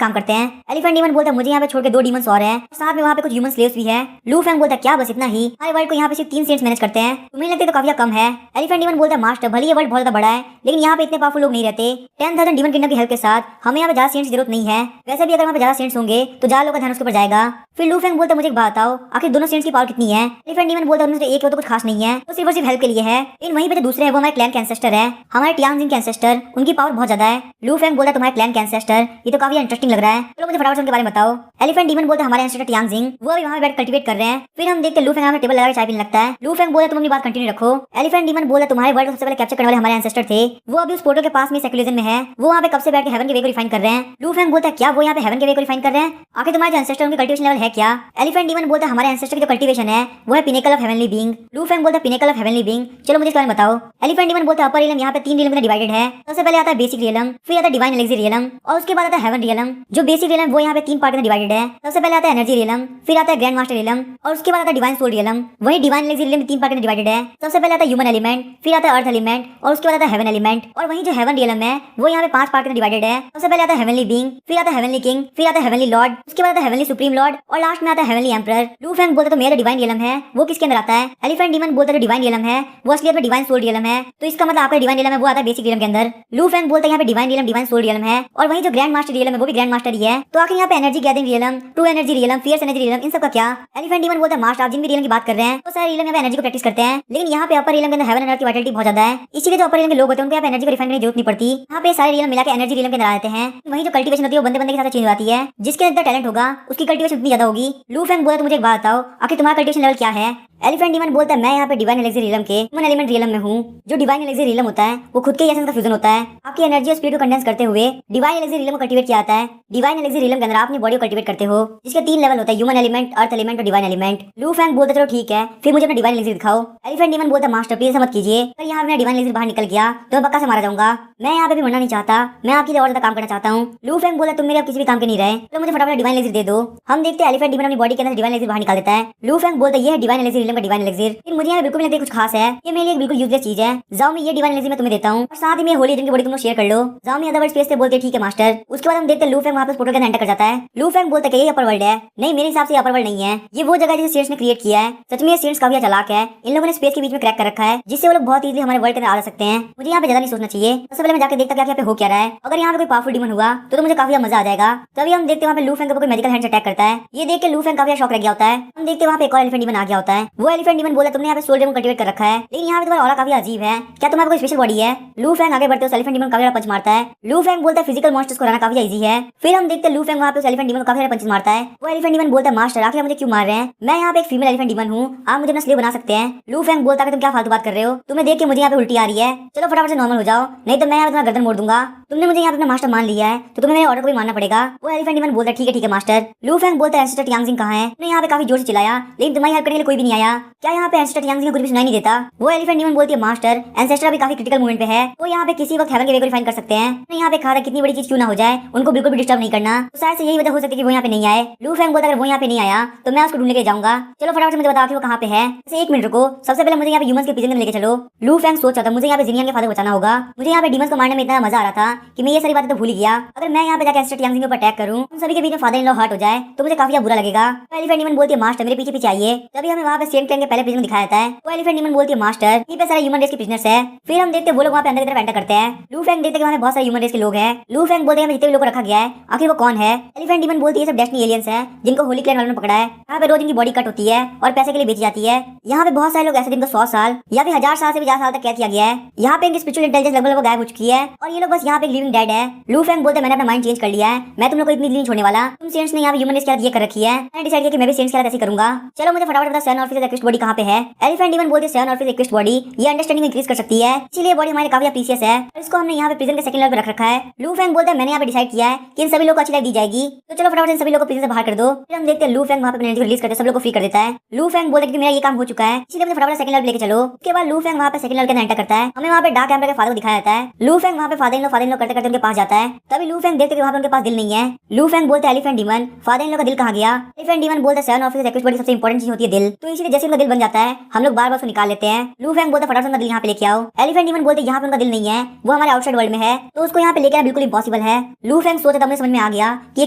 काम करते हैं? एलिफेंट डीमन बोलता है मुझे यहाँ पे छोड़ के 2 डीमंस और हैं, साथ में वहाँ पे कुछ ह्यूमन स्लेव्स भी है। लू फेंग बोलता है क्या बस इतना ही? हमारे वर्ल्ड को यहाँ पे सिर्फ 3 सेंट्स मैनेज करते हैं, तुम्हें लगता है तो काफी कम है। एलिफेंट डीमन बोलता है मास्टर भले ये वर्ल्ड बहुत ज्यादा बड़ा है, लेकिन यहाँ पे इतने पावरफुल लोग नहीं रहते। 10,000 डीमन किंगडम की हेल्प के साथ हमें यहाँ पे ज्यादा सेंट्स की जरूरत नहीं है। वैसे भी अगर वहाँ पे ज्यादा सेंट्स होंगे तो ज्यादा लोगों का ध्यान उसके ऊपर जाएगा। फिर लू फेंग बोलता है मुझे एक बात बताओ, आखिर दोनों सेंट्स की पावर कितनी है? एलिफेंट डीमन बोलता है उनमें से एक हो तो कुछ खास नहीं है, तो सिर्फ और सिर्फ हेल्प के लिए है। इन वहीं पे जो दूसरे हैं वो हमारे क्लैन के एंसेस्टर है, हमारे टियांगजिंग के एंसेस्टर, उनकी पावर बहुत ज्यादा है। लू फेंग बोलता है तुम्हारे क्लैन के एंसेस्टर, ये तो काफी इंटरेस्टिंग लग रहा है, चलो मुझे फटाफट उनके बारे में बताओ। एलिफेंट डीमन बोलता है हमारे एंसेस्टर टियांगजिंग वो भी वहाँ बैठ कल्टीवेट कर रहे हैं। फिर हम देखते हैं लू फेंग हमें टेबल लगा चाय पीने लगता है। लू फेंग बोलता तुम अपनी बात कंटिन्यू रखो। एलिफेंट डीमन बोलता तुम्हारे वर्ल्ड को सबसे पहले कैप्चर करने वाले हमारे एंसेस्टर थे, वो अभी उस पोर्टल के पास में सेक्युलरिज्म में है, वो वहाँ पे कब से बैठ के हेवन के वे को रिफाइन कर रहे हैं। लू फेंग बोलता है क्या वो यहाँ पे हेवन के वे को रिफाइन कर रहे हैं? आखिर तुम्हारे जो एंसेस्टर उनकी कल्टीवेशन लेवल है क्या? एलिफेंट डीमन बोलता है हमारे एंसेस्टर की जो कल्टीवेशन है वो है पिनेकल ऑफ हेवनली बीइंग। लू फेंग बोलता है पिनेकल ऑफ हेवनली बीइंग, चलो मुझे इसके बारे में बताओ। एलिफेंट डीमन बोलता है अपर रियलम यहाँ पे 3 रियलम में डिवाइडेड है। सबसे पहले आता है बेसिक रियलम, फिर आता है डिवाइन एलेक्सी रियलम और उसके बाद आता है हेवन रियलम। जो बेसिक रियलम वो यहाँ पे 3 पार्ट में डिवाइडेड है। सबसे पहले आता है एनर्जी रियलम, फिर आता है ग्रैंड मास्टर रियलम और उसके बाद आता है डिवाइन सोल रियलम। वही डिवाइन एलेक्सी रियलम 3 पार्ट में डिवाइडेड है। सबसे पहले आता है ह्यूमन एलिमेंट, फिर आता है अर्थ एलिमेंट और उसके बाद आता है हेवन एलिमेंट। और वही जो हेवन रियलम है वो यहाँ पे 5 पार्ट में डिवाइडेड है। सबसे पहले आता है हेवनली बीइंग, फिर आता है हेवनली किंग, फिर आता है हेवनली लॉर्ड, उसके बाद आता है हेवनली सुप्रीम लॉर्ड और लास्ट में आता है हेवनली एम्परर। लू फेंग बोलता तो मेरा डिवाइन रियलम है वो किसके अंदर आता है? एलिफेंट डीमन बोलता है डिवाइन रियलम है वो असलियत में डिवाइन सोल रियलम है, तो इसका मतलब आपका डिवाइन रियलम है वो आता है बेसिक रियलम के अंदर। लू फेंग बोलता है यहाँ पे divine realm divine soul realm है और वही जो ग्रैंड मास्टर रियलम है वो भी ग्रैंड मास्टर ही है। तो आखिर यहाँ पे energy gathering realm, true energy realm, fierce energy realm, इन सब का क्या? एलिफेंट डीमन बोलता है मास्टर आप जिन भी रियलम की बात कर रहे हैं तो सारे रियलम यहाँ पे एनर्जी को प्रैक्टिस करते हैं, लेकिन यहाँ पे अपर रियलम के अंदर हेवन एंड अर्थ की वाइटलिटी बहुत ज्यादा है, इसीलिए जो अपर रियलम के लोग होते हैं उनको यहाँ पे एनर्जी को रिफाइन करने की जरूरत नहीं पड़ती। यहाँ पे सारे रियलम मिला के एनर्जी रियलम के अंदर आते हैं। वही जो कल्टीवेशन होती है वो बंदे बंदे के साथ चेंज हो जाती है, जिसके अंदर टैलेंट होगा उसकी कल्टीवेशन उतनी ज्यादा होगी। लू फेंग बोलता है मुझे एक बात बताओ, आखिर तुम्हारा कल्टीवेशन लेवल क्या है? एलिफेंट डीमन बोलता है मैं यहाँ पे डिवाइन एलेक्सी रियलम के ह्यूमन एलिमेंट रियलम में हूँ। जो डिवाइन एलेक्सी रियलम होता है वो खुद के एसेंस का फ्यूजन होता है, आपकी एनर्जी और स्पिरिट को कंडेंस करते हुए डिवाइन एलेक्सी रियलम को कल्टीवेट किया जाता है। डिवाइन एलेक्सी रियलम के अंदर अपनी बॉडी को कल्टीवेट करते हो, जिसके 3 लेवल होते हैं, ह्यूमन एलिमेंट, अर्थ एलिमेंट और डिवाइन एलिमेंट। लू फेंग बोलता चलो ठीक है, फिर मुझे अपना डिवाइन एलेक्सी दिखाओ। एलिफेंट डीमन बोलता मास्टर प्लीज मत कीजिए, अगर यहाँ मेरा डिवाइन एलेक्सी बाहर निकल गया तो मैं पक्का से मारा जाऊंगा। मैं यहाँ पे भी मरना नहीं चाहता, मैं आपके लिए और ज्यादा काम करना चाहता हूँ। लू फेंग बोला तुम मेरे अब किसी भी काम के नहीं रहे, तो मुझे फटाफट डिवाइन एलेक्सी दे दो। हम देखते हैं एलिफेंट डीमन अपनी बॉडी के अंदर डिवाइन एलेक्सी बाहर निकाल देता है। लू फेंग बोलता है ये है डिवाइन एलेक्सी रियलम का डिवाइन एलेक्सी, लेकिन मुझे यहाँ बिल्कुल नहीं लगता कुछ खास है, ये मेरे लिए बिल्कुल यूजलेस चीज है। जाओ मैं ये डिवाइन एलेक्सी मैं तुम्हें देता हूँ और साथ ही में होली ड्रिंक की बॉडी तुम लोग शेयर कर लो। जाओ मैं अदरवर्ल्ड स्पेस से बोलते ठीक है मास्टर। उसके बाद हम देखते हैं लू फेंग वापस पोर्टल के अंदर एंटर कर जाता है। लू फेंग बोलता है ये अपर वर्ल्ड है, नहीं मेरे हिसाब से अपर वर्ल्ड नहीं है, ये वो जगह है जिसे सेंट्स ने क्रिएट किया है। सच में ये सेंट्स काफी चालाक है, इन लोगों ने स्पेस के बीच में क्रैक कर रखा है जिससे वो लोग बहुत इजीली हमारे वर्ल्ड के अंदर आ सकते हैं। मुझे यहाँ पे ज्यादा नहीं सोचना चाहिए, सबसे पहले मैं जाकर देखता यहाँ पे हो क्या रहा है। अगर यहाँ पे कोई पावरफुल डीमन हुआ तो मुझे काफी मजा आ जाएगा। तभी हम देखते हैं वहाँ पे लू फेंग को कोई मेडिकल हैंड से अटैक करता है। ये देख के लू फेंग काफी शॉक रह गया होता है। हम देखते हैं वहाँ पे एक और एलिफेंट डीमन आ गया होता है। वो एलिफेंट डीमन बोला तुमने यहाँ पे सोल डेमन कल्टीवेट कर रखा है, लेकिन यहाँ पे तुम्हारा ऑरा काफी अजीब है, क्या तुम्हारा कोई स्पेशल बॉडी है? लू फेंग आगे बढ़ते हो एलिफेंट डीमन काफी पंच मारता है। लू फेंग बोलता है फिजिकल मॉन्स्टर्स को हराना काफी इजी है। फिर हम देखते हैं लू फेंग वहाँ पे एलिफेंट डीमन को काफी पंच मारता है। वो एलिफेंट डीमन बोलता है मास्टर आखिर मुझे क्यों मार रहे हैं? मैं यहाँ पे एक फीमेल एलिफेंट डीमन हूँ, आप मुझे अपना स्लेव बना सकते हैं। लू फेंग बोलता है तुम क्या फालतू बात कर रहे हो, तुम्हें देख के मुझे यहाँ पे उल्टी आ रही है, चलो फटाफट से नॉर्मल हो जाओ नहीं तो मैं यहाँ पे तुम्हारा गर्दन मोड़ दूंगा। तुमने मुझे यहाँ पे अपना मास्टर मान लिया है तो तुम्हें मेरे ऑर्डर को भी मानना पड़ेगा। वो एलिफेंट डीमन बोलता है ठीक है मास्टर। लू फैंग बोलता है एंसेस्टर टियांगजिंग कहाँ है? ने यहाँ पे काफी जोर से चिल्लाया लेकिन तुम्हारी हेल्प करने के लिए कोई भी नहीं आया। क्या यहाँ पे एंसेस्टर टियांगजिंग को कुछ भी सुनाई नहीं देता? वो एलिफेंट डीमन बोलती है मास्टर एंसेस्टर अभी काफी क्रिटिकल मोमेंट पे है, वो यहाँ पे किसी वक्त हेवन के वे को रिफाइन कर सकते हैं। यहाँ पे खा कितनी बड़ी चीज क्यों ना हो जाए उनको बिल्कुल भी डिस्टर्ब नहीं करना। तो शायद से यही वजह हो सकती है कि वो यहाँ पे नहीं आए। लू फैंग बोलता है अगर वो यहाँ पे नहीं आया तो मैं उसको ढूंढने के जाऊंगा। चलो फटाफट से मुझे बताओ कि वो कहाँ पे है। एक मिनट रुको, सबसे पहले मुझे यहाँ पे ह्यूमंस के प्रिजन में लेके चलो। लू फैंग सोच रहा था मुझे यहाँ पे जिनियन के फादर बचाना होगा। मुझे यहाँ पे डीमंस को मारने में इतना मजा आ रहा था कि मैं ये सारी बातें तो भूल ही गया। अगर मैं यहाँ पे जाकर एंसेस्टर टियांगजिंग के ऊपर अटैक करूँ उन सभी के बीच में फादर इन लॉ हर्ट हो जाए तो मुझे काफी बुरा लगेगा। एलिफेंट डीमन बोलती है मास्टर मेरे पीछे पीछे आइए। तभी हमें वहाँ पे सेंट क्लैन के पहले प्रिजन दिखाया जाता है। वो एलिफेंट डीमन बोलती है मास्टर ये पे सारे ह्यूमन रेस के प्रिजनर्स है। फिर हम देखते हैं वो लोग वहाँ पे अंदर की तरफ एंटर करते हैं। लू फैंग देखते हैं वहाँ पे बहुत सारे ह्यूमन रेस के लोग हैं। लू फैंग बोलते हैं जितने भी लोग को रखा गया है आखिर वो कौन है? एलिफेंट डीमन बोलती है सब डेस्टिनी एलियंस हैं जिनको होली क्लैन वालों ने पकड़ा है। यहाँ पे रोज इनकी बॉडी कट होती है और पैसे के लिए बेची जाती है। यहाँ पे बहुत सारे लोग ऐसे जिनको 100 साल या फिर 1000 साल से भी ज्यादा साल तक कैद किया गया है। यहाँ पे इनकी स्पिरिचुअल इंटेलिजेंस लगभग गायब हो चुकी है और ये लोग बस यहाँ पे लिविंग डेड है। लू फैंग बोलते हैं मैंने अपना माइंड चेंज कर लिया है, मैं तुम लोग को इतनी नहीं छोड़ने वाला। तुम सेंट्स ने यहाँ पे ह्यूमन रेस के साथ ये कर रखी है, मैंने डिसाइड किया कि मैं भी सेंट्स के साथ ऐसे करूंगा। चलो मुझे फटाफट बता सेवन ऑफिस एक्विस्ट बॉडी कहाँ पे है? एलिफेंट डीमन बोलते हैं सेवन ऑफिस एक्विस्ट बॉडी ये अंडरस्टैंडिंग इंक्रीज कर सकती है, इसीलिए बॉडी हमारे काफी प्रीशियस है और इसको हमने यहाँ पे प्रिजन के सेकंड लेवल पे रख रखा है। लू फैंग बोलता है मैंने यहाँ पे डिसाइड किया है कि इन सभी लोगों को अच्छी लाइफ दी जाएगी, तो चलो फटाफट इन सभी लोगों को प्रिजन से बाहर कर दो। फिर हम देखते हैं लू फैंग वहाँ पे एनर्जी को रिलीज करते सब लोग को फ्री कर देता है। लू फैंग बोलता है कि मेरा ये काम हो चुका है इसलिए मुझे फटाफट सेकंड लेवल लेके चलो। उसके बाद लू फैंग वहाँ पे सेकंड लेवल के अंदर एंटर करता है। हमें वहाँ पे डार्क एम्बर के फादर को दिखाया जाता है। लू फैंग वहाँ पे फादर इन लो करते करते उनके पास जाता है। तभी लू फैंग देखते कि वहाँ पे उनके पास दिल नहीं है। लू फैंग बोलते हैं एलिफेंट डीमन फादर इन लो का दिल कहाँ गया? एलिफेंट डीमन बोलते हैं सेवन ऑफिस एक्विस्ट बॉडी सबसे इंपॉर्टेंट चीज होती है दिल, तो इसीलिए जैसे उनका दिल बन जाता है हम लोग बार बार उसको निकाल लेते हैं। लू फैंग बोलते हैं फटाफट उनका दिल यहाँ पे लेके आओ। एलिफेंट डीमन बोलते हैं यहाँ पे उनका दिल नहीं है, वो हमारे आउटसाइड वर्ल्ड में है, तो उसको यहाँ पे लेके आना बिल्कुल इम्पॉसिबल है। लू फैंग सोचा तब मुझे समझ में आ गया कि ये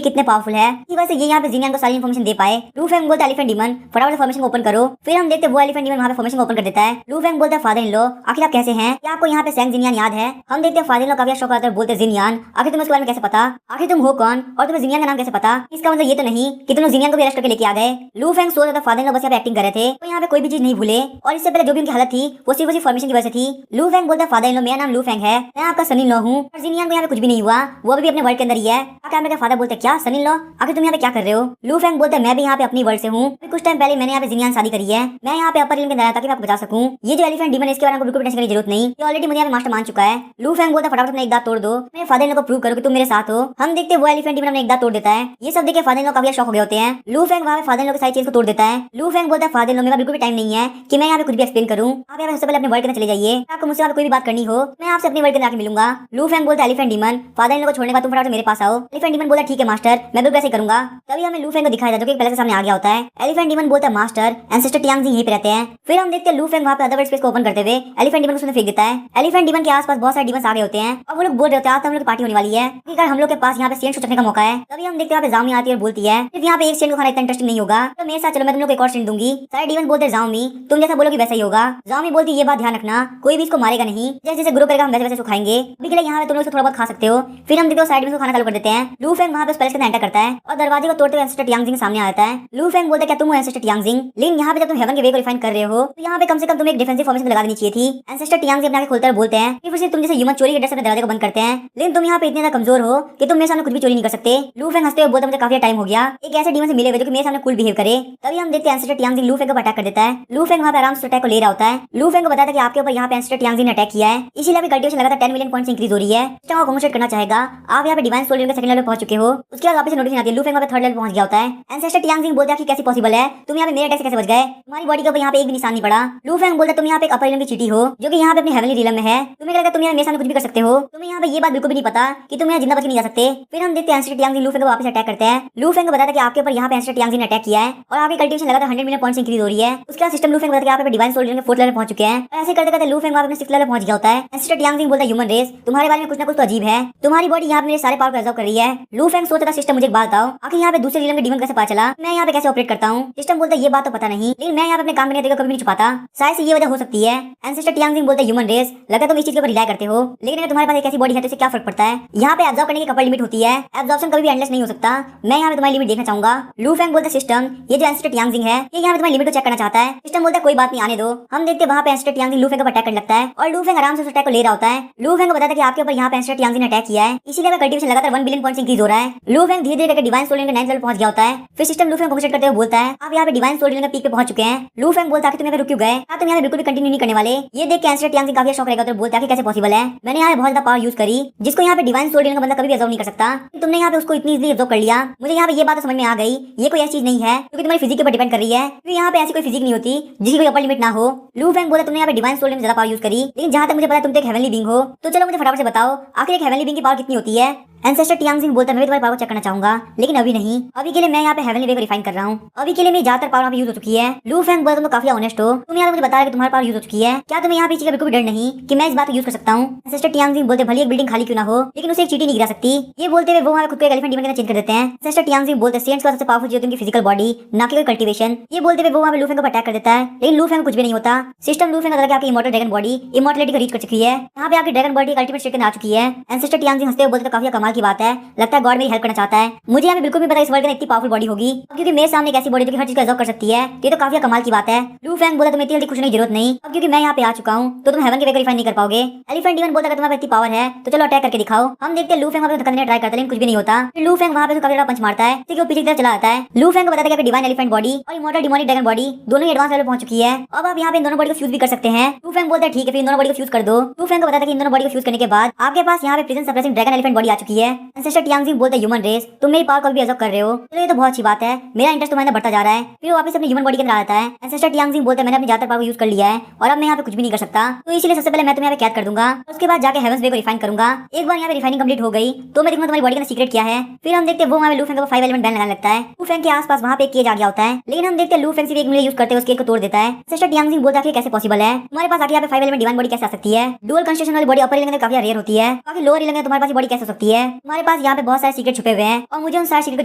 कितने पावरफुल है कि वैसे ये यहाँ पे जिनियन को सारी इन्फॉर्मेशन दे पाए। लू फैंग बोलते हैं एलिफेंट डीमन फटाफट फॉर्मेशन ओपन करो। फिर हम देखते हैं वो एलिफेंट डीमन वहाँ पे फॉर्मेशन ओपन कर देता है। लू फैंग बोलता है फादर इन लो आखिर आप कैसे हैं? क्या आपको यहाँ पे सैंग जिनियन याद है? हम देखते हैं फादर इन लो काफी शौक आता है, बोलते जिनियन आखिर तुम्हें उसके बारे में कैसे पता? आखिर तुम हो कौन और तुम्हें जिनियन का नाम कैसे पता? इसका मतलब ये तो नहीं कि तुम जिनियन को भी अरेस्ट करके लेके आ गए। लू फैंग सोच रहा था फादर इन लो बस यहाँ पे एक्टिंग कर रहे थे, तो यहाँ पे कोई भी चीज नहीं भूले और इससे पहले जो भी उनकी हालत थी वो सिर्फ उसी फॉर्मेशन की वजह से थी। लू फैंग बोलता है फादर इन लो मेरा नाम लू फैंग है, मैं आपका सन इन लॉ हूँ और जिनियन को यहाँ पे कुछ भी नहीं हुआ, वो भी अपने वर्ल्ड के अंदर ही है। मेरे फादर बोलते क्या सन इन लॉ आखिर तुम यहाँ पे क्या कर रहे हो? लू फैंग बोलते हैं मैं भी यहाँ पे अपनी वर्ल्ड से हूँ, कुछ टाइम पहले मैंने यहाँ पे जिनियन शादी करी है, मैं यहाँ पे अपर के अंदर आया ताकि मैं आपको बचा सकूँ। ये जो एलिफेंट डीमन है इसके बारे में बिल्कुल टेंशन करने की जरूरत नहीं, ये ऑलरेडी मुझे यहाँ पे मास्टर मान चुका है। लू फैंग बोलता है फटाफट अपना एक दांत तोड़ दो, मेरे फादर इन लॉ को प्रूव करो कि तुम मेरे साथ हो। हम देखते हैं वो एलिफेंट डीमन अपना एक दांत तोड़ देता है। ये सब देखे फादर इन लॉ काफी शौक हो गए होते हैं। लू फैंग वहाँ पे फादर इन लॉ की सारी चीज को तोड़ देता है। लू फैंग बोलता है फादर इन लॉ मेरा बिल्कुल भी टाइम नहीं है कि मैं यहाँ पे कुछ भी एक्सप्लेन करूँ, आप यहाँ सबसे पहले अपने वर्ल्ड के अंदर चले जाइए, आपको मुझसे कोई भी बात करनी हो मैं आपसे अपने वर्ल्ड के अंदर आके मिलूंगा। लू फैंग बोलता है elephant demon father in law को छोड़ने का तुम फटाफट मेरे पास आओ। एलिफेंट डीमन बोलता है ठीक है मास्टर मैं बिल्कुल ऐसे करूंगा। तभी हमें लू फैंग को दिखाया जाता है जो कि पहले से सामने आ गया होता है। एलिफेंट डीमन बोलता है मास्टर एंसेस्टर टियांगजिंग यहीं पे रहते हैं। फिर हम देखते हैं लू फैंग वहाँ पे अदरवर्ल्ड स्पेस को ओपन करते हुए एलिफेंट डीमन को उसने फेंक देता है। एलिफेंट डीमन के आसपास बहुत सारे डीमंस आ गए होते हैं और वो लोग बोल रहे होते हैं आज हम लोग की पार्टी होने वाली है क्योंकि हम लोग के पास यहाँ पे सेंट चखने का मौका है। तभी हम देखते हैं यहाँ पे जामी आती है और बोलती है सिर्फ यहाँ पे एक सेंट को खाना इतना इंटरेस्टिंग नहीं होगा, तो मेरे साथ चलो मैं तुम लोग को एक और सेंट दूंगी। सारे डीमन बोलते हैं जामी तुम जैसा बोलोगी वैसा ही होगा। जामी बोलती ये बात ध्यान रखना कोई भी इसको मारेगा नहीं, जैसे जैसे ग्रो करेगा हम वैसे वैसे खाएंगे, अभी के लिए यहाँ पे तुम लोग थोड़ा बहुत खा सकते हो। फिर हम देखते हो साइड में खाना चालू कर देते हैं। लू फैंग वहाँ पे पैलेस के अंदर एंटर करता है और दरवाजे को तोड़ते हुए एंसेस्टर टियांगजिंग सामने आता है। लू फैंग बोलता है क्या तुम हो एंसेस्टर टियांगजिंग? लेकिन यहाँ पे जब तुम हेवन के वे को रिफाइन कर रहे हो तो यहाँ पे कम से कम तुम्हें एक डिफेंसिव फॉर्मेशन लगा देनी चाहिए थी। एंसेस्टर टियांगजिंग अपने खोलकर बोलते हैं कि फिर तुम जैसे ह्यूमन चोरी के डर से अपने दरवाजे को बंद करते हैं, लेकिन तुम यहाँ पे इतने ज्यादा कमजोर हो कि तुम मेरे सामने कुछ भी चोरी नहीं कर सकते। लू फैंग हंसते हुए बोलता मुझे काफी टाइम हो गया एक ऐसे डीमन से मिले हुए जो कि मेरे सामने कूल बिहेव करे। तभी हम देखते हैं एंसेस्टर टियांगजिंग लू फैंग को अटैक कर देता है। लू फैंग वहाँ पे आराम से अटैक को ले रहा होता है। लू फैंग को बताता है कि आपके ऊपर यहाँ पे एंसेस्टर टियांगजिंग ने अटैक किया है, इसीलिए अभी कल्टीवेशन लगातार 10 मिलियन पॉइंट्स इंक्रीज हो रही है। सिस्टम को कॉम्पनसेट करना चाहेगा। आप यहाँ पे डिवाइन सोल के सेकंड लेवल पे पहुंच चुके हो। उसके बाद वापस नोटिफिकेशन आती है लू फैंग वहाँ पे थर्ड लेवल पहुंच गया होता है। एंसेस्टर टियांगजिंग बोलता है कि कैसे पॉसिबल है तुम यहाँ पे मेरे अटैक से कैसे बच गए, तुम्हारी बॉडी के ऊपर यहाँ पे एक भी निशान नहीं पड़ा। लू फैंग बोलता है तुम यहाँ पे एक अपर की चीटी हो जो कि यहाँ पे अपनी हेवनली रिलम में है, तुम्हें लगता है तुम यहाँ मेरे सामने कुछ भी कर सकते हो, तुम्हें यहाँ पे ये बात बिल्कुल भी नहीं पता कि तुम यहाँ जिंदा बच नहीं जा सकते। फिर हम देखते हैं एंसेस्टर टियांगजिंग लू फैंग को वापस अटैक करते हैं। लू फैंग को बताता है कि आपके ऊपर यहाँ पे एंसेस्टर टियांगजिंग ने अटैक किया है और आपकी कल्टीवेशन लगातार 100 मिलियन पॉइंट्स इंक्रीज हो रही है। उसके बाद सिस्टम लू फैंग बताता है कि आप पे डिवाइन सोल के 4th लेवल पहुंच चुके हैं। ऐसे करते करते लू फैंग अपने 6th लेवल पहुंच गया होता है। एंसेस्टर टियांगजिंग बोलता है ह्यूमन रेस तुम्हारे बारे में कुछ ना कुछ तो अजीब है, तुम्हारी बॉडी यहाँ पे मेरे सारे पावर को एब्जॉर्ब कर रही है। लू फैंग सोचता था सिस्टम मुझे एक बात बताओ आखिर यहाँ पे दूसरे रिलम के डीमन कैसे पता चला, मैं यहाँ पे कैसे ऑपरेट करता हूँ? सिस्टम बोलता है ये बात तो पता नहीं, लेकिन मैं यहाँ पे अपने काम करने कभी नहीं छुपाता, शायद से ये वजह हो सकती है। एंसेस्टर टियांगजिंग बोलता है ह्यूमन रेस लगता है तुम इस चीज के ऊपर रिलाई करते हो, लेकिन अगर तुम्हारे पास एक ऐसी बॉडी है तो इससे क्या फर्क पड़ता है? यहाँ पे एब्जॉर्ब करने की कपड़ लिमिट होती है, एब्जॉर्प्शन कभी भी एंडलेस नहीं हो सकता। मैं यहाँ पे तुम्हारी लिमिट देखना चाहूंगा। लू फैंग बोलता है सिस्टम ये जो एंसेस्टर टियांगजिंग है ये यहाँ पे तुम्हारी लिमिट को चेक करना चाहता है। सिस्टम बोलता है कोई बात नहीं आने दो। हम देखते हैं वहाँ पे एंसेस्टर टियांगजिंग लू फैंग पर अटैक करने लगता है और लू फैंग आराम से उस अटैक को ले रहा होता है। लू फैंग को बताता है कि आपके ऊपर यहाँ पे एंसेस्टर टियांगजिंग ने अटैक किया है, इसीलिए कल्टीवेशन लगातार 1 बिलियन पॉइंट्स इंक्रीज हो रहा है। लू फैंग धीरे धीरे करके डिवाइन सोल के 9th लेवल पहुंच गया होता है। फिर सिस्टम लू फैंग को करते हुए बोलता है आप यहाँ पे डिवाइन सोल के पीक पे पहुंच चुके हैं। लू फैंग बोलता है तुम यहाँ पे रुक क्यों गए, तुम यहाँ पे बिल्कुल भी कंटिन्यू नहीं करने वाले। ये देख के एंसेस्टर टियांगजिंग काफी शौक रहेगा तो बोलता है कैसे पॉसिबल है, मैंने यहाँ बहुत ज्यादा पावर यूज करी करी जिसको यहाँ पे डिवाइन सोल डीमन का बंदा कभी भी ऑब्जर्व नहीं कर सकता। तुमने यहाँ पे उसको इतनी इजीली ऑब्जर्व कर लिया। मुझे यहाँ पे ये बात तो समझ में आ गई, ये कोई ऐसी चीज नहीं है क्योंकि तुम्हारी फिजिक के ऊपर डिपेंड कर रही है। क्योंकि यहाँ पे ऐसी कोई फिजिक नहीं होती जिसकी कोई अपर लिमिट ना हो। लू फैंग बोला तुमने यहाँ पे डिवाइन सोल डीमन ज्यादा पावर यूज करी, लेकिन जहाँ तक मुझे पता है तुम तो एक हेवनली बीइंग हो। तो चलो मुझे फटाफट से बताओ आखिर एक हेवनली बीइंग की पावर कितनी होती है। एंसेस्टर टियांग बोलता है मैं भी तुम्हारी पावर चेक करना चाहूंगा, लेकिन अभी नहीं। अभी के लिए मैं यहाँ पे हेवनली वे को रिफाइन कर रहा हूँ। अभी के लिए मेरी ज्यादातर पावर यहाँ पे यूज हो चुकी है। लू फैंग बोला तुम तो काफी ऑनेस्ट हो, तुम यहाँ मुझे बता रहे कि तुम्हारी पावर यूज हो चुकी है। क्या तुम्हें यहाँ पे चीज का बिल्कुल भी डर नहीं कि मैं इस बात को यूज कर सकता हूँ। एंसेस्टर टियांग बोलते भले एक बिल्डिंग खाली क्यों ना हो, लेकिन उसे एक चीटी नहीं गिरा सकती। ये बोलते हुए वो वहाँ खुद को एलिफेंट डीमन के अंदर चेंज कर देते हैं। एंसेस्टर टियांग बोलते सेंट्स का सबसे पावरफुल चीज होती है उनकी फिजिकल बॉडी, ना कि कोई कल्टीवेशन। ये बोलते हुए वो वहाँ पे लू फैंग को अटैक कर देता है, लेकिन लू फैंग कुछ भी नहीं होता। सिस्टम लू फैंग का आपकी इमॉर्टल ड्रैगन बॉडी इमॉर्टलिटी को रीच कर चुकी है। यहाँ पे आपकी ड्रैगन बॉडी अल्टीमेट स्टेट में आ चुकी है। एंसेस्टर टियांग हंसते हुए बोलते तो काफी कमाल की बात है, लगता है गॉड मेरी हेल्प करना चाहता है। मुझे यहाँ पे बिल्कुल भी पता इस वर्ल्ड में इतनी पावरफुल बॉडी होगी, क्योंकि मेरे सामने एक ऐसी बॉडी जो कि हर चीज को एब्जॉर्ब कर सकती है। ये तो काफी कमाल की बात है। लू फैंग बोला तुम्हें इतनी जल्दी खुश होने की जरूरत नहीं, अब क्योंकि मैं यहाँ पे आ चुका हूँ तो तुम हेवन के वे को रिफाइन नहीं कर पाओगे। एलिफेंट डीमन बोलता है तुम्हारे इतनी पावर है तो चलो अटैक करके दिखाओ। हम देखते हैं लू फैंग वहाँ पे धक्का ट्राई करता है, लेकिन कुछ भी नहीं होता। फिर लू फैंग वहाँ पे काफी पंच मारता है, वो पीछे की तरफ चला जाता है। लू फैंग को बताता है कि डिवाइन एलिफेंट बॉडी और इमॉर्टल डिमोनिक ड्रैगन बॉडी दोनों ही एडवांस लेवल पहुंच चुकी है। अब आप यहाँ पे इन दोनों बॉडी को फ्यूज भी कर सकते हैं। लू फैंग बोलता है ठीक है, फिर इन दोनों बॉडी को फ्यूज कर दो। लू फैंग को बताता है कि इन दोनों बॉडी को फ्यूज करने के बाद आपके पास यहाँ पे prison suppressing dragon elephant body आ चुकी है। एंसेस्टर टियांग बोलते हैं ह्यूमन रेस तुम मेरी पावर को भी एब्जॉर्ब कर रहे हो, तो ये तो बहुत अच्छी बात है। मेरा इंटरेस्ट तुम्हारे अंदर बढ़ता जा रहा है। फिर वो वापस अपनी ह्यूमन बॉडी के अंदर आ जाता है। एंसेस्टर टियांग बोलते हैं मैंने अपनी ज्यादातर पावर यूज कर लिया है और अब मैं यहाँ पे कुछ भी नहीं कर सकता, तो इसलिए सबसे पहले मैं तुम्हें यहाँ पे कैद कर दूंगा। उसके बाद जाके हेवंस वे को रिफाइन करूंगा। एक बार यहाँ पे रिफाइनिंग कंप्लीट हो गई तो मैं देखूंगा तुम्हारी बॉडी का सीक्रेट क्या है। फिर हम देखते हैं वो वहाँ पे लू फैंग को 5 एलिमेंट बैन लगाने लगता है। लू फैंग के आसपास वहाँ पे एक केज आ गया होता है, लेकिन हम देखते हैं लू फैंग सिर्फ एक मिनट यूज करते हुए उस केज को तोड़ देता है। एंसेस्टर टियांग बोलता है कैसे पॉसिबल है, तुम्हारे पास आके यहाँ पे 5 एलिमेंट डिवाइन बॉडी कैसे आ सकती है। डुअल कंस्ट्रक्शन वाली बॉडी अपर एलिमेंट में काफी रेयर होती है, काफी लोअर एलिमेंट में तुम्हारे पास बॉडी कैसे हो सकती है। तुम्हारे पास यहाँ पे बहुत सारे सीक्रेट छुपे हुए हैं और मुझे उन सारे सीक्रेट को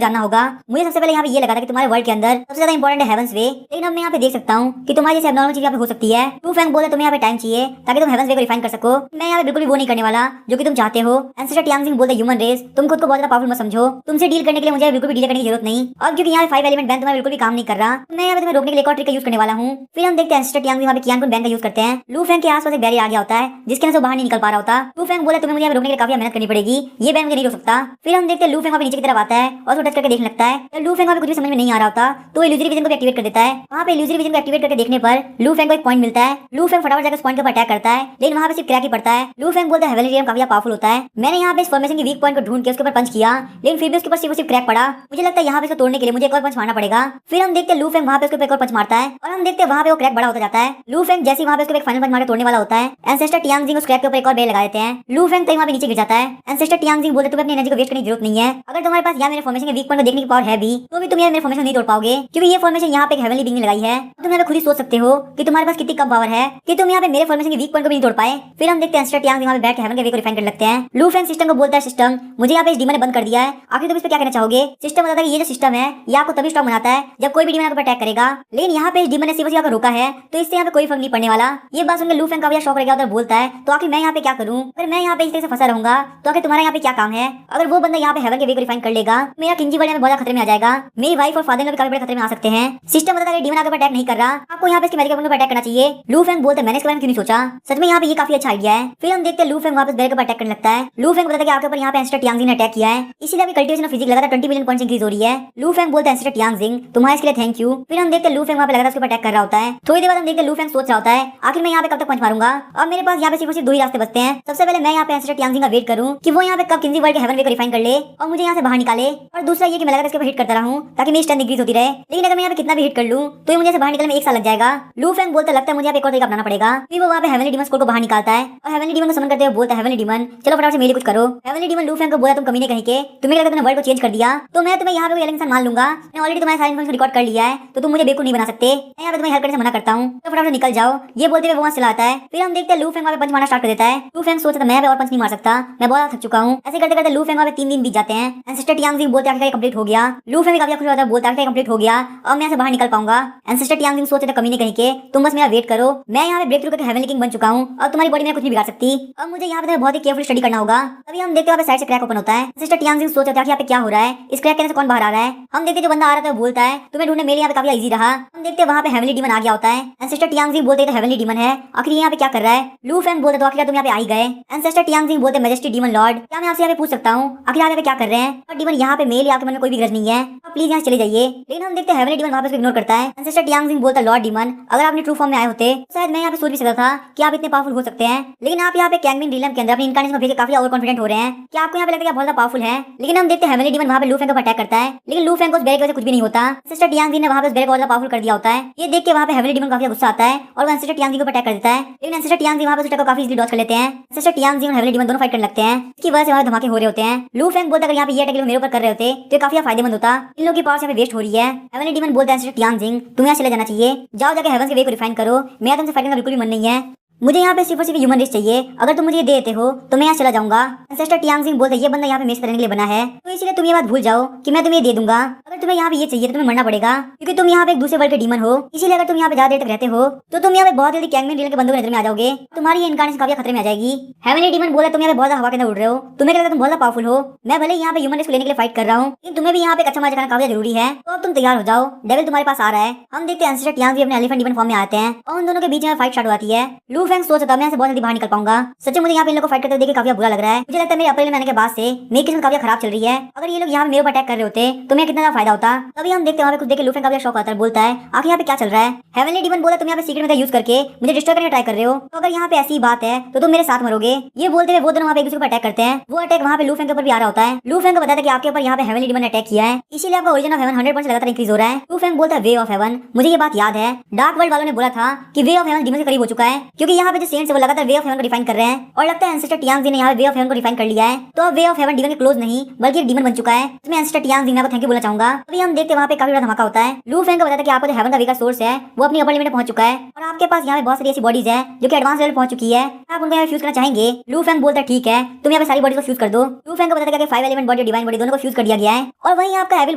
जानना होगा। मुझे सबसे पहले यहाँ पे ये लगा था कि तुम्हारे वर्ल्ड के अंदर सबसे ज्यादा इंपॉर्टेंट है हेवंस वे, लेकिन अब मैं यहाँ पे देख सकता हूँ कि तुम्हारी जैसे एब्नॉर्मल चीज यहाँ पे हो सकती है। लू फैंग बोले तुम्हें यहाँ पे टाइम चाहिए ताकि तुम हेवंस वे को रिफाइन कर सको। मैं यहाँ पे बिल्कुल भी वो नहीं करने वाला जो कि तुम चाहते हो। एंसेस्टर टियांग बोलते ह्यूमन रेस तुम खुद को बहुत ज्यादा पावरफुल मत समझो, तुमसे डील करने के लिए मुझे बिल्कुल भी डील करने की जरूरत नहीं। अब क्योंकि यहाँ 5 एलिमेंट बैन तुम्हारा बिल्कुल भी काम नहीं कर रहा, मैं यहाँ पे तुम्हें रोकने के लिए एक और ट्रिक का यूज करने वाला हूँ। फिर हम देखते हैं एंसेस्टर टियांग वहाँ पे कियान को बैन का यूज करते हैं। लू फैंग के आसपास एक बैरियर आ गया होता है जिसके अंदर से बाहर नहीं निकल पा रहा होता। लू फैंग बोले तुम्हें मुझे रोकने के लिए काफी मेहनत करनी पड़ेगी, ये बैन मुझे नहीं रोक सकता। फिर हम देखते हैं लू फैंग वहाँ पे नीचे की तरफ आता है और उसको टच करके देखने लगता है। लू फैंग वहाँ पे कुछ भी समझ में नहीं आ रहा होता तो इल्यूजरी विजन को एक्टिवेट कर देता है। वहाँ पे इल्यूजरी विजन को एक्टिवेट करके देखने पर लू फैंग को एक पॉइंट मिलता है। लू फैंग फटाफट जाकर उस पॉइंट के ऊपर अटैक करता है, लेकिन वहाँ पे सिर्फ क्रैक ही पड़ता है। लू फैंग बोलता है हेवनली रियम काफी पावरफुल होता है। मैंने यहाँ पे इस फॉर्मेशन की वीक पॉइंट को ढूंढ के उसके ऊपर पंच किया, लेकिन फिर भी उसके ऊपर सिर्फ क्रैक पड़ा। मुझे लगता है यहाँ पे इसको तोड़ने के लिए मुझे एक और पंच मारना पड़ेगा। फिर हम देखते हैं लू फैंग वहाँ पे उसके ऊपर एक और पंच मारता है और हम देखते हैं वहाँ पे वो क्रैक बड़ा होता जाता है। लू फैंग जैसे वहाँ पे उसको एक फाइनल पंच मार के तोड़ने वाला होता है, एंसेस्टर टियांग उस क्रैक के ऊपर एक और बेल लगा देते हैं। लू फैंग वहाँ पे नीचे गिर जाता है। एंसेस्टर टियांग बोलते तुम्हें अपनी एनर्जी को वेस्ट करने की जरूरत नहीं है। अगर तुम्हारे पास यहाँ मेरे फॉर्मेशन के वीक पॉइंट को देखने की पावर है भी तो भी तुम यहाँ मेरे फॉर्मेशन नहीं तोड़ पाओगे, क्योंकि ये फॉर्मेशन यहाँ पे एक हेवनली बीइंग ने लगाई है। तुम यहाँ पे खुद ही सोच सकते हो कि तुम्हारे पास कितनी कम पावर है कि तुम यहाँ पे मेरे फॉर्मेशन के वीक पॉइंट को भी नहीं तोड़ पाए। फिर हम देखते हैं एंसेस्टर टियांग वहाँ पे बैठ के हेवन के वे को रिफाइन कर लगते हैं। लू फैंग सिस्टम को बोलता है सिस्टम मुझे यहाँ पे इस डीमन ने बंद कर दिया है, आखिर तुम इस पे क्या कहना चाहोगे। सिस्टम बताता है कि ये जो सिस्टम है ये आपको तभी स्ट्रॉन्ग बनाता है जब कोई भी डीमन आपको अटैक करेगा, लेकिन यहाँ पे इस डीमन ने सिर्फ यहाँ पे रोका है तो इससे यहाँ पे कोई फर्क नहीं पड़ने वाला। ये बात सुनकर लू फैंग काफी शॉक रह गया और बोलता है तो आखिर मैं यहाँ पे क्या करूँ, अगर मैं यहाँ पे इस तरह से फंसा रहूंगा तो आखिर तुम्हारा यहाँ पे क्या काम है। अगर वो बंदा यहाँ पे हेवन के वे को रिफाइन कर लेगा मेरा किंजी वर्ल्ड में बहुत खतरे में आ जाएगा, मेरी वाइफ और फादर भी काफी बड़े खतरे में आ सकते हैं। सिस्टम बताता है डीमन आपके अटैक नहीं कर रहा, आपको यहाँ पे इसके मेडिकल पर अटैक करना चाहिए। लू फैंग बोलते हैं मैंने इसके बारे में क्यों नहीं सोचा, सच में यहाँ पे ये काफी अच्छा आइडिया है। फिर हम देखते हैं लू फैंग वापस बेर के ऊपर अटैक करने लगता है। लू फैंग बताता है कि आपके ऊपर यहाँ पे एंसेस्टर टियांग ने अटैक किया है, इसीलिए अभी कल्टीवेशन ऑफ फिजिक्स लगातार 20 मिलियन पॉइंट्स इंक्रीज हो रही है। लू फैंग बोलते हैं एंसेस्टर टियांग तुम्हारे इसके लिए थैंक यू। फिर हम देखते हैं लू फैंग वहाँ पे लगातार उसके ऊपर अटैक कर रहा होता है। थोड़ी देर बाद हम देखते हैं लू फैंग सोच रहा होता है आखिर मैं यहाँ पे कब तक पंच मारूंगा। अब मेरे पास यहाँ पे सिर्फ 2 ही रास्ते बचते हैं। सबसे पहले मैं यहाँ पे एंसेस्टर टियांग का वेट करूँ कि वो यहाँ पे कब किंजी वर्ल्ड के हेवन वे को रिफाइन कर ले और मुझे यहाँ से बाहर निकाले, और दूसरा ये कि मैं लगातार इसके ऊपर हिट करता रहूं ताकि मेरी स्ट्रेंथ इंक्रीज होती रहे। लेकिन अगर मैं यहाँ पे कितना भी हिट कर लूं तो ये मुझे से बाहर निकलने में 1 साल लग जाएगा। लू फैंग बोलता लगता है मुझे यहाँ पे एक और तरीका अपनाना पड़ेगा। फिर वो वहाँ पे हेवनली डीमन स्कोर को बाहर निकालता है और हेवनली डीमन को समन करते हुए बोलता है हेवनली डीमन चलो फटाफट से मेरे लिए कुछ करो। हेवनली डीमन लू फैंग को बोला तुम कमीने कहीं के, तुम्हें लगता है तुमने वर्ल्ड को चेंज कर दिया तो मैं तुम्हें यहाँ पे कोई अलग इंसान मान लूंगा। मैं ऑलरेडी तुम्हारे सारे इन्फॉर्मेशन रिकॉर्ड कर लिया है तो तुम मुझे बेवकूफ नहीं बना सकते। मैं यहाँ पे तुम्हें हेल्प करने से मना करता हूँ, तो फटाफट निकल जाओ। ये बोलते हुए वो वहाँ चला आता है। फिर हम देखते हैं लू फैंग वहाँ पे पंच मारना स्टार्ट कर देता है। लू फैंग सोचता मैं और पंच नहीं मार सकता, मैं बहुत थक चुका हूँ। ऐसे करते करते लू फैंग वहाँ पे 3 दिन बीत जाते हैं। एंसेस्टर टियांग बोलते हैं कंप्लीट हो गया। लू फैंग काफी खुश होता है, बोलता है कंप्लीट हो गया अब मैं यहाँ से बाहर निकल पाऊंगा। एंसेस्टर टियांग सोचते कमीने कहीं के तुम बस मेरा वेट करो, मैं यहाँ पे ब्रेक थ्रू करके हेवनली किंग बन चुका हूँ और तुम्हारी बॉडी में कुछ नहीं बिगाड़ सकती। अब मुझे यहाँ पे बहुत ही केयरफुल स्टडी करना होगा। तभी हम देखते हैं साइड से क्रैक ओपन होता है। एंसेस्टर टियांग सोचता है यहाँ पे क्या हो रहा है, इस क्रैक के अंदर से कौन बाहर आ रहा है। हम देखते जो बंदा आ रहा था बोलता है तुम्हें ढूंढने मेरे यहाँ पे काफी इजी रहा। हम देखते वहाँ पे हेवनली डीमन आ गया होता है। एंसेस्टर टियांग बोलते हेवनली डीमन है, आखिर यहाँ पे क्या कर रहा है। लू फैंग बोलते तो आखिर तुम यहाँ पे आ ही गए। एंसेस्टर टियांग बोलते मैजेस्टी डीमन लॉर्ड क्या मैं आपसे यहाँ पे मैं पूछ सकता हूँ आखिर आप यहाँ पे क्या कर रहे हैं? और डीमन यहाँ पे मेल आपके मन में कोई भी ग्रज नहीं है, आप प्लीज यहाँ चले जाइए। लेकिन हम देखते हैं हेवनली डीमन वहाँ पे इग्नोर करता है। एंसेस्टर टियांग बोलता है लॉर्ड डीमन, अगर आपने ट्रू फॉर्म में आए होते तो शायद मैं यहाँ पे सोच भी सकता था कि आप इतने पावरफुल हो सकते हैं, लेकिन आप यहाँ पे कैंगमिन रिलम के अंदर अपनी इनकार्नेशन को भेज के काफी ओवर कॉन्फिडेंट हो रहे हैं कि आपको यहाँ पे लगता है कि आप बहुत पावरफुल है। लेकिन हम देखते हैं हेवनली डीमन वहाँ पे लू फेंग को अटैक करता है, लेकिन लू फेंग को उस बेरे की वजह से कुछ भी नहीं होता। एंसेस्टर टियांग ने वहाँ पे उस बेरे को पावरफुल कर दिया होता है। ये देख के वहाँ पे हेवनली डीमन काफी गुस्सा आता है और वो एंसेस्टर टियांग को अटैक कर देता है, लेकिन एंसेस्टर टियांग वहाँ पे उस अटैक को काफी इजीली डॉज कर लेते हैं। एंसेस्टर टियांग और हेवनली डीमन दोनों फाइट करने लगते हैं, इसकी वजह से वहाँ धमाके हो रहे होते हैं। लू फेंग बोलता है अगर यहाँ पे ये अटैक मेरे ऊपर कर रहे होते तो काफी फायदेमंद होता, इन लोगों की पावर यहाँ पे वेस्ट हो रही है। हेवनली डीमन बोलता है एंसेस्टर टियांग तुम्हें यहाँ चले जाना चाहिए, जाओ जाके हेवंस के वे को रिफाइन करो, मेरा तुमसे फाइटिंग का बिल्कुल भी मन नहीं है, मुझे यहाँ पे सिर्फ और सिर्फ ह्यूमन रेस चाहिए, अगर तुम मुझे ये दे देते हो तो मैं यहाँ चला जाऊंगा। एंसेस्टर टियांग बोलते ये बंदा यहाँ पे मेस करने के लिए बना है, तो इसलिए तुम ये बात भूल जाओ कि मैं तुम्हें दे दूंगा। अगर तुम्हें यहाँ पे ये चाहिए तो तुम्हें मरना पड़ेगा, क्योंकि तुम यहाँ पे एक दूसरे वर्ल्ड के डीमन हो, इसीलिए अगर तुम यहाँ पे ज्यादा देर तक रहते हो तो तुम यहाँ पे बहुत जल्दी कैंगमिन रिलम के बंदों की नजर में आ जाओगे, तुम्हारी ये इनकार्नेशन काफी खतरे में आ जाएगी। हेवनली डीमन बोला तुम यहाँ पे बहुत हवा के अंदर उड़ रहे हो, तुम्हें क्या लगता है तुम बहुत पावरफुल हो, मैं भले यहाँ पे ह्यूमन रेस को लेने के लिए फाइट कर रहा हूँ, लेकिन तुम्हें भी यहाँ पे अच्छा मैच करना काफी जरूरी है, तो अब तुम तैयार हो जाओ, डेविल तुम्हारे पास आ रहा है। हम देखते हैं एंसेस्टर टियांग अपने एलिफेंट डीमन फॉर्म में आते हैं और उन दोनों के बीच में फाइट स्टार्ट होती है। लू फेंग सोचता है मैं बहुत जल्दी बाहर निकल पाऊंगा, सच्ची मुझे यहाँ पे इन लोगों को फाइट करते देख काफी बुरा लग रहा है। मुझे लगता है मेरे अप्रैल में आने के बाद से मेरी किस्मत काफी खराब चल रही है, अगर ये लोग यहाँ मेरे ऊपर अटैक कर रहे होते तो मैं कितना फायदा होता। तभी हम देखते हैं वहाँ पे कुछ देख के लू फेंग काफी शौक आता है, बोलता है आखिर यहाँ पे क्या चल रहा है। हेवनली डीमन बोला तुम यहाँ पे सीक्रेट में यूज करके मुझे डिस्ट्रॉय करने ट्राई कर रहे हो, तो अगर यहाँ पे ऐसी बात है तो तुम मेरे साथ मरोगे। ये बोलते हुए वो दोनों वहाँ पे एक दूसरे को अटैक करते हैं, वो अटैक वहाँ पे लू फेंग के ऊपर भी आ रहा होता है। लू फेंग को बताता है कि आपके ऊपर यहाँ पे हेवनली डीमन ने अटैक किया है, इसीलिए आपका ओरिजिन ऑफ हेवन 100% लगातार इंक्रीज हो रहा है। लू फेंग बोलता है वे ऑफ हेवन, मुझे ये बात याद है डार्क वर्ल्ड वालों ने बोला था कि वे ऑफ हेवन डीमन से करीब हो चुका है, क्योंकि यहाँ पे जो सेंट्स है वो लगातार वे ऑफ हेवन को डिफाइन कर रहे हैं, और लगता है एंसेस्टर टियांग ने यहाँ वे ऑफ हेवन को डिफाइन कर लिया है, तो अब वे ऑफ हेवन डीमन के क्लोज नहीं बल्कि एक डीमन बन चुका है। इसमें एंसेस्टर टियांग को थैंक यू बोलना चाहूंगा। अभी हम देखते हैं वहाँ पे काफी बड़ा धमाका होता है। लू फेंग को बताता है कि आपको जो हेवन का वीकर सोर्स है वो अपनी अपर लिमिट में पहुंच चुका है, और आपके पास यहाँ पे बहुत सारी ऐसी बॉडीज है जो कि एडवांस लेवल पहुंच चुकी है, आप उनको यहाँ फ्यूज करना चाहेंगे। लू फेंग बोलता है ठीक है तुम यहाँ पे सारी बॉडीज को फ्यूज कर दो। लू फेंग को बताता है कि 5 एलिमेंट बॉडी और डिवाइन बॉडी दोनों को फ्यूज कर दिया गया है, और वहीं आपका एविल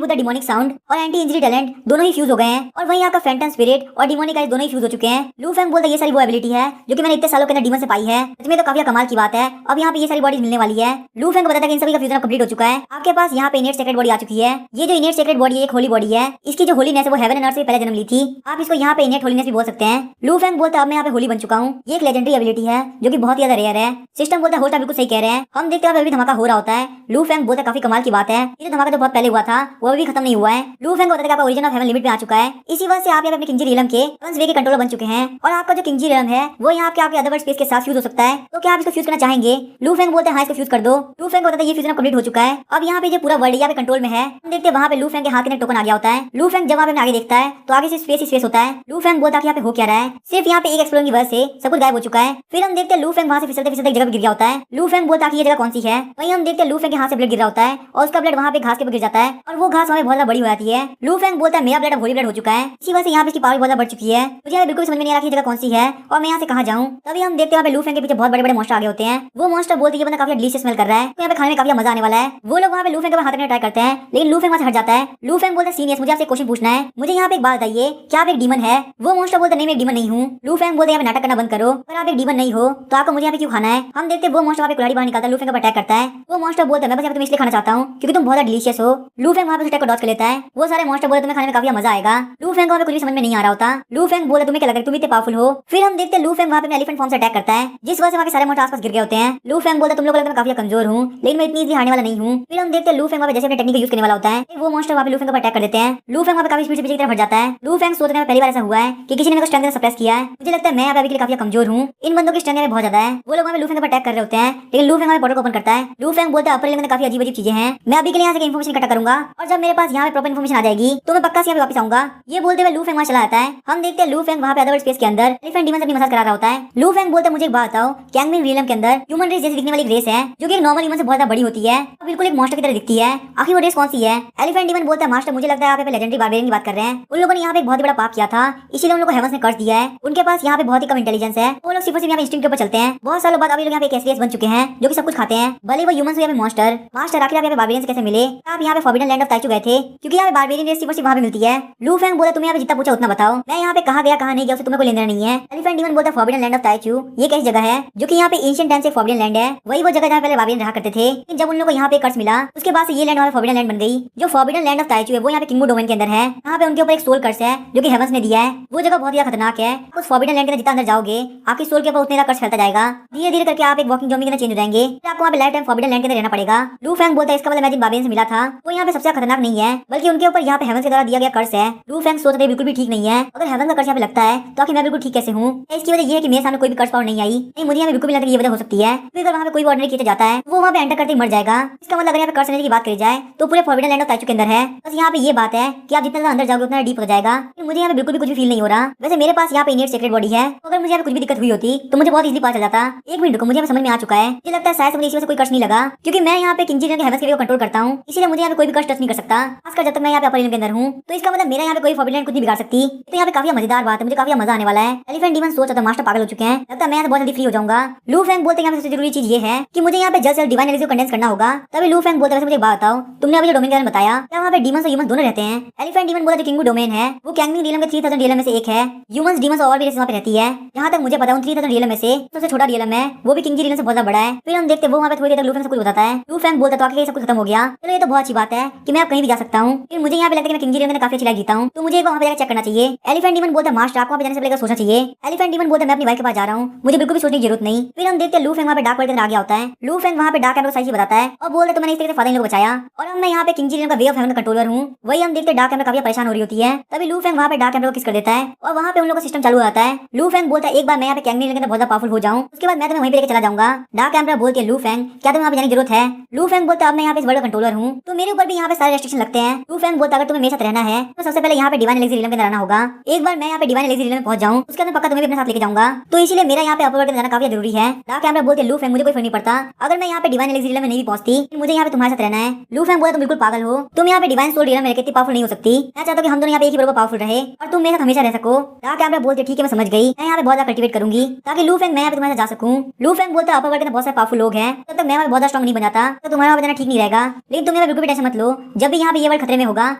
बुद्धा डिमोनिक साउंड और एंटी इंजरी टैलेंट दोनों ही फ्यूज हो गए हैं, और वहीं आपका फैंटम स्पिरिट और डिमोनिक आइज दोनों ही फ्यूज हो चुके हैं। लू फेंग बोलता है ये सारी वो एबिलिटी है जो कि मैंने इतने सालों के अंदर डीमन से पाई है, इसमें तो काफी कमाल की बात है, अब यहाँ पे ये सारी बॉडीज मिलने वाली है। लू फेंग को बताता है कि इन सभी का फ्यूजन कंप्लीट हो चुका है, आपके पास यहाँ पे इनेट सेक्रेट बॉडी आ चुकी है। ये जो इनेट सेक्रेट बॉडी है एक होली बॉडी है, इसकी जो होलीनेस है वो हेवन एंड अर्थ से पहले जन्म ली थी, आप इसको यहाँ पे इनेट होलीनेस भी बोल सकते हैं। लू फेंग बोलता है अब मैं यहाँ पे होली बन चुका हूँ, ये एक लेजेंडरी एबिलिटी है जो कि बहुत ज्यादा रेयर है। सिस्टम बोलता है होस्ट बिल्कुल सही कह रहे हैं। हम देखते हैं अभी धमाका हो रहा होता है। लू फेंग बोलता है काफी कमाल की बात है, ये तो धमाका तो बहुत पहले हुआ था वो अभी खत्म नहीं हुआ है। लू फेंग बताता है आपका ओरिजिन ऑफ हेवन लिमिट पे आ चुका है, इसी वजह से आप यहाँ पे अपने किंगजी रिलम के वंस वे के कंट्रोलर बन चुके हैं, और आपका जो किंगजी रिलम है वो यहाँ पे आपके अदरवर्ल्ड स्पेस के साथ फ्यूज हो सकता है, तो क्या आप इसको फ्यूज करना चाहेंगे? लू फेंग बोलते हैं हाँ इसको फ्यूज कर दो। लू फेंग बताता है ये फ्यूजन कंप्लीट हो चुका है, अब यहाँ पे जो पूरा वर्ल्ड यहाँ पे कंट्रोल में है। हम देखते हैं वहाँ पे लू फेंग के हाथ में टोकन आ गया होता है। लू फेंग जब वहाँ पे आगे देखता है तो आगे से स्पेस ही स्पेस होता है। लू फेंग बोलता है यहाँ पे हो क्या रहा है, सिर्फ यहाँ पे एक एक्सप्लोजन की वजह से सब कुछ गायब हो चुका है। फिर हम देखते हैं लू फेंग वहाँ से फिसलते फिसलते एक जगह पे गिर गया होता है। लू फेंग बोलता है ये जगह कौन सी है, वहीं हम देखते हैं लू फेंग के हाथ से ब्लड गिर रहा होता है, और उसका ब्लड वहाँ पे घास के ऊपर गिर जाता है, और वो घास वहाँ बहुत बड़ी हो जाती है। लू फेंग बोलता है मेरा ब्लड अब होली ब्लड हो चुका है, इसी वजह से यहाँ पे इसकी पावर बहुत बढ़ चुकी है, मुझे बिल्कुल समझ में नहीं आ रहा कि जगह कौन सी है और मैं यहाँ से कहाँ जाऊँ। तभी हम देखते हैं लू फेंग के पीछे बहुत बड़े बड़े मॉन्स्टर आगे होते हैं। वो मॉन्स्टर बोलते हैं ये बंदा काफी डिलीशियस स्मेल कर रहा है, तो यहाँ पे खाने में काफी मजा आने वाला है। वो लोग वहाँ पे लू फेंग के हाथ रखने ट्राई करते हैं, लेकिन लू फेंग वहाँ से हट जाता है। लू फेंग बोलता है सीनियर्स मुझे आपसे क्वेश्चन पूछना है, मुझे यहाँ पे एक बात बताइए क्या आप एक डीमन है? वो मॉन्स्टर बोलता है नहीं मैं एक डीमन नहीं हूँ। लू फेंग बोलते हैं यहाँ पे नाटक करना बंद करो, अगर आप एक डीमन नहीं हो तो आपको मुझे यहाँ पे क्यों खाना है? हम देखते हैं वो मॉन्स्टर वहाँ पे कुल्हाड़ी बाहर निकालता है, लू फेंग पर अटैक करता है। वो मॉन्स्टर बोलता है मैं बस यहाँ पे तुम्हें इसलिए खाना चाहता हूँ क्योंकि तुम बहुत डिलीशियस हो। लू फेंग वहाँ पे अटैक को डॉज कर लेता है। वो सारे मॉन्स्टर बोलते तुम्हें खाने में काफी मजा आएगा। लू फेंग को वहाँ पे कुछ भी समझ में नहीं आ रहा होता। लू फेंग बोलता तुम्हें क्या लग रहा है तुम इतने पावरफुल हो? फिर हम देखते हैं लू फेंग वहाँ पे एलिफेंट फॉर्म से अटैक करता है, जिस वजह से वहाँ के सारे मॉन्स्टर आसपास गिर गए होते हैं। लू फेंग बोलता तुम लोग लगता है मैं काफी कमजोर हूँ, लेकिन मैं इतनी इजीली हारने वाला नहीं हूँ। फिर हम देखते हैं लू फेंग वहाँ पे जैसे अपने टेक्निक यूज करने वाला होता है, वो मॉन्स्टर वहाँ पे लू फेंग पर अटैक कर देते हैं। लू फेंग वहाँ पे काफी स्पीड से पीछे की तरफ हट जाता है। लू फेंग सोचने में पहली बार ऐसा हुआ है कि किसी ने मेरे को स्ट्रेंथ सप्रेस किया है, मुझे लगता है मैं अभी के लिए काफी कमजोर हूँ, इन बंदों की स्ट्रेंथ में बहुत ज्यादा है। वो लोग वहाँ पे लू फेंग पर अटैक कर रहे होते हैं, लेकिन लू फेंग वहाँ पे पोर्टल को ओपन करता है। लू फेंग बोलता है अपर में काफी अजीब चीजें हैं, मैं अभी के लिए यहाँ से इन्फॉर्मेशन इकट्ठा करूंगा, और जब मेरे पास यहाँ पे प्रॉपर इन्फॉर्मेशन आ जाएगी तो मैं पक्का से यहाँ पे वापस आऊंगा। ये बोलते हुए लू फेंग वहाँ चला जाता है। हम देखते हैं लू फेंग वहाँ पे अदरवर्ल्ड स्पेस के अंदर एलिफेंट डीमन से अपनी मसाज करा रहा होता है। लू फेंग बोलता है मुझे एक बात बताओ कैंगमिन रिलम के अंदर ह्यूमन रेस जैसी दिखने वाली रेस है जो कि एक नॉर्मल ह्यूमन से बहुत ज्यादा बड़ी होती है, बिल्कुल एक मॉन्स्टर की तरह दिखती है, आखिर वो रेस कौन सी है? एलिफेंट डीमन बोलता है मास्टर मुझे लगता है आप लेजेंडरी बारबेरियन की बात कर रहे हैं। उन लोगों ने यहाँ पे एक बहुत बड़ा पाप किया था, इसीलिए उन लोगों को हेवंस ने कर्ज दिया है। उनके पास यहाँ पे बहुत ही कम इंटेलिजेंस है, वो लोग सिर्फ यहाँ पे इंस्टिंक्ट के ऊपर चलते हैं। बहुत सालों बाद अभी लोग यहाँ पे एक ऐसी रेस बन चुके हैं जो कि सब कुछ खाते हैं, भले वो ह्यूमंस हो या फिर मॉन्स्टर। मास्टर आखिर आप यहाँ पे बारबेरियन कैसे मिले? आप यहाँ पे फॉरबिडन लैंड ऑफ ताइचू गए थे क्योंकि यहाँ पे बारबेरियन रेस सिर्फ वहाँ पे मिलती है। लू फेंग बोला तुम्हें यहाँ पे जितना पूछा उतना बताओ, मैं यहाँ पे कहाँ गया कहाँ नहीं गया उससे तुम्हें कोई लेना नहीं है। एलिफेंट डीमन बोलता है फॉरबिडन लैंड ऑफ ताइचू ये कैसी जगह है जो कि यहाँ पे एंशिएंट टाइम से फॉरबिडन लैंड है, वही वो जगह जहाँ पहले बाबियन रहा करते थे। लेकिन जब उन लोगों को यहाँ पे कर्स मिला उसके बाद से ये लैंड वहाँ फॉरबिडन लैंड बन गई। जो फॉरबिडन लैंड ऑफ ताइचू है वो यहाँ पे किंगडम डोमेन के अंदर है। यहाँ पे उनके ऊपर एक सोल कर्स है जो कि हेवंस ने दिया है। वो जगह बहुत ही खतरनाक है। उस फॉरबिडन लैंड के जितना अंदर जाओगे आपकी सोल के ऊपर उतना कर्स फैलता जाएगा। धीरे धीरे करके आप एक वॉकिंग ज़ॉम्बी के अंदर चेंज हो जाएंगे। आपको वहाँ पे लाइफ टाइम फॉरबिडन लैंड के अंदर रहना पड़ेगा। लू फैंग बोलता है इसका मतलब मैं जिन बाबियन से मिला था वो यहाँ पे सबसे खतरनाक नहीं है, बल्कि उनके ऊपर यहाँ पे हेवंस के द्वारा दिया गया कर्स है। लू फैंग सोचते बिल्कुल भी ठीक नहीं है। अगर हेवन का कर्स यहाँ पे लगता है तो आखिर मैं बिल्कुल ठीक कैसे हूँ? इसकी वजह ये है कि मेरे सामने कोई भी कर्स पावर नहीं आई। नहीं, मुझे यहाँ बिल्कुल भी लगता है ये वजह हो सकती है। फिर अगर वहाँ पे कोई भी ऑर्डिनरी क्रिएचर जाता है वो वहाँ पे एंटर करते ही मर जाएगा। इसका मतलब अगर यहाँ पे कर्स एनर्जी की बात करी जाए तो पूरे फॉरबिडन लैंड ऑफ ताइचू के अंदर है। बस यहाँ पे ये बात है कि आप जितना अंदर जाओगे उतना डीप हो जाएगा। मुझे यहाँ पे बिल्कुल भी कुछ भी फील नहीं हो रहा। वैसे मेरे पास यहाँ पे इनेट सीक्रेट बॉडी है, तो अगर मुझे यहाँ पे कुछ भी दिक्कत हुई होती तो मुझे बहुत इजीली पता चल जाता। एक मिनट रुको, मुझे समझ में आ चुका है। मुझे लगता है शायद मुझे इसी वजह से कोई कर्स नहीं लगा, क्योंकि मैं यहाँ पे किंगजी के हेवंस के कंट्रोल करता हूँ, इसीलिए मुझे यहाँ पे कोई भी कर्स टच नहीं कर सकता, खासकर जब तक मैं यहाँ पे अपर के अंदर हूँ। तो इसका मतलब मेरा यहाँ पे कोई फॉरबिडन लैंड कुछ नहीं बिगाड़ सकती। तो यहाँ पे काफी मजेदार बात है, मुझे काफी मजा आने वाला है। एलिफेंट डीमन सोच रहा था मास्टर पागल हो चुके हैं, लगता है मैं बहुत जल्दी फ्री हो जाऊंगा। लू फैंग बोलते हैं यहाँ पे सबसे जरूरी चीज ये है कि मुझे यहाँ पे जल्द से जल्द डिवाइन एनर्जी को कंडेंस करना होगा। तभी लू फैंग बोलते हैं मुझे बात बताओ, तुमने अभी जो डोमेन के बारे में बताया क्या वहाँ पे डीमंस और ह्यूमंस दोनों रहते हैं? एलिफेंट डीमन बोला जो किंगडम डोमेन है वो कैंगमिंग रियलम के 3000 रियलम में से एक है। ह्यूमंस डीमंस और भी वहाँ पे रहती है। जहाँ तक मुझे पता है 3000 रियलम में से सबसे छोटा रियलम है वो भी किंगजी रियलम से बहुत बड़ा है। फिर हम देखते वो वहाँ पे थोड़ी देर तक लू फैंग से कुछ बताता है। लू फैंग बोलता तो आखिर सब कुछ खत्म हो गया। चलो ये तो बहुत अच्छी बात है कि मैं अब कहीं भी जा सकता हूँ। फिर मुझे यहाँ पे लगता है मैं किंगजी रियलम में काफी अच्छी लाइफ जीता हूँ, तो मुझे एक वहाँ पे जाकर चेक करना चाहिए। एलिफेंट डीमन बोलता मास्टर आपको वहाँ पे जाने से पहले सोचना चाहिए। एलिफेंट डीमन बोलता मैं अपनी वाइफ के पास जा रहा हूँ, मुझे बिल्कुल भी सोचने की जरूरत नहीं। फिर हम देखते हैं लू फैंग वहाँ पे डार्क वर्ल्ड के अंदर आ गया होता है। लू फैंग वहाँ पे डार्क एम्बर को सही बताता है और बोलता तो मैंने इस तरीके से फादर इन लोग बचाया और अब मैं यहाँ पे किंगजी रियलम का वे ऑफ हेवन का कंट्रोलर हूँ। वही हम देखते डार्क एम्बर काफी परेशान हो रही होती है। तभी लू फैंग वहाँ पे डार्क एम्बर को किस कर देता है और वहाँ पे उन लोगों का सिस्टम चालू हो जाता है। लू फैंग बोलता है एक बार मैं यहाँ पे कैंगमिंग रियलम के अंदर बहुत पावरफुल हो जाऊँ उसके बाद मैं तुम्हें वहीं पे लेकर चला जाऊंगा। डार्क एम्बर बोलती है लू फैंग क्या तुम्हें वहाँ पे जाने की जरूरत है? लू फैंग बोलता है अब मैं यहाँ पे इस वर्ल्ड का कंट्रोलर हूँ तो मेरे ऊपर भी यहाँ पे सारे रेस्ट्रिक्शन लगते हैं। लू फैंग बोलता अगर तुम्हें मेरे साथ रहना है तो सबसे पहले यहाँ पे डिवाइन एलिक्सिर रियलम के अंदर आना होगा। एक बार मैं यहाँ पे डिवाइन एलिक्सिर रियलम में पहुंच जाऊँ उसके अंदर पक्का तुम्हें भी अपने साथ लेके जाऊंगा, तो इसीलिए मेरा यहाँ पे अपर वर्ल्ड में जाना काफी जरूरी है। डार्क एम्बर बोलते लू फैंग मुझे कोई फर्क नहीं पड़ता अगर मैं यहाँ पे डिवाइन एलिक्सिर रियलम में नहीं भी पहुंचती, मुझे यहाँ पे तुम्हारे साथ रहना है। लू फैंग बोलता तुम बिल्कुल पागल हो, तुम यहाँ पे डिवाइन सोल रियलम में इतनी पावरफुल नहीं हो सकती। मैं चाहता हूँ कि हम दोनों यहाँ पे एक ही बराबर पावरफुल रहे और तुम मेरे साथ हमेशा रह सको। डार्क एम्बर बोलते ठीक है मैं समझ गई, मैं यहाँ पे बहुत ज्यादा कल्टीवेट करूंगी ताकि लू फैंग मैं यहाँ पे तुम्हारे साथ जा सकूं। लू फैंग बोलता अपर वर्ल्ड के बहुत सारे पावरफुल लोग हैं, तब तक मैं यहाँ पे बहुत स्ट्रॉन्ग नहीं बन जाता तो तुम्हारा वहाँ जाना ठीक नहीं रहेगा। लेकिन तुम यहाँ पे बिल्कुल भी टेंशन मत लो, जब भी यहाँ पे ये वर्ल्ड खतरे में होगा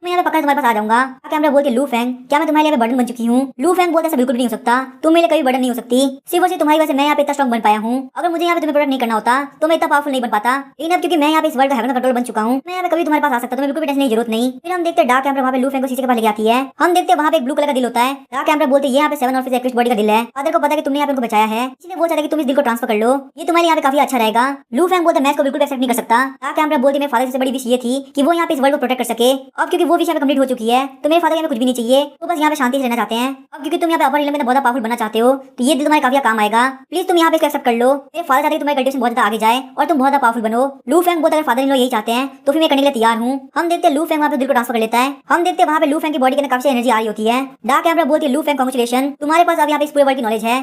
मैं यहाँ पे पक्का तुम्हारे पास आ जाऊंगा। डार्क एम्बर बोलते लू फैंग क्या मैं तुम्हारे लिए बर्डन बन चुकी हूँ? लू फैंग बोलते ऐसा बिल्कुल भी नहीं हो सकता, तुम मेरे लिए कभी बर्डन नहीं हो सकती। सिर्फ और सिर्फ तुम्हारी वजह से मैं यहाँ पे इतना स्ट्रॉन्ग बन पाया हूँ। अगर मुझे यहाँ पे तुम्हें प्रोटेक्ट नहीं करना होता तो मैं इतना पावरफुल नहीं बन पाता। लेकिन अब क्योंकि मैं यहाँ पे इस वर्ल्ड का हेवन का कंट्रोल बन चुका हूँ मैं यहाँ पे कभी तुम्हारे पास आ सकता, तुम्हें बिल्कुल भी टेंशन की जरूरत नहीं। फिर हम देखते डार्क एम्बर वहाँ पे लू फैंग को शीशे के पास लेके आती है। हम देखते वहाँ पे एक ब्लू कलर का दिल होता है। डार्क एम्बर बोलते यहाँ पे 7 ऑफिस एक्विस्ट बॉडी का दिल है। फादर को पता है कि तुमने यहाँ पे उनको बचाया है, इसलिए वो चाहता है कि तुम इस दिल को ट्रांसफर कर लो, ये तुम्हारे यहाँ पे काफी अच्छा रहेगा। लू फैंग बोलते मैं इसको बिल्कुल एक्सेप्ट नहीं कर सकता। डार्क एम्बर बोलते मेरे फादर से बड़ी विश ये थी कि वो यहाँ पे इस वर्ल्ड को प्रोटेक्ट कर सके। अब क्योंकि वो विश यहाँ पे कंप्लीट हो चुकी है तो मेरे फादर यहाँ पे कुछ भी नहीं चाहिए, वो बस यहाँ पे शांति से रहना चाहते हैं। अब क्योंकि तुम यहाँ पे अपर रियलम में बहुत पावरफुल बनना चाहते हो तो ये दिल तुम्हारे काफी काम आएगा, प्लीज तुम यहाँ पे एक्सेप्ट कर लो। मेरे फादर चाहते हैं तुम्हारी कल्टीवेशन बहुत ज्यादा आगे जाए और तुम बहुत ज्यादा पावरफुल बनो। लू फैंग बोलता अगर फादर इन लोग यही चाहते हैं तो फिर मैं करने के लिए तैयार हूँ। हम देखते लू फैंग वहाँ पे दिल को ट्रांसफर कर लेता है। हम देखते वहाँ पे लू फैंग की बॉडी के अंदर काफी एनर्जी आ रही होती है। डार्क एम्बर बोलती है लू फैंग कांग्रेचुलेशन, तुम्हारे पास अब यहाँ पे इस पूरे वर्ल्ड की नॉलेज है।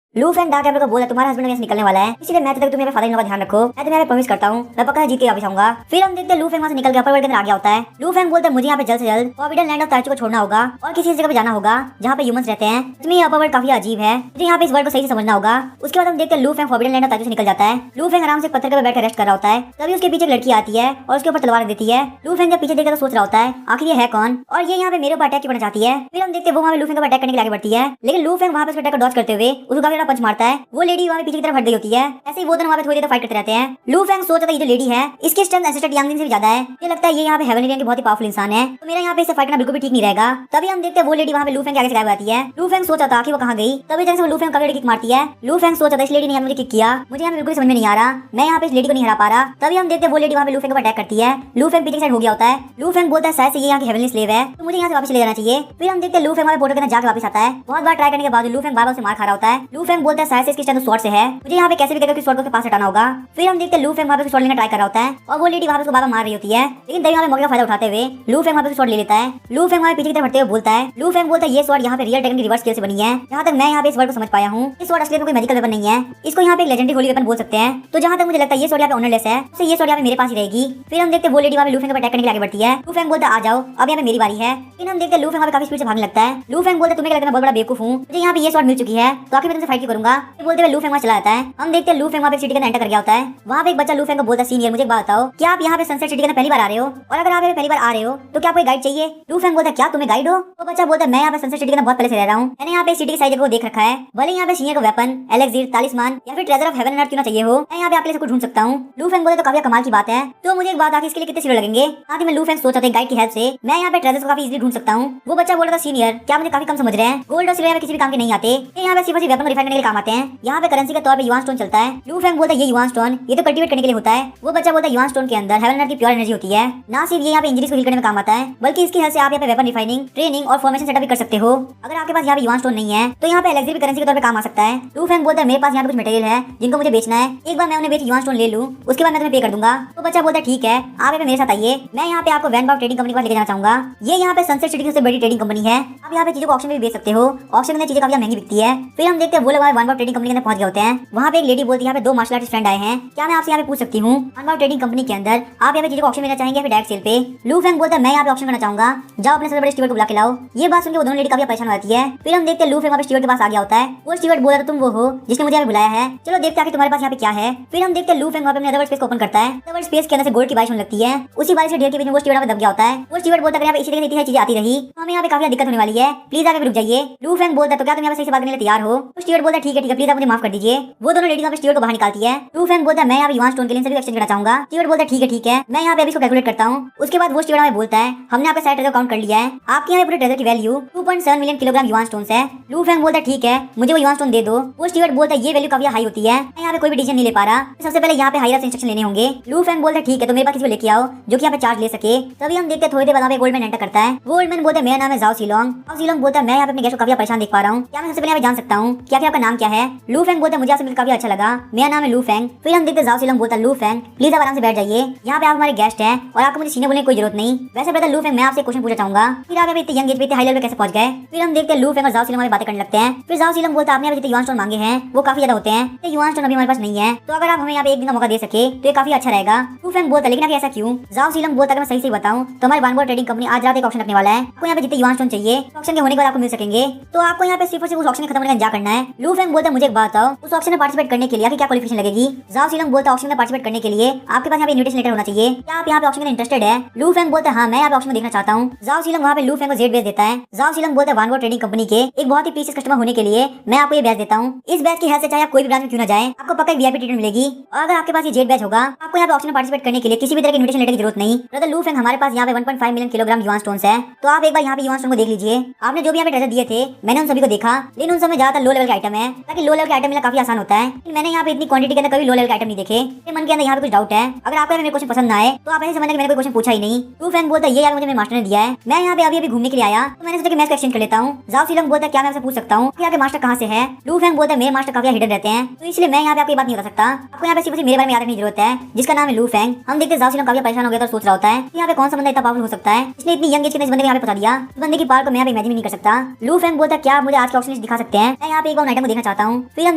लू फैंग डार्क एम्बर को बोला तुम्हारा हस्बैंड यहाँ से निकलने वाला है, इसलिए मैं तक तुम्हें फादर इन लोग का ध्यान रखो, मैं तुम्हें प्रॉमिस करता हूँ मैं पक्का जीत के वापस आऊंगा। फिर हम देखते लू फैंग वहाँ से निकल के अपर वर्ल्ड के अंदर आ गया होता है। लू फैंग बोलता है मुझे यहाँ पे जल्द से जल्द फॉरबिडन लैंड ऑफ ताइचू को छोड़ना होगा और किसी जगह पे जाना होगा जहाँ पे ह्यूमंस रहते हैं। इसमें ये अपर वर्ल्ड काफी अजीब है, मुझे यहाँ पे इस वर्ल्ड को सही से समझना होगा। उसके बाद हम देखते हैं लू फैंग फॉरबिडन लैंड ऑफ ताइचू से निकल जाता है। लू फैंग आराम से पत्थर पे बैठ कर रेस्ट कर रहा होता है। तभी उसके पीछे एक लड़की आती है और उसके ऊपर तलवार देती है। लू फैंग जब पीछे देखकर तो सोच रहा होता है आखिर ये है कौन और ये यहाँ पे मेरे ऊपर अटैक करना चाहती है। फिर हम देखते हैं वो वहाँ पे लू फैंग को अटैक करने के लिए आगे बढ़ती है, लेकिन लू फैंग वहाँ पे उसको अटैक को डॉज करते हुए उसको काफी बड़ा पंच मारता है। वो लेडी वहाँ पे पीछे की तरफ हट गई होती है। ऐसे ही वो दोनों वहाँ पे थोड़ी देर फाइट करते रहते हैं। लू फैंग सोच रहा था ये जो लेडी है इसकी स्ट्रेंथ एंसेस्टर यांगजिन से भी ज्यादा है, ये लगता है ये यहाँ पे हेवन एलियन के बहुत ही पावरफुल इंसान है, तो मेरा यहाँ पे इससे फाइट करना बिल्कुल भी ठीक नहीं रहेगा। तभी हम देखते हैं वो लेडी वहाँ पे लू फैंग के आगे से गायब हो जाती है। लू फैंग सोचा था कि वो कहाँ गई, तभी जैसे वो लू फैंग काफी किक मारती है। लू फैंग सोचा था इस लेडी ने मुझे किक किया, मुझे यहाँ पे बिल्कुल समझ में नहीं आ रहा, मैं यहाँ पे इस लेडी को नहीं हरा पा रहा। तभी हम देखते हैं वो लेडी वहाँ पे लू फैंग को अटैक करती है। लू फैंग पीछे साइड हो गया होता है। लू फैंग बोलता है शायद से ये यहाँ की हेवनली स्लेव है तो मुझे यहाँ से वापस ले जाना चाहिए। फिर हम देखते हैं लू फैंग वहाँ पे पोर्टल के अंदर जाकर वापस आता है। बहुत बार ट्राई करने के बाद लू फैंग बार से मार खा रहा होता है। लू फैंग बोलता है शायद से इसकी स्ट्रेंथ स्वॉर्ड से है, मुझे यहाँ पे कैसे भी करके स्वॉर्ड को पास हटाना होगा। फिर हम देखते हैं लू फैंग वहाँ पे स्वॉर्ड लेना ट्राई कर रहा होता है और वो लेडी वहाँ पे उसको बाबा मार रही होती है, लेकिन तभी वहाँ पे मौके का फायदा उठाते हुए लू फैंग वहाँ पे स्वॉर्ड ले लेता है। लू फैंग वहाँ पीछे की तरफ हटते हुए बोलता है, लू फैंग बोलता है ये स्वॉर्ड यहाँ पे रियल ड्रैगन की रिवर्स स्केल से बनी है। जहाँ तक मैं यहाँ पे इस वर्ड को समझ पाया हूँ इस स्वॉर्ड असली में कोई मैजिकल वेपन नहीं है, इसको यहाँ पे एक लेजेंडरी होली वेपन बोल सकते हैं। तो जहाँ तक मुझे लगता है ये स्वॉर्ड यहाँ पे ऑनरलेस है, तो ये स्वॉर्ड यहाँ पे मेरे पास ही रहेगी। फिर हम देखते हैं वो लेडी वहाँ पे लू फैंग को अटैक करने के लिए आगे बढ़ती है। लू फैंग बोलता है आ जाओ अब यहाँ पे मेरी बारी है। फिर हम देखते हैं लू फैंग वहाँ पे काफी स्पीड से भागने लगता है। लू फैंग बोलता है तुम्हें लगता है मैं बहुत बड़ा बेवकूफ हूँ, मुझे यहाँ पे ये स्वॉर्ड मिल चुकी है तो आखिर मैं तुमसे फाइट क्यों करूंगा। ये बोलते हुए लू फेंग वहाँ चला जाता है। हम देखते हैं लू फेंग वहाँ पे सिटी के अंदर एंटर कर गया होता है। वहाँ पे एक बच्चा लू फेंग को बोलता है, सीनियर मुझे एक बात बताओ, क्या आप यहाँ पे सनसेट सिटी के अंदर पहली बार आ रहे हो? और अगर आप यहाँ पे पहली बार आ रहे हो तो क्या कोई गाइड चाहिए? लू फेंग बोलता है, क्या तुम्हें गाइड हो? तो बच्चा बोलता है, मैं यहाँ पे सनसेट सिटी के अंदर बहुत पहले से रह रहा हूँ, मैंने यहाँ पे सिटी की सारी जगह को देख रखा है, भले यहाँ पे सीनियर का वेपन, एलेक्सिर, तालिस्मान या फिर treasure of heaven and earth क्यों ना चाहिए हो, मैं यहाँ पे आपके लिए सब कुछ ढूंढ सकता हूँ। लू फेंग बोलता है, तो काफी कमाल की बात है, तो मुझे एक बात आखिर इसके लिए कितने सिरे लगेंगे? साथ ही में लू फेंग सोच रहा था गाइड की हेल्प से मैं यहाँ पे ट्रेजर्स को काफी इजीली ढूंढ सकता हूँ। वो बच्चा बोल रहा था, सीनियर क्या मुझे काफी कम समझ रहे हैं, गोल्ड और सिल्वर किसी भी काम के नहीं आते, ये यहाँ पे सिर्फ वेपन को रिफाइन करने के लिए काम आते हैं, यहाँ पे करेंसी के तौर पे युआन स्टोन चलता है। लू फेंग बोलता है, ये युआन स्टोन ये तो कल्टीवेट करने के लिए होता है। वो बच्चा बोलता है, युआन स्टोन के अंदर हेवन एंड अर्थ की प्योर एनर्जी होती है, ना सिर्फ ये यहाँ पे इंजरीज को हील करने में काम आता है, बल्कि इसकी हेल्प से आप यहाँ पे वेपन रिफाइनिंग, ट्रेनिंग और फॉर्मेशन सेटअप भी कर सकते हो। अगर आपके पास यहाँ पे युआन स्टोन नहीं है तो यहाँ पे एलेक्सिर भी करेंसी के तौर पे काम आ सकता है। लू फेंग बोलता है, मेरे पास यहाँ पे कुछ मटेरियल है जिनको मुझे बेचना है, एक बार मैं उन्हें बेच युआन स्टोन ले लूँ उसके बाद मैं तुम्हें पे कर दूंगा। तो बच्चा बोलता है, ठीक है आप यहाँ पे मेरे साथ आइए, मैं यहाँ पे आपको वैनबाव ट्रेडिंग कंपनी के पास लेके जाना चाहूंगा। ये यहाँ पे सनसेट सिटी की सबसे बड़ी ट्रेडिंग कंपनी है, आप यहाँ पे चीजों को ऑक्शन में भी बेच सकते हो, ऑक्शन में चीजें काफी महंगी बिकती है। फिर हम देखते हैं वो लोग वैनबाव ट्रेडिंग कंपनी के अंदर पहुंच गए होते हैं। वहाँ पे एक लेडी बोलती है, यहाँ पे दो मार्शल आर्टिस्ट फ्रेंड आए हैं, क्या मैं आपसे यहाँ पे पूछ सकती हूँ वैनबाव ट्रेडिंग कंपनी के अंदर आप यहाँ पे चीजों को ऑक्शन में चाहेंगे या फिर डायरेक्ट सेल पे? लू फेंग बोलता है, मैं यहाँ पे ऑक्शन करना चाहूंगा, जाओ अपने सबसे बड़े स्टीवर्ड को बुला के लाओ। ये बात सुनकर वो दोनों लेडी काफी परेशान हो जाती है। फिर हम देखते हैं लू फेंग वहाँ पे स्टीवर्ड के पास आ गया होता है। वो स्टीवर्ड बोल रहा था, तुम वो हो जिसने मुझे यहाँ बुलाया है, चलो देखते हैं कि तुम्हारे पास यहाँ पे क्या है। फिर हम देखते हैं लू फेंग वहाँ पे अपने अदरवर्ल्ड स्पेस को ओपन करता है। अदरवर्ल्ड स्पेस के अंदर से गोल्ड की बारिश होने लगती है, उसी बारिश से ढेर के बीच में वो स्टीवर्ड दब गया होता है। वो स्टीवर्ड बोलता है, यहाँ पे इसी तरह की चीजें आती रही तो हमें यहाँ पे काफी दिक्कत होने वाली है, प्लीज आगे रुक जाइए। लू फेंग बोलता है, तो क्या तुम यहाँ पे सही से बात करने के लिए तैयार हो? तो स्टीवर्ड बोलता है, ठीक है प्लीज आप मुझे माफ कर दीजिए। वो दोनों लेडीज यहाँ पे स्टीवर्ड को बाहर निकालती है। लू फेंग बोलता है, मैं यहाँ पे युआन स्टोन के लिए सभी एक्सचेंज करना चाहूंगा। स्टीवर्ड बोलता है, ठीक है मैं यहाँ पे अभी इसको कैलकुलेट करता हूँ। उसके बाद वो स्टीवर्ड हमें बोलता है, हमने आपका सारे ट्रेजर काउंट कर लिया है, आपके यहाँ पूरे ट्रेजर की value 2.7 million kilogram yuan stone है। लू फेंग बोलता है, ठीक है मुझे वो युआन स्टोन दे दो। वो स्टीवर्ड बोलता है, ये वैल्यू काफी हाई होती है, मैं यहाँ पे कोई भी डिसीजन नहीं ले पा रहा, सबसे पहले यहाँ पे हाईरा से इंस्ट्रक्शन लेने होंगे। लू फेंग बोलता है, ठीक है तो मेरे पास किसी को लेके आओ जो कि यहाँ पे चार्ज ले सके। तभी हम देखते हैं थोड़ी देर बाद गोल्डमैन एंटर करता है। गोल्डमैन बोलता है, मेरा नाम है जाओ सीलोंग। जाओ सीलोंग बोलता है, मैं यहाँ पे अपने गेस्ट को काफी परेशान देख पा रहा हूँ, क्या मैं सबसे पहले यहाँ पे जान सकता हूँ क्या आपका नाम क्या है? लू फेंग बोलता है, मुझे आपसे मिलकर काफी अच्छा लगा, मेरा नाम है लू फेंग। फिर हम देखते हैं जाओ सीलोंग बोलता है, लू फेंग प्लीज आप आराम से बैठ जाइए, यहाँ पे आप हमारे गेस्ट हैं और आपको मुझे सीनियर बोलने की कोई जरूरत नहीं। वैसे ब्रदर लू फेंग मैं आपसे क्वेश्चन पूछना चाहूंगा, फिर आप इतने यंग एज पे इतने हाई लेवल पे कैसे पहुंच गए? फिर हम देखते हैं लू फेंग और जाओ सीलोंग बातें करने लगते हैं। फिर जाओ सीलोंग बोलता है, आपने जितने युआन स्टोन मांगे हैं वो काफी ज्यादा होते हैं, युआन स्टोन अभी हमारे पास नहीं है, तो अगर आप हमें यहाँ पे एक दिन का मौका दे सके तो ये काफी अच्छा रहेगा। लू फेंग बोलता है, लेकिन ऐसा क्यों? जाओ सीलोंग बोलता है, मैं सही बताऊं तो हमारी वैनबाव ट्रेडिंग कंपनी आज रात एक ऑक्शन रखने वाला है, आपको यहाँ पे जितने युआन स्टोन चाहिए ऑक्शन के होने के बाद आपको मिल सकेंगे, तो आपको यहाँ पे सिर्फ और सिर्फ उस ऑक्शन खत्म होने का इंतजार करना है। लू फेंग बोलता है, मुझे एक बात बताओ उस ऑक्शन में पार्टिसिपेट करने के लिए क्या क्वालिफिकेशन लगेगी? जाओ सीलोंग बोलता है, ऑक्शन में पार्टिसिपेट करने के लिए आपके पास यहाँ पे इन्विटेशन लेटर होना चाहिए, क्या आप यहाँ पे ऑक्शन में इंटरेस्टेड है? लू फेंग बोलता है, हाँ मैं यहाँ पे ऑक्शन में देखना चाहता हूँ। जाओ सीलोंग वहाँ पे लू फेंग को जेड बैच देता है। जाओ सीलोंग बोलता है, वैनबाव ट्रेडिंग कंपनी के एक बहुत ही प्रीशियस कस्टमर होने के लिए मैं आपको ये बैच देता हूँ, इस बैच की हेल्प से चाहे आप कोई भी ब्रांच में क्यों ना जाए आपको पक्का एक वीआईपी ट्रीटमेंट मिलेगी, और अगर आपके पास ये जेड बैच होगा आपको यहाँ पे ऑक्शन में पार्टिसिपेट करने के लिए किसी भी तरह की इन्विटेशन लेटर की जरूरत नहीं। ब्रदर लू फेंग हमारे पास यहाँ पे 1.5 मिलियन किलोग्राम युआन स्टोन है, तो आप एक बार यहाँ पे युआन स्टोन को देख लीजिए। आपने जो भी यहाँ पे ट्रेजर दिए थे मैंने उन सभी को देखा, लेकिन उन सब में ज्यादातर लो लेवल के आइटम है, ताकि लो लेवल के आइटम मिलना काफी आसान होता है, लेकिन मैंने यहाँ पे इतनी क्वांटिटी के अंदर कभी लो लेवल के आइटम नहीं देखे। मेरे मन के अंदर यहाँ पे कुछ डाउट है, अगर आपको मेरे क्वेश्चन पसंद ना आए तो आप ऐसे समझना कि मैंने कोई क्वेश्चन पूछा ही नहीं। लू फेंग बोलता है, ये यार मुझे मेरे मास्टर ने दिया है, मैं यहाँ पे अभी घूमने के लिए आया तो मैंने सोचा कि मैं इसका एक्सचेंज कर लेता हूँ। जाओ सीलोंग बोलता है, क्या मैं आपसे पूछ सकता हूँ कि आपके मास्टर कहाँ से है? लू फेंग बोलता है, मेरे मास्टर काफी हिडन रहते हैं, तो इसलिए मैं यहाँ पे आपको बात नहीं बता सकता, आपको यहाँ पे सिर्फ मेरे बारे में याद रखने की जरूरत है जिसका नाम है लू फेंग। हम देखते हैं जाओ सीलोंग काफी परेशान हो गया तो सोच रहा होता है यहाँ पे कौन सा बंदा इतना पावरफुल हो सकता है, इसने इतनी यंग एज के इस बंदे को यहाँ पे बता दिया, इस बंदे की पावर को मैं यहाँ पे इमेजिन नहीं कर सकता। लू फेंग बोलता है, क्या आप मुझे आज के ऑक्शन लिस्ट दिखा सकते हैं, मैं यहाँ पे एक बार आइटम को देखना चाहता हूँ। फिर हम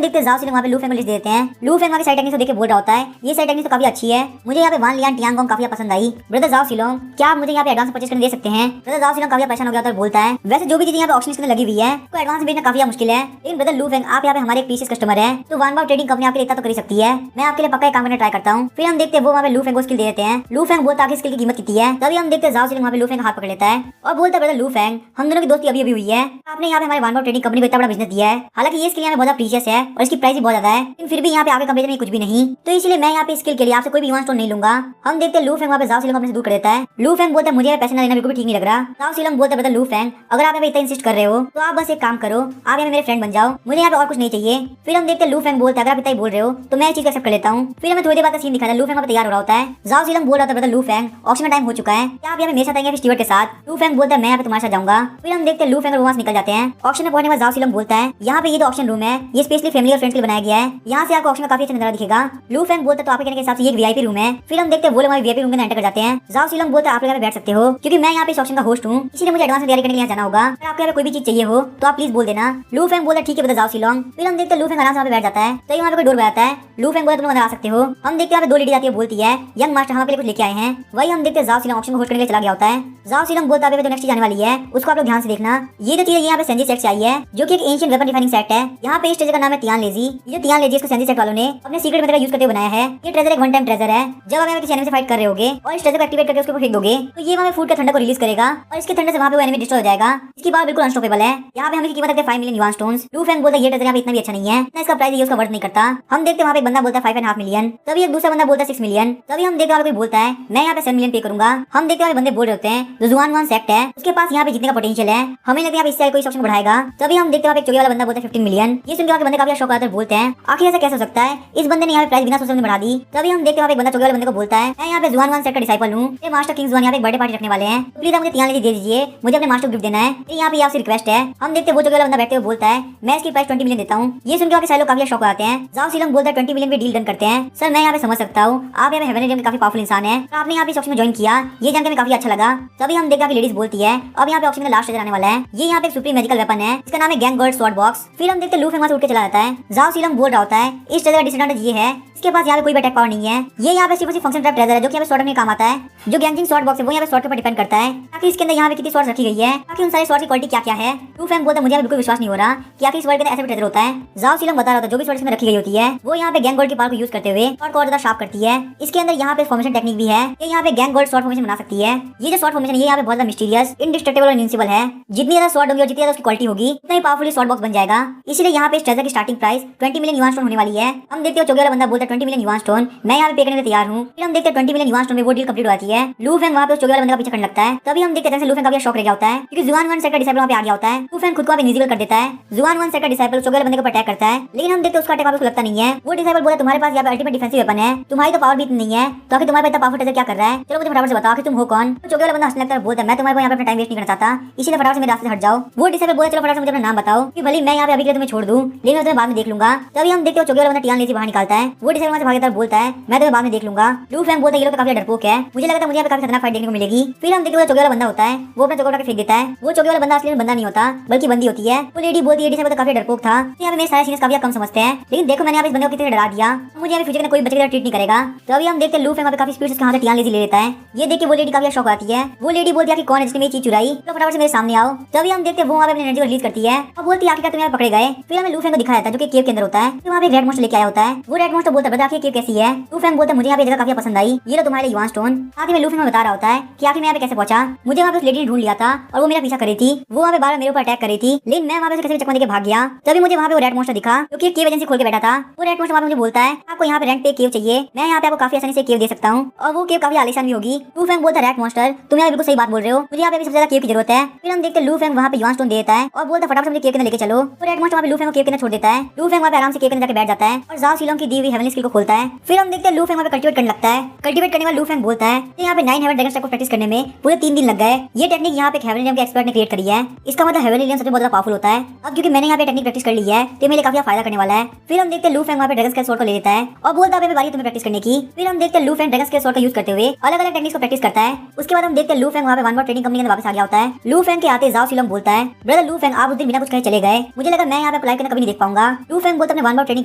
देखते हैं जाओ सीलोंग वहाँ पे लू फेंग को लिस्ट देते हैं। लू फेंग वहाँ के साइड टेक्निक देख के बोल रहा होता है, ये साइड टेक्निक तो काफी अच्छी है, मुझे यहाँ पे वान लियान टियांगोंग काफी पसंद आई। ब्रदर जाओ सीलोंग क्या आप मुझे यहाँ पे एडवांस परचेज करने दे सकते हैं? ब्रदर जाओ सीलोंग काफी परेशान हो गया और बोलता है, वैसे जो भी चीजें यहाँ पे ऑक्शन लिस्ट में लगी हुई है तो एडवांस भेजना काफी मुश्किल है, लेकिन ब्रदर लू फेंग आप यहाँ पे हमारे एक प्रीशियस कस्टमर है, तो वैनबाव ट्रेडिंग कंपनी आपके लिए इतना तो कर सकती है, मैं आपके लिए पक्का काम करने ट्राई करता हूँ। फिर हम देखते हैं वो वहाँ पे लू फेंग को स्किल दे देते हैं। लू फेंग बोलता है स्किल की कीमत कितनी है, तभी हम देखते हैं जाओ सीलोंग वहाँ पे लू फेंग हाथ पकड़ लेता है और बोलता है, ब्रदर लू फेंग हम दोनों की दोस्ती अभी हुई है, आपने यहाँ पे हमारे वैनबाव ट्रेडिंग कंपनी को इतना बड़ा बिजनेस दिया है, हालांकि ये स्किल यहाँ पे बहुत प्रीशियस है और इसकी प्राइस भी बहुत ज्यादा है, लेकिन फिर भी यहाँ पे आपके कंपनी में कुछ भी नहीं, तो इसलिए मैं यहाँ पे स्किल के लिए आपसे कोई भी युआन स्टोन नहीं लूंगा। हम देखते हैं लू फेंग वहाँ पे जाओ सीलोंग अपने से दूर कर देता है। लू फेंग बोलता है, मुझे पैसे ना लेना बिल्कुल भी ठीक नहीं लग रहा। जाओ सीलोंग बोलता है, ब्रदर लू फेंग अगर आप इतना इंसिस्ट कर रहे हो तो आप बस एक काम करो, आप यहाँ मेरे फ्रेंड बन जाओ, मुझे यहाँ पे और कुछ नहीं चाहिए। फिर हम देखते हैं लू फेंग बोलता है, अगर आप इतना ही बोल रहे हो तो मैं चीज एक्सेप्ट कर लेता हूँ। फिर हमें थोड़ी देर बाद का सीन दिखाता है, लू फेंग तैयार हो रहा होता है। जाओ सीलोंग बोल रहा था, ब्रदर लू फेंग ऑक्शन का टाइम हो चुका है, क्या आप यहाँ मेरे साथ आएंगे स्टीवर्ड के साथ? लू फेंग बोलता है, मैं यहाँ पे तुम्हारे साथ जाऊंगा। फिर हम देखते हैं लू फेंग और वहाँ से निकल जाते हैं। ऑक्शन में पहुंचने के बाद जाओ सीलोंग बोलता है, यहाँ पे ये जो ऑक्शन रूम है ये स्पेशली फैमिली और फ्रेंड्स के लिए बनाया गया है, यहाँ से आपको ऑक्शन में काफी अच्छा नजारा दिखेगा। लू फेंग बोलता है, तो आपके कहने के हिसाब से ये एक वीआईपी रूम है। फिर हम देखते हैं वो लोग हमारे वीआईपी रूम के अंदर एंटर कर जाते हैं। जाओ सीलोंग बोलता है, आप यहाँ पे बैठ सकते हो क्योंकि मैं यहाँ पे इस ऑक्शन का होस्ट हूँ, इसलिए मुझे एडवांस में तैयारी करने के लिए जाना होगा, अगर आपको यहाँ पे कोई भी चीज चाहिए हो तो आप प्लीज बोल देना। लू फेंग बोलता है, ठीक है ब्रदर जाओ सीलोंग। फिर हम देखते हैं लू फेंग आराम से वहाँ पे बैठ जाता है, तो वहाँ पे कोई डोर बजाता है। लू फेंग बोलता है, तुम अंदर आ सकते हो। हम देखते हैं यहाँ पे दो लेडी आती है, बोलती है, यंग मास्टर हमारे लिए कुछ लेके आए हैं। वही हम देखते हैं जाओ सीलोंग ऑक्शन को होस्ट करने के लिए चला गया होता है। जाओ सीलोंग बोलता है, जो नेक्स्ट चीज आने वाली है उसको आप लोग ध्यान से देखना, ये जो चीज यहाँ पे सेंजी सेट से आई है जो कि एक एंशिएंट वेपन रिफाइनिंग सेट है, यहाँ पे इस ट्रेजर का नाम है तियान लेजी। ये जो तियान लेजी इसको सेंसी सेट वालों ने अपने सीक्रेट मेथड का यूज करके बनाया है। ये ट्रेजर एक वन टाइम ट्रेजर है। जब आप किसी एनिमी से फाइट कर रहे होगे और इस ट्रेजर को एक्टिवेट करके उसके ऊपर फेंक दोगे तो ये वहाँ फूड का थंडर को रिलीज करेगा और इसके थंडर से वहाँ पे वो एनिमी डिस्ट्रॉय हो जाएगा। इसकी बात बिल्कुल अनस्टॉपेबल है। यहाँ पे हम इसकी कीमत रखते हैं 5 मिलियन युआन स्टोन्स। लू फेंग बोलता है ये ट्रेजर यहाँ पे इतना भी अच्छा नहीं है ना, इसका प्राइस ये उसका वर्थ नहीं करता। हम देखते हैं वहाँ पे एक बंदा बोलता है 5.5 मिलियन, तभी एक दूसरा बंदा बोलता है 6 मिलियन, तभी हम देखते हैं कोई बोलता है मैं यहाँ पे 7 मिलियन पे करूंगा। हम देखते हैं बंदे बोल रहे होते हैं जो जुआन वन सेक्ट है उसके पास यहाँ पे जीतने का पोटेंशियल है, हमें लगता है इससे कोई सक्षम बढ़ाएगा। तभी हम देखते हैं एक चोरी वाला बंदा बोलता है 15 मिलियन। ये सुनकर बंदे काफी शौक आकर बोलते हैं आखिर ऐसा कैसे हो सकता है, इस बंदे ने यहाँ पे प्राइस बिना सोचे समझे बढ़ा दी। तभी हम देखते हैं एक बंदा चोरी वाले बंदे को बोलता है मैं यहाँ पे जुआन वन सेक्ट का डिसाइपल हूँ, ये मास्टर किंग जुआन यहाँ पे बर्थडे पार्टी रखने वाले हैं, प्लीज आप मुझे तियान लेजी दे दीजिए, मुझे अपने मास्टर गिफ्ट देना है, यहाँ पे आपसे रिक्वेस्ट है। हम देखते हैं वो चोरी वाला बंदा बैठते हुए बोलता है मैं इसकी प्राइस 20 मिलियन देता हूँ। ये सुनकर सारे लोग काफी शौक आते हैं। जाओ सीलम बोलता है 20 मिलियन पे डील डन करते हैं। सर मैं यहाँ पे समझ सकता हूँ आप यहाँ पे हेवन एरियम के काफी पावरफुल इंसान है, आपने यहाँ पे ऑप्शन में ज्वाइन किया, ये जानकर मैं काफी अच्छा लगा। तभी हम देखते हैं लेडीज बोलती है अब यहाँ पे ऑप्शन में लास्ट आने वाला है, ये यहाँ पे सुप्रीम मैजिकल वेपन है, इसका नाम है गैंग गॉड स्वॉर्ड बॉक्स। फिर हम देखते हैं लू फेंग वहां से उठ के चला जाता है। जाओ सीलम बोल रहा होता है इस ट्रेजर का डिसएडवांटेज ये है इसके पास यहाँ पे कोई भी अटैक पावर नहीं है, ये यहाँ पे सिर्फ फंक्शन टाइप ट्रेजर है जो कि यहाँ पे स्वॉर्ड में काम आता है। जो गैंगिंग स्वॉर्ड बॉक्स है वो यहाँ पे स्वॉर्ड के ऊपर डिपेंड करता है ताकि इसके अंदर यहाँ पे कितनी स्वॉर्ड रखी गई है, ताकि उन सारे स्वॉर्ड की क्वालिटी क्या क्या है। लू फेंग बोलता है मुझे बिल्कुल विश्वास नहीं हो रहा कि आखिर इस वर्ड के अंदर ऐसा भी ट्रेजर होता है। जाओ सीलम बता रहा था जो भी स्वॉर्ड इसमें रखी गई होती है वो यहाँ पे गैंग गोल्ड की पावर को यूज करते हुए स्वॉर्ड को और ज्यादा शार्प करती है। इसके अंदर यहाँ पे फॉर्मेशन टेक्निक भी है, ये यहाँ पे गैंग गोल्ड स्वॉर्ड फॉर्मेशन बना सकती है। ये जो स्वॉर्ड फॉर्मेशन है ये यहाँ पे बहुत ज्यादा मिस्टीरियस, इनडिस्ट्रक्टेबल और इनविंसिबल है। जितनी ज्यादा स्वॉर्ड होगी और जितनी ज्यादा उसकी क्वालिटी होगी उतना ही पावरफुल स्वॉर्ड बॉक्स बन जाएगा। इसलिए यहाँ पे इस ट्रेजर की starting price 20 million yuan stone होने वाली है। हम देखते हो चौगे वाला बंदा बोलता है 20 मिलियन युआन स्टोन, मैं यहाँ पे पे करने के लिए तैयार हूँ। फिर हम देखते हैं 20 मिलियन युआन स्टोन में वो डील कंप्लीट हो जाती है। लू फेंग वहाँ पे उस चौगे वाले बंदे का पीछा करने लगता है। तभी हम देखते हैं लू फेंग का शौक रह गया होता है क्योंकि जुआन वन सेट का डिसाइपल वहाँ पे आ गया होता है। लू फेंग खुद को वहाँ पे इनविजिबल कर देता है। जुआन वन सेट का डिसाइपल चौगे वाले बंदे को अटैक करता है, लेकिन हम देखते हैं उसका अटैक वहाँ पे लगता नहीं है। वो डिसाइपल बोलता है तुम्हारे पास यहाँ पे अल्टीमेट डिफेंसिव वेपन है, तुम्हारी तो पावर भी इतनी नहीं है, तो आखिर तुम्हारे पे इतना पावरफुल ट्रेजर क्या कर रहा है, चलो मुझे फटाफट से बताओ कि तुम हो कौन। तो चौगे वाला बंदा हंसने लगता है, बोलता है मैं तुम्हारे को यहाँ पे अपना टाइम वेस्ट नहीं करना चाहता, इसीलिए फटाफट से मेरे रास्ते से हट जाओ। वो डिसाइपल बोलता है चलो फटाफट से मुझे अपना नाम बताओ कि भले मैं यहाँ पे अभी के लिए तुम्हें छोड़ दूं, लेकिन मैं तुम्हें बाद में देख लूंगा। तभी हम देखते हो चौगे वाला बंदा तियान लेजी बाहर निकालता है। वो डिसाइपल वहाँ से भागता है, बोलता है मैं तुम्हें बाद में देख लूंगा। लू फेंग बोलता है ये लोग तो काफी डरपोक है, मुझे लगता है मुझे यहाँ पे काफी खतरनाक फाइट देखने को मिलेगी। फिर हम देखते हैं चौगे वाला बंदा होता है, वो अपना चौका उठा के फेंक देता है। वो चौगे वाला बंदा असली में बंदा नहीं होता बल्कि बंदी होती है। वो लेडी बोलती है डिसाइपल तो काफी डरपोक था, तो यहाँ पे मेरे सारे सीनियर्स काफी कम समझते हैं, लेकिन देखो मैंने यहाँ पे इस बंदे को कितने डरा दिया, मुझे यहाँ पे फ्यूचर में कोई बच्चे की तरह ट्रीट नहीं करेगा। तो अभी हम देखते हैं लू फेंग काफी स्पीड से हाथ तियान लेजी ले लेता है। ये देख के वो लेडी काफी शौक आती है। वो लेडी बोलती है कि कौन है जिसने मेरी चीज चुराई, तो फटाफट से मेरे सामने आओ। तभी हम देखते हैं वो वहाँ पे अपनी एनर्जी को रिलीज करती है और बोलती है आखिरकार तुम यहाँ पकड़े गए। फिर हमें लू फेंग को दिखाया जाता है जो कि केव के अंदर होता है। फिर वहाँ पे रेड मोस्ट लेके आया होता है। वो रेड मोस्ट बोलता है आखिर केव कैसी है। लू फेंग बोलता है मुझे यहाँ पे जगह काफी पसंद आई, ये लो तुम्हारे युआन स्टोन। आखिर में लू फेंग बता रहा होता है कि आखिर मैं यहाँ पे कैसे पहुंचा, मुझे वहाँ पे उस लेडी ने ढूंढ लिया था और वो मेरा पीछा कर रही थी, वो वहाँ पे बार मेरे ऊपर अटैक कर रही थी, लेकिन मैं वहाँ पे कैसे चकमा देके भाग गया। तभी मुझे वहाँ पे वो रेड मोस्ट दिखा क्योंकि केव एजेंसी खोल के बैठा था। वो रेड मोस्ट वहाँ पे मुझे बोलता है आपको यहाँ पे रेंट पे केव चाहिए, मैं यहाँ पे आपको काफी आसानी से केव दे सकता हूँ और वो केव काफी आलीशान भी होगी। लू फेंग बोलता है रेड मोस्टर तुम यहाँ बिल्कुल सही बात बोल रहे हो, मुझे यहाँ पे सबसे ज्यादा केव की जरूरत है। फिर हम देखते हैं लू फेंग वहाँ पे युआन स्टोन देता है और बोलता है फटाफट से मुझे केव के अंदर लेके चलो। तो रेड मोस्ट वहाँ पे लू फेंग को केव के अंदर छोड़ देता है। लू फेंग वहाँ पे आराम से केव के अंदर जाके बैठ जाता है और जाओ सीलोंग की दी हुई हेवनली स्किल को खोलता है। फिर हम देखते हैं लू फेंग वहाँ पे कल्टीवेट करने लगता है। कल्टीवेट करने वाला लू फेंग बोलता है यहाँ पे 9 हेवन ड्रैगन स्ट्राइक को प्रैक्टिस करने में पूरे 3 दिन लग गए। ये टेक्निक यहाँ पे हेवन एलियन के एक्सपर्ट ने क्रिएट करी है, इसका मतलब हेवन एलियन सबसे बहुत ज्यादा पावरफुल होता है। अब क्योंकि मैंने यहाँ पे टेक्निक प्रैक्टिस कर ली है तो मेरे काफी फायदा करने वाला है। फिर हम देखते हैं लू फेंग वहाँ पे ड्रैगन स्केल स्वॉर्ड को ले लेता है और बोलता है बारी तुम्हें प्रैक्टिस करने की। फिर हम देखते हैं लू फेंग ड्रैगन स्केल स्वॉर्ड का यूज करते हुए अलग अलग टेक्निक्स को प्रैक्टिस करता है। उसके बाद हम देखते हैं लू फेंग वहाँ पे वन मोर ट्रेनिंग कंपनी के अंदर वापस आ गया होता है। लू फेंग के आते जाओ सीलोंग बोलता है ब्रदर लू फेंग आप उस दिन बिना कुछ कहे चले गए, मुझे लगा मैं यहाँ पे अप्लाई करना कभी नहीं देख पाऊंगा। लू फेंग बोलता है वन मोर ट्रेनिंग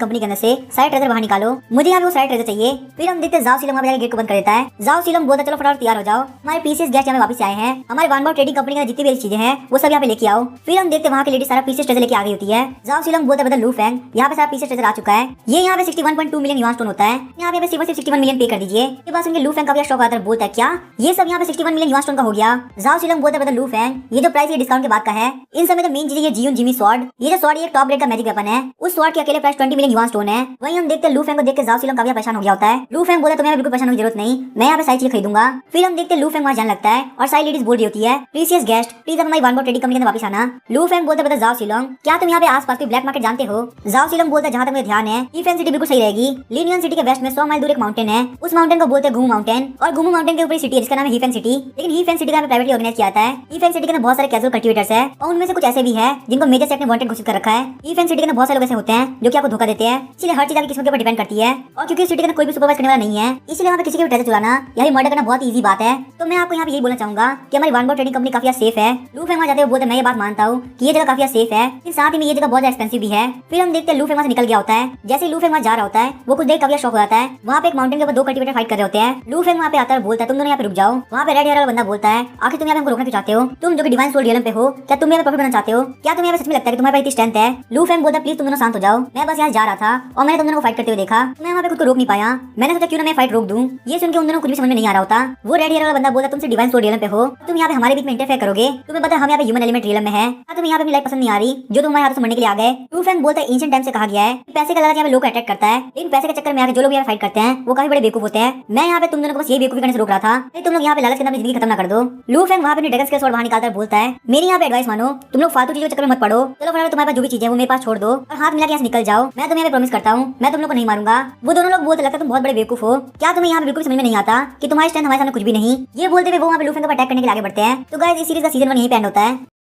कंपनी के अंदर से सारे ट्रेजर बाहर निकालो, मुझे यहाँ पे वो सारे ट्रेजर चाहिए। फिर हम देखते हैं जाओ सीलोंग वहाँ पे गेट को बंद कर देता है। जाओ सीलोंग बोलता है चलो फटाफट तैयार हो जाओ, हमारे पीसीएस गेस्ट यहाँ वापस आए हैं, हमारे वन मोर ट्रेडिंग कंपनी के जितनी भी चीजें हैं वो सब यहाँ पे लेके आओ। फिर हम देखते हैं वहाँ के लेडी सारा पीसीएस ट्रेजर लेके आ गई होती है। जाओ सीलोंग बोलता है बदल लू फेंग यहाँ पे सारा पीसीएस ट्रेजर आ चुका है, ये यहाँ पे 61.2 मिलियन युआन स्टोन होता है, यहाँ पे सिर्फ 61 मिलियन पे कर दीजिए। ये बात सुनकर लू फेंग का शौक आता है, बोलता है क्या ये सब यहाँ पे 61 मिलियन युआन स्टोन का हो गया। जाओ सीलोंग बोलता है बदल लू फेंग ये जो प्राइस ये डिस्काउंट के बाद का है, इन समय तो मेन चीज ये जियोन जिमी स्वॉर्ड, ये जो स्वॉर्ड ये टॉप ग्रेड का मैजिक वेपन है, उस स्वॉर्ड के अकेले प्राइस 20 मिलियन युआन स्टोन है। वहीं हम देखते हैं लू फेंग को देख के जाओ सीलोंग काफी परेशान हो गया होता है। लू फेंग बोलता है तुम्हें बिल्कुल परेशान होने की जरूरत नहीं, मैं यहाँ पे सारी चीजें खरीदूंगा। फिर हम देखते हैं लू फेंग वहाँ जाने लगता है और सारी लेडीज बोल रही होती है प्रीसियस गेस्ट प्लीज अब हमारी वन मोर ट्रेडिंग कंपनी के अंदर वापस आना। लू फेंग बोलता है जाओ सीलोंग क्या तुम यहाँ पे आसपास कोई ब्लैक मार्केट जानते हो। जाओ सीलोंग बोलता है जहाँ तक मुझे ध्यान है ईफेन सिटी बिल्कुल सही रहेगी। लिनियन सिटी के वेस्ट में 100 माइल दूर एक माउंटेन है, उस माउंटेन को बोलते हैं गुमू माउंटेन और गुमू माउंटेन के ऊपर सिटी है जिसका नाम है हीफेन सिटी। लेकिन हीफेन सिटी का प्राइवेटली ऑर्गेनाइज किया जाता है। हीफेन सिटी के अंदर बहुत सारे कैजुअल कल्टीवेटर्स है और उनमें से कुछ ऐसे भी है जिनको मेजर सेक्ट ने वांटेड घोषित कर रखा है। हीफेन सिटी के अंदर बहुत सारे लोग ऐसे होते हैं जो कि आपको धोखा देते हैं, इसलिए हर चीज आपकी किस्मत के ऊपर डिपेंड करती है। है, और क्योंकि सिटी के अंदर कोई भी सुपरवाइज करने वाला नहीं है, इसलिए वहाँ पे किसी के भी ट्रेजर चुराना या मर्डर करना बहुत ईजी बात है। तो मैं आपको यहाँ पे यही बोलना चाहूंगा कि हमारी वन ट्रेडिंग कंपनी काफी सेफ है। लू फेंग वहाँ जाते हुए बोलते मैं ये बात मानता हूँ कि ये जगह काफी सेफ है, लेकिन साथ ही में ये जगह बहुत एक्सपेंसिव भी है। फिर हम देखते हैं लू फेंग वहाँ से निकल गया होता है। जैसे लू फेंग वहाँ जा रहा होता है, वो कुछ देख काफी शौक हो जाता है। वहाँ पे एक माउंटेन के ऊपर दो कल्टीवेटर फाइट कर रहे होते हैं। लू फेंग वहाँ पे आता है, बोलता है तुम दोनों यहाँ पे रुक जाओ। वहाँ पे रेड हेयर वाला बंदा बोलता है आखिर तुम यहाँ पे हमको रोकना क्यों चाहते हो? तुम जो कि डिवाइन सोल रियलम पे हो, क्या तुम यहाँ पे प्रॉफिट करना चाहते हो? क्या तुम्हें यहाँ पे सच में लगता है कि तुम्हारे पास इतनी स्ट्रेंथ है? लू फेंग बोलता है प्लीज तुम दोनों शांत हो जाओ, मैं बस यहाँ जा रहा था और मैंने तुम दोनों को फाइट करते हुए देखा, मैं वहाँ पे खुद को रोक नहीं पाया। मैंने सोचा क्यों ना मैं फाइट रोक दूं। ये सुन के उन दोनों को कुछ भी समझ में नहीं आ रहा होता। वो रेड हेयर वाला बंदा बोलता तुमसे डिवाइन सोल रियलम पे हो, तुम यहाँ पे हमारे बीच में इंटरफेयर करोगे? तुम्हें पता है हम यहाँ पे ह्यूमन एलिमेंट रियलम में है, तुम्हें यहाँ पे अपनी लाइफ पसंद नहीं आ रही जो तुम्हारे हाथ से मरने के लिए आ गए? लू फेंग बोलता है एंशिएंट टाइम से कहा गया है पैसे का लालच यहाँ पे लोग अट्रैक्ट करता है, लेकिन पैसे के चक्कर में आके जो लोग यहाँ फाइट करते हैं वो काफी बड़े बेवकूफ होते हैं। मैं यहाँ पे तुम दोनों को बस ये बेवकूफी करने से रोक रहा था, तुम लोग यहाँ पे लालच के नाम जिंदगी खत्म ना कर दो। लू फेंग वहाँ पे ड्रैगन के स्वॉर्ड बाहर निकालता है, बोलता है मेरी यहाँ पे एडवाइस मानो, तुम लोग फालतू चीजों के चक्कर में मत पड़ो। चलो फटाफट तुम्हारे पास जो भी चीजें वो मेरे पास छोड़ दो और हाथ मिला के यहाँ से निकल जाओ। मैं तुम्हें प्रॉमिस करता हूँ मैं तुम लोग को नहीं मारूंगा। वो दोनों लोग बोलते लगता तुम बहुत बड़े बेवकूफ हो, क्या तुम्हें यहाँ पे बिल्कुल समझ में नहीं आता कि तुम्हारी स्ट्रेंथ हमारे सामने कुछ भी नहीं? ये बोलते हुए वो वहाँ पे लू फेंग को अटैक करने के लिए आगे बढ़ते हैं। तो गाइस इस सीरीज का सीजन 1 यहीं पे एंड होता है।